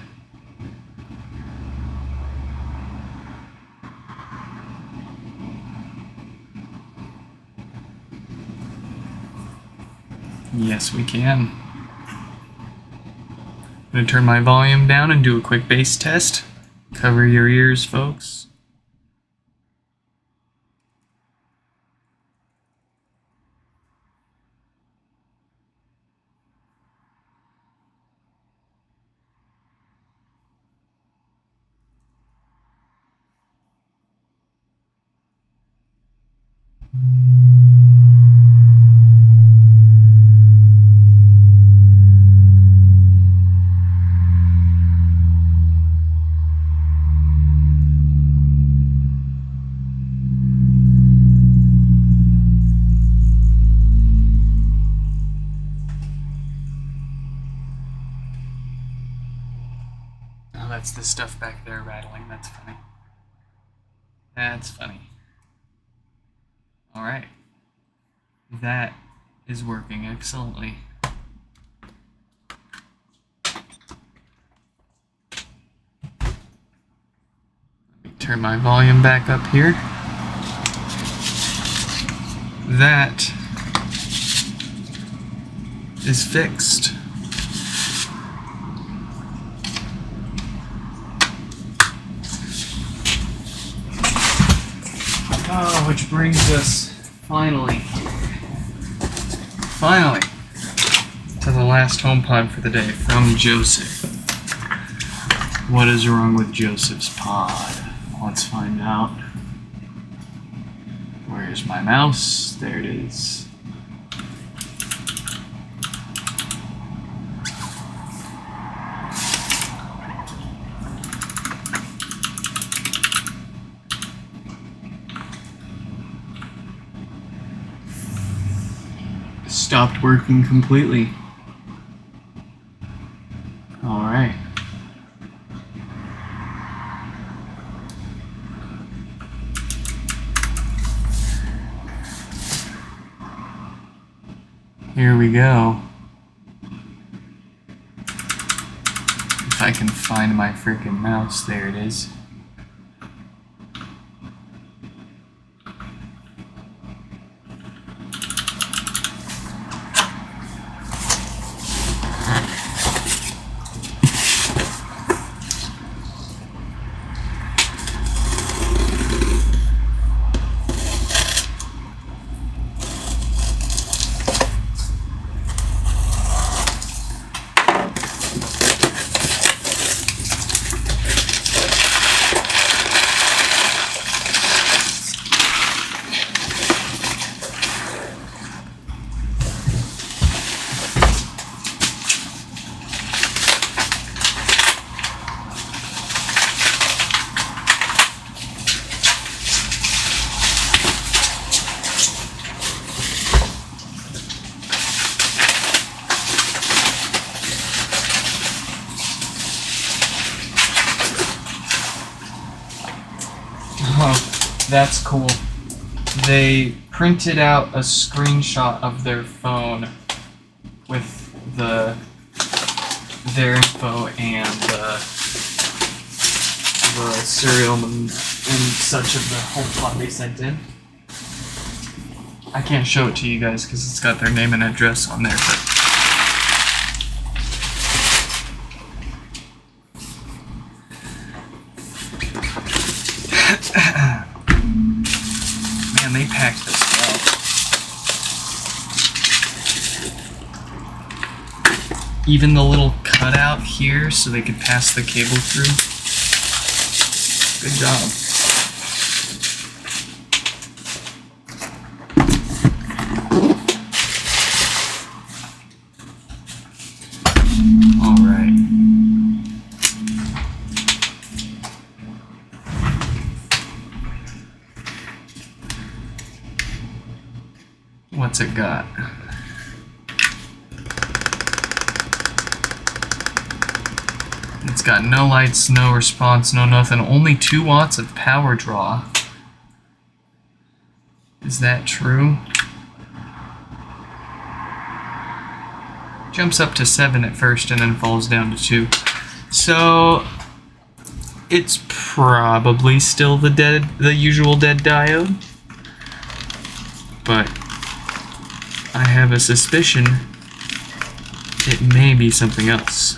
Yes, we can. I'm going to turn my volume down and do a quick bass test. Cover your ears, folks. That's the stuff back there rattling. That's funny. That's funny. Alright. That is working excellently. Let me turn my volume back up here. That is fixed. Oh, which brings us finally to the last HomePod for the day from Joseph. What is wrong with Joseph's pod? Let's find out. Where's my mouse? There it is. Stopped working completely. All right. Here we go. If I can find my freaking mouse, there it is. Oh, that's cool. They printed out a screenshot of their phone with their info and the serial and such of the HomePod they sent in. I can't show it to you guys because it's got their name and address on there, but man, they packed this well. Even the little cutout here so they could pass the cable through. Good job. All right. What's it got? It's got no lights, no response, no nothing. Only 2 watts of power draw. Is that true? Jumps up to 7 at first and then falls down to 2. So it's probably still the usual dead diode. But I have a suspicion it may be something else.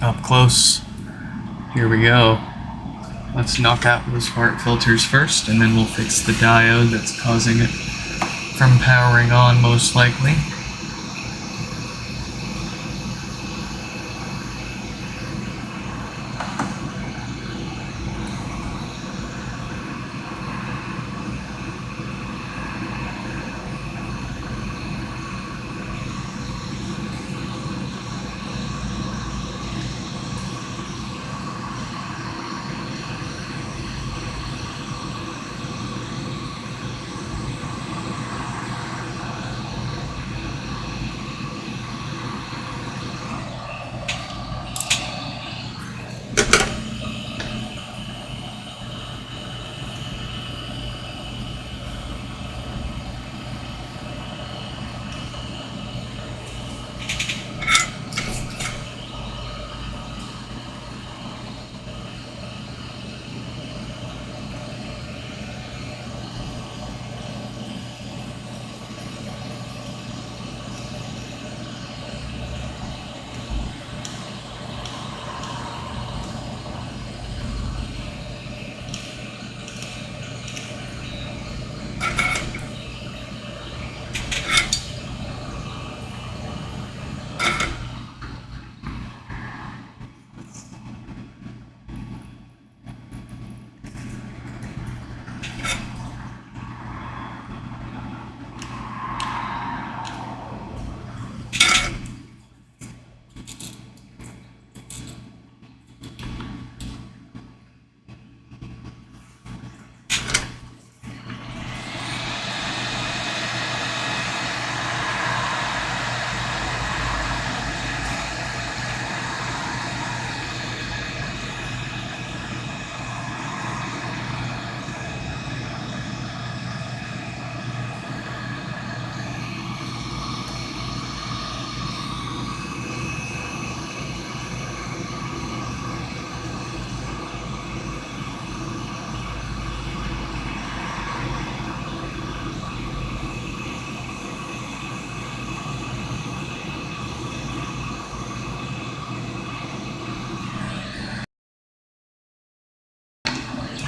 Up close. Here we go. Let's knock out those spark filters first, and then we'll fix the diode that's causing it from powering on, most likely.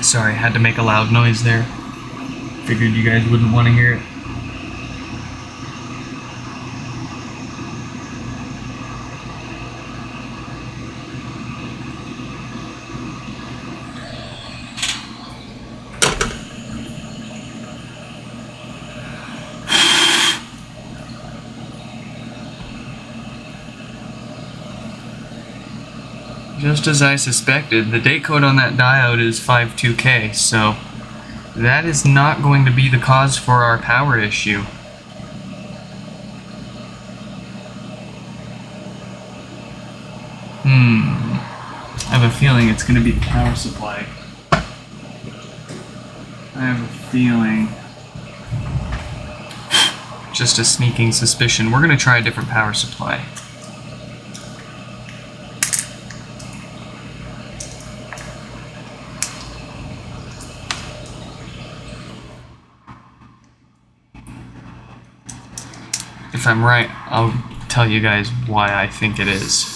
Sorry, had to make a loud noise there. Figured you guys wouldn't want to hear it. Just as I suspected, the date code on that diode is 52K, so that is not going to be the cause for our power issue. I have a feeling it's going to be the power supply. I have a feeling. Just a sneaking suspicion. We're going to try a different power supply. If I'm right, I'll tell you guys why I think it is.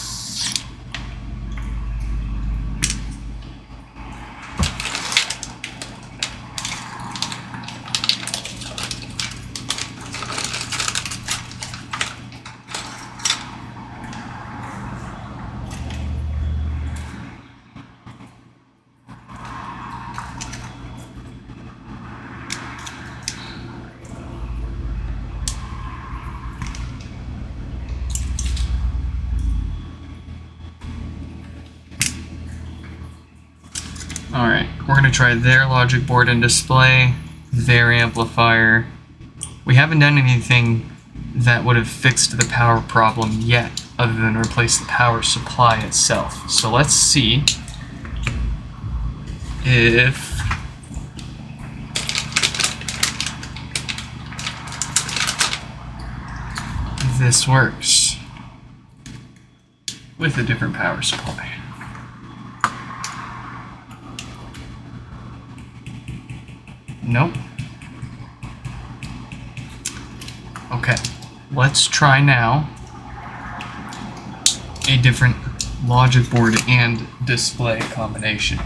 Alright, we're going to try their logic board and display, their amplifier. We haven't done anything that would have fixed the power problem yet, other than replace the power supply itself. So let's see if this works with a different power supply. Nope. Okay, let's try now a different logic board and display combination.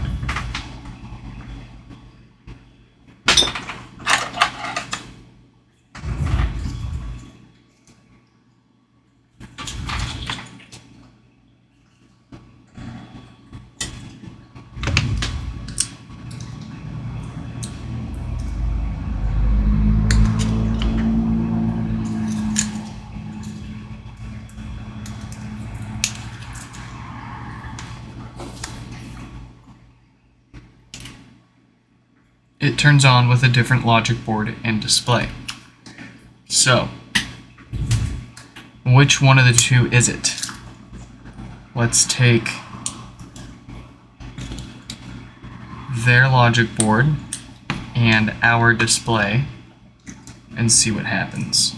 It turns on with a different logic board and display. So, which one of the two is it? Let's take their logic board and our display and see what happens.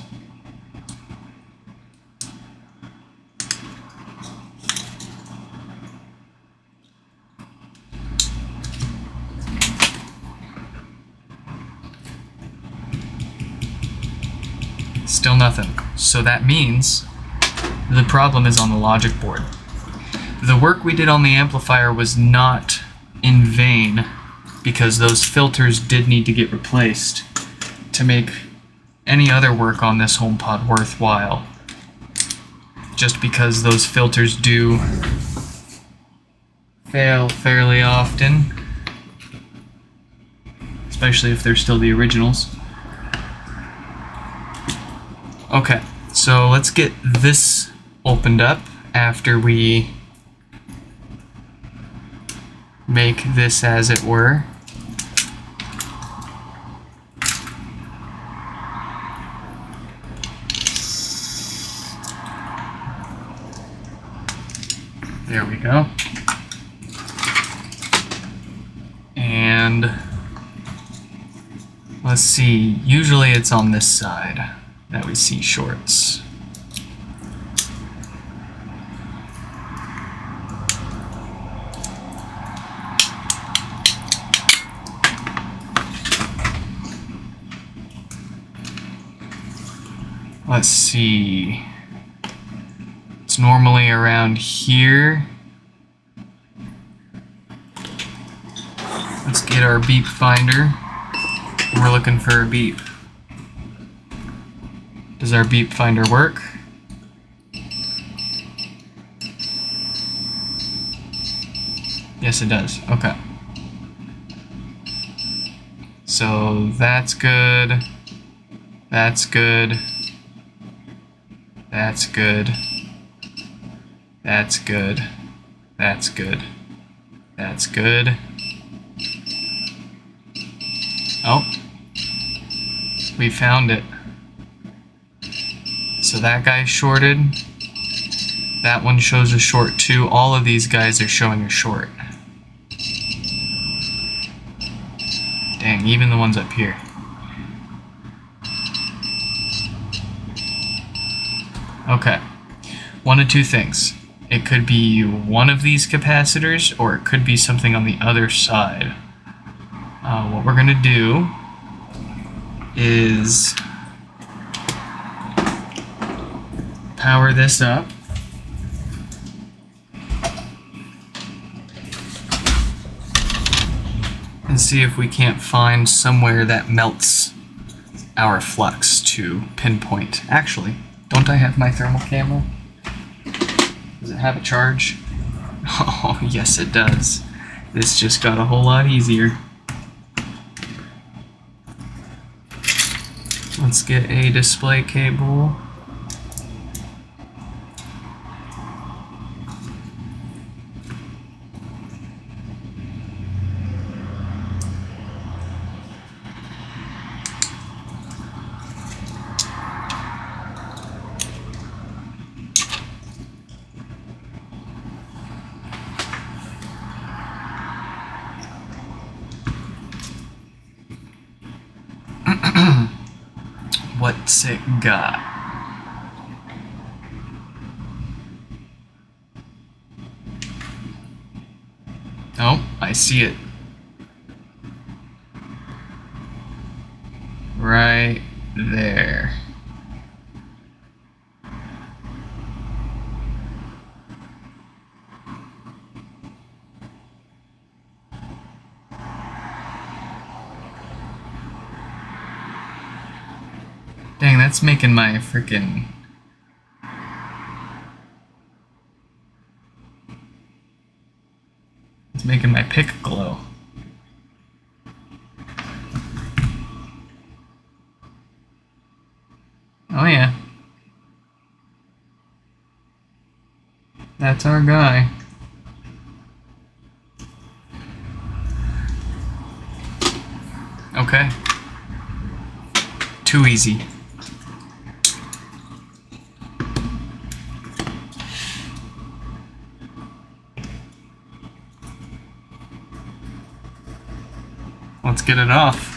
Still nothing. So that means the problem is on the logic board. The work we did on the amplifier was not in vain, because those filters did need to get replaced to make any other work on this HomePod worthwhile. Just because those filters do fail fairly often, especially if they're still the originals. Okay, so let's get this opened up after we make this, as it were. There we go. And let's see, usually it's on this side that we see shorts. Let's see. It's normally around here. Let's Let's get our beep finder. We're looking for a beep. Does our beep finder work? Yes, it does. Okay. So that's good. That's good. That's good. That's good. That's good. That's good. Oh. We found it. So that guy's shorted. That one shows a short too. All of these guys are showing a short. Dang, even the ones up here. Okay. One of two things. It could be one of these capacitors, or it could be something on the other side. What we're gonna do is power this up. And see if we can't find somewhere that melts our flux to pinpoint. Actually, don't I have my thermal camera? Does it have a charge? Oh, yes it does. This just got a whole lot easier. Let's get a display cable. What's it got? Oh, I see it. Right there. Dang, that's making my freaking... It's making my pick glow. Oh yeah. That's our guy. Okay. Too easy. Let's get it off.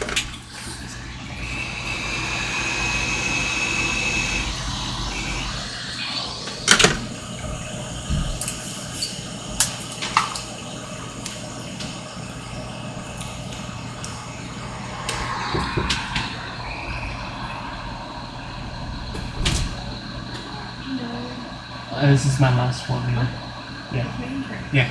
This is my last one. Yeah. Yeah.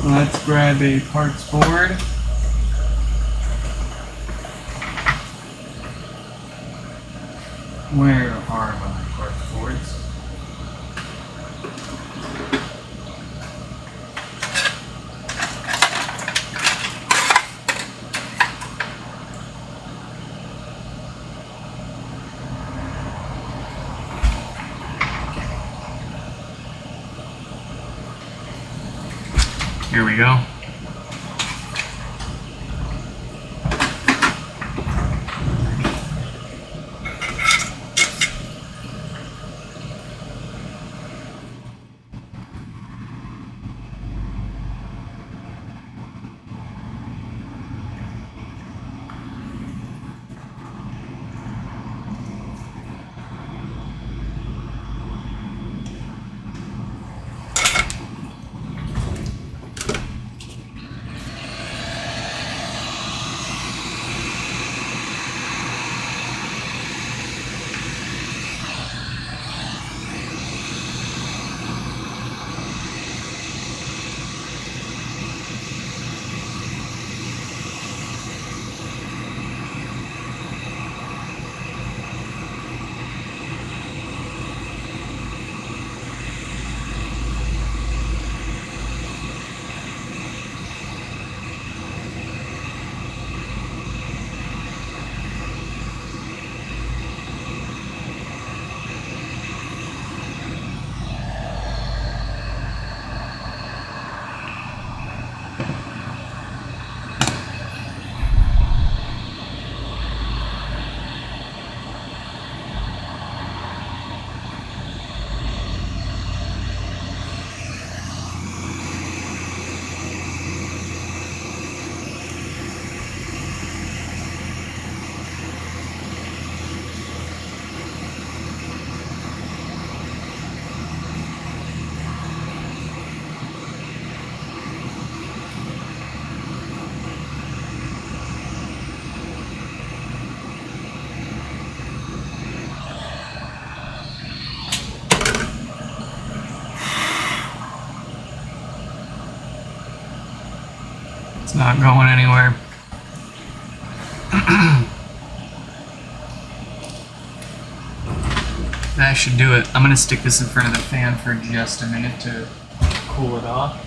Let's grab a parts board. Where are my parts boards? Here we go. It's not going anywhere. That should do it. I'm gonna stick this in front of the fan for just a minute to cool it off.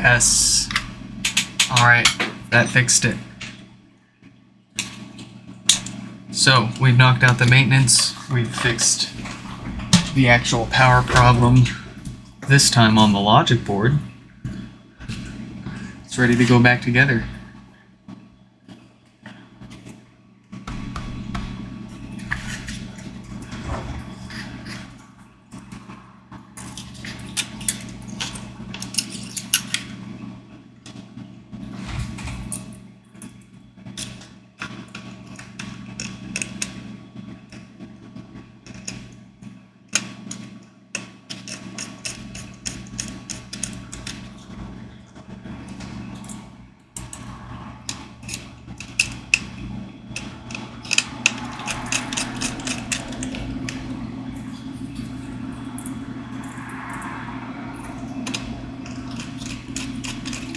Yes. Alright, that fixed it. So, we've knocked out the maintenance, we've fixed the actual power problem, this time on the logic board. It's ready to go back together.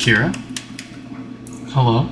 Kira? Hello?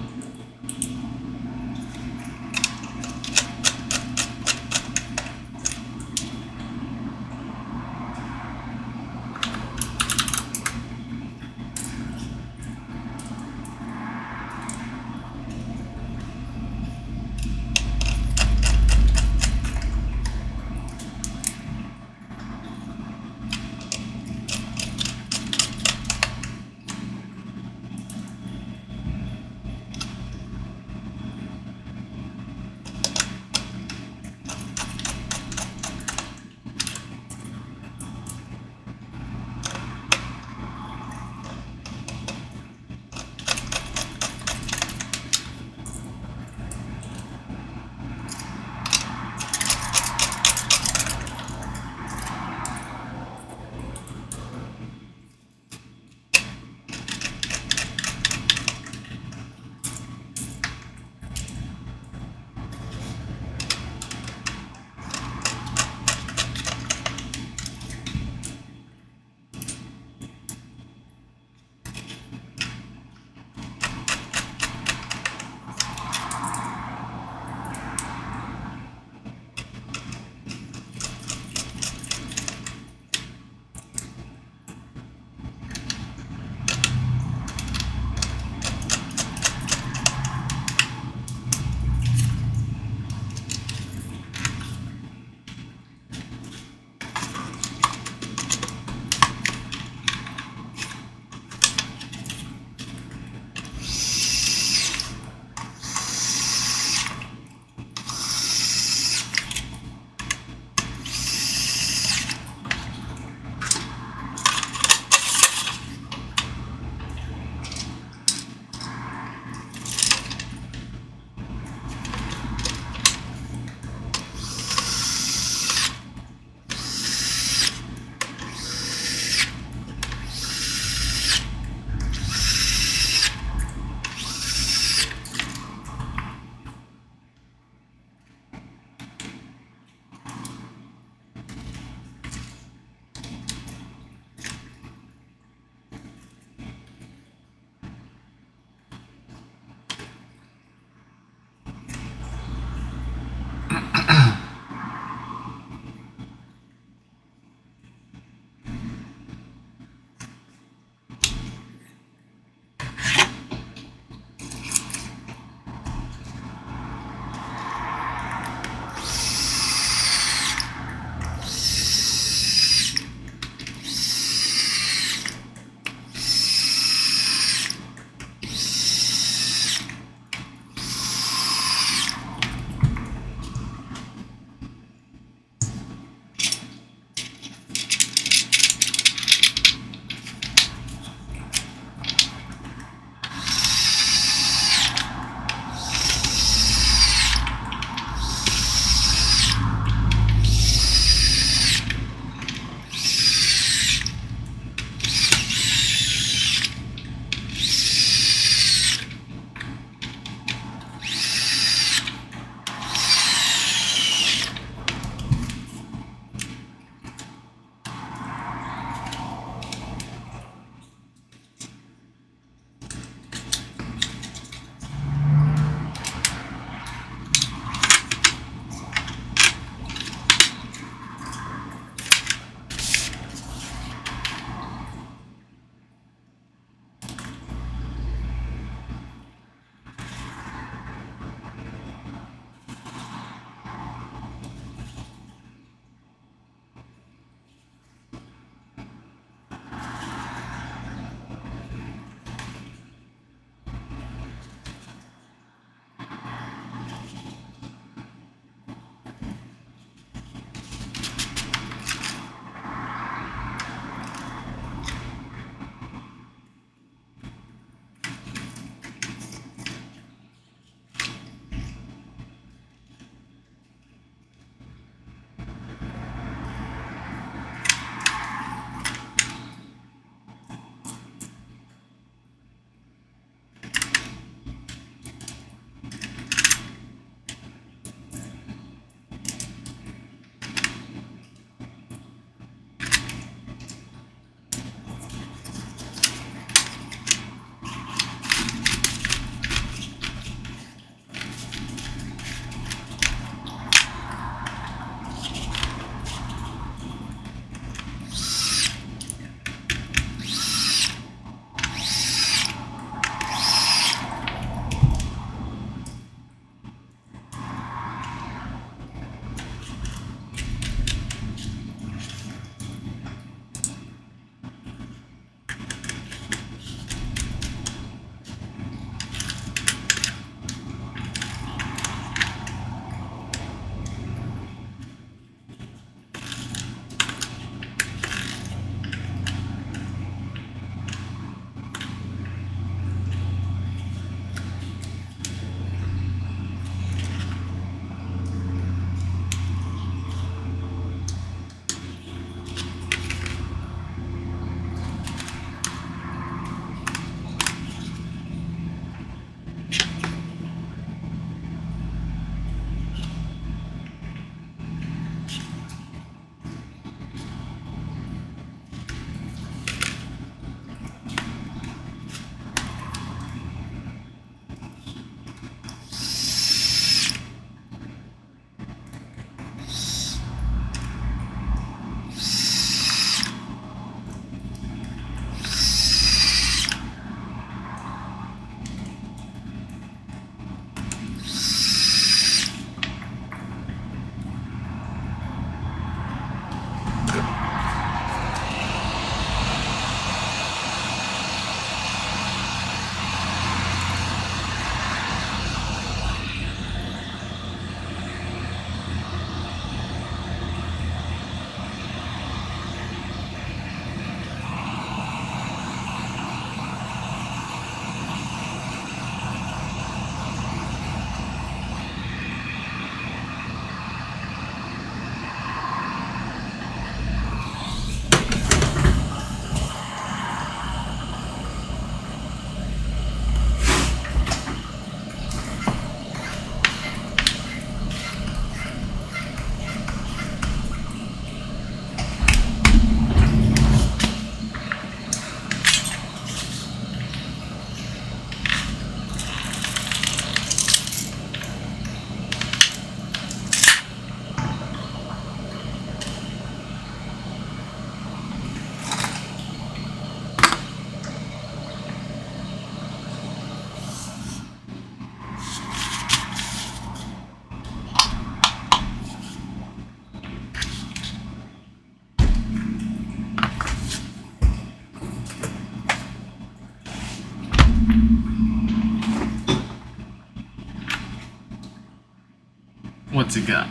What's it got?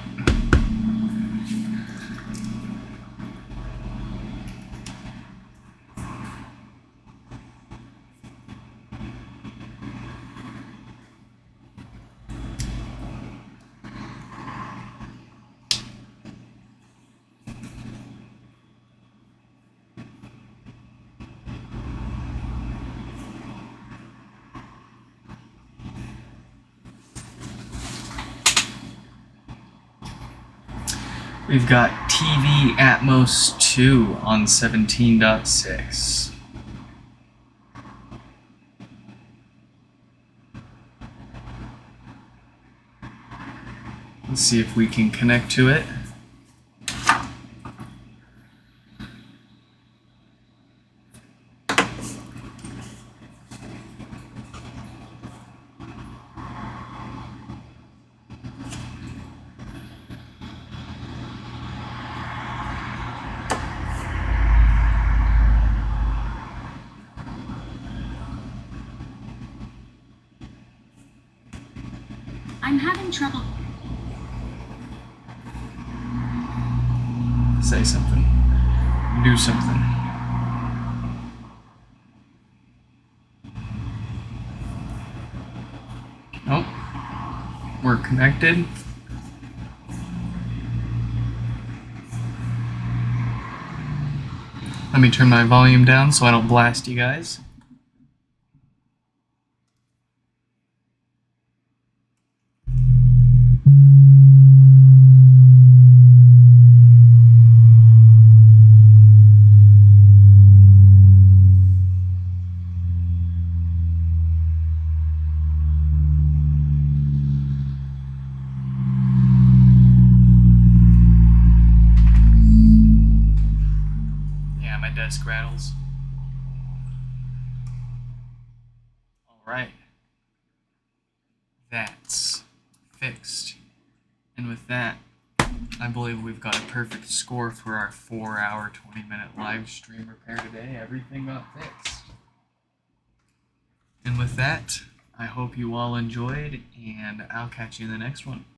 We've got TV Atmos 2 on 17.6. Let's see if we can connect to it. I'm having trouble. Say something. Do something. Oh, we're connected. Let me turn my volume down so I don't blast you guys. Yeah, my desk rattles. Alright. That's fixed. And with that, I believe we've got a perfect score for our 4-hour, 20-minute live stream repair today. Everything got fixed. And with that, I hope you all enjoyed, and I'll catch you in the next one.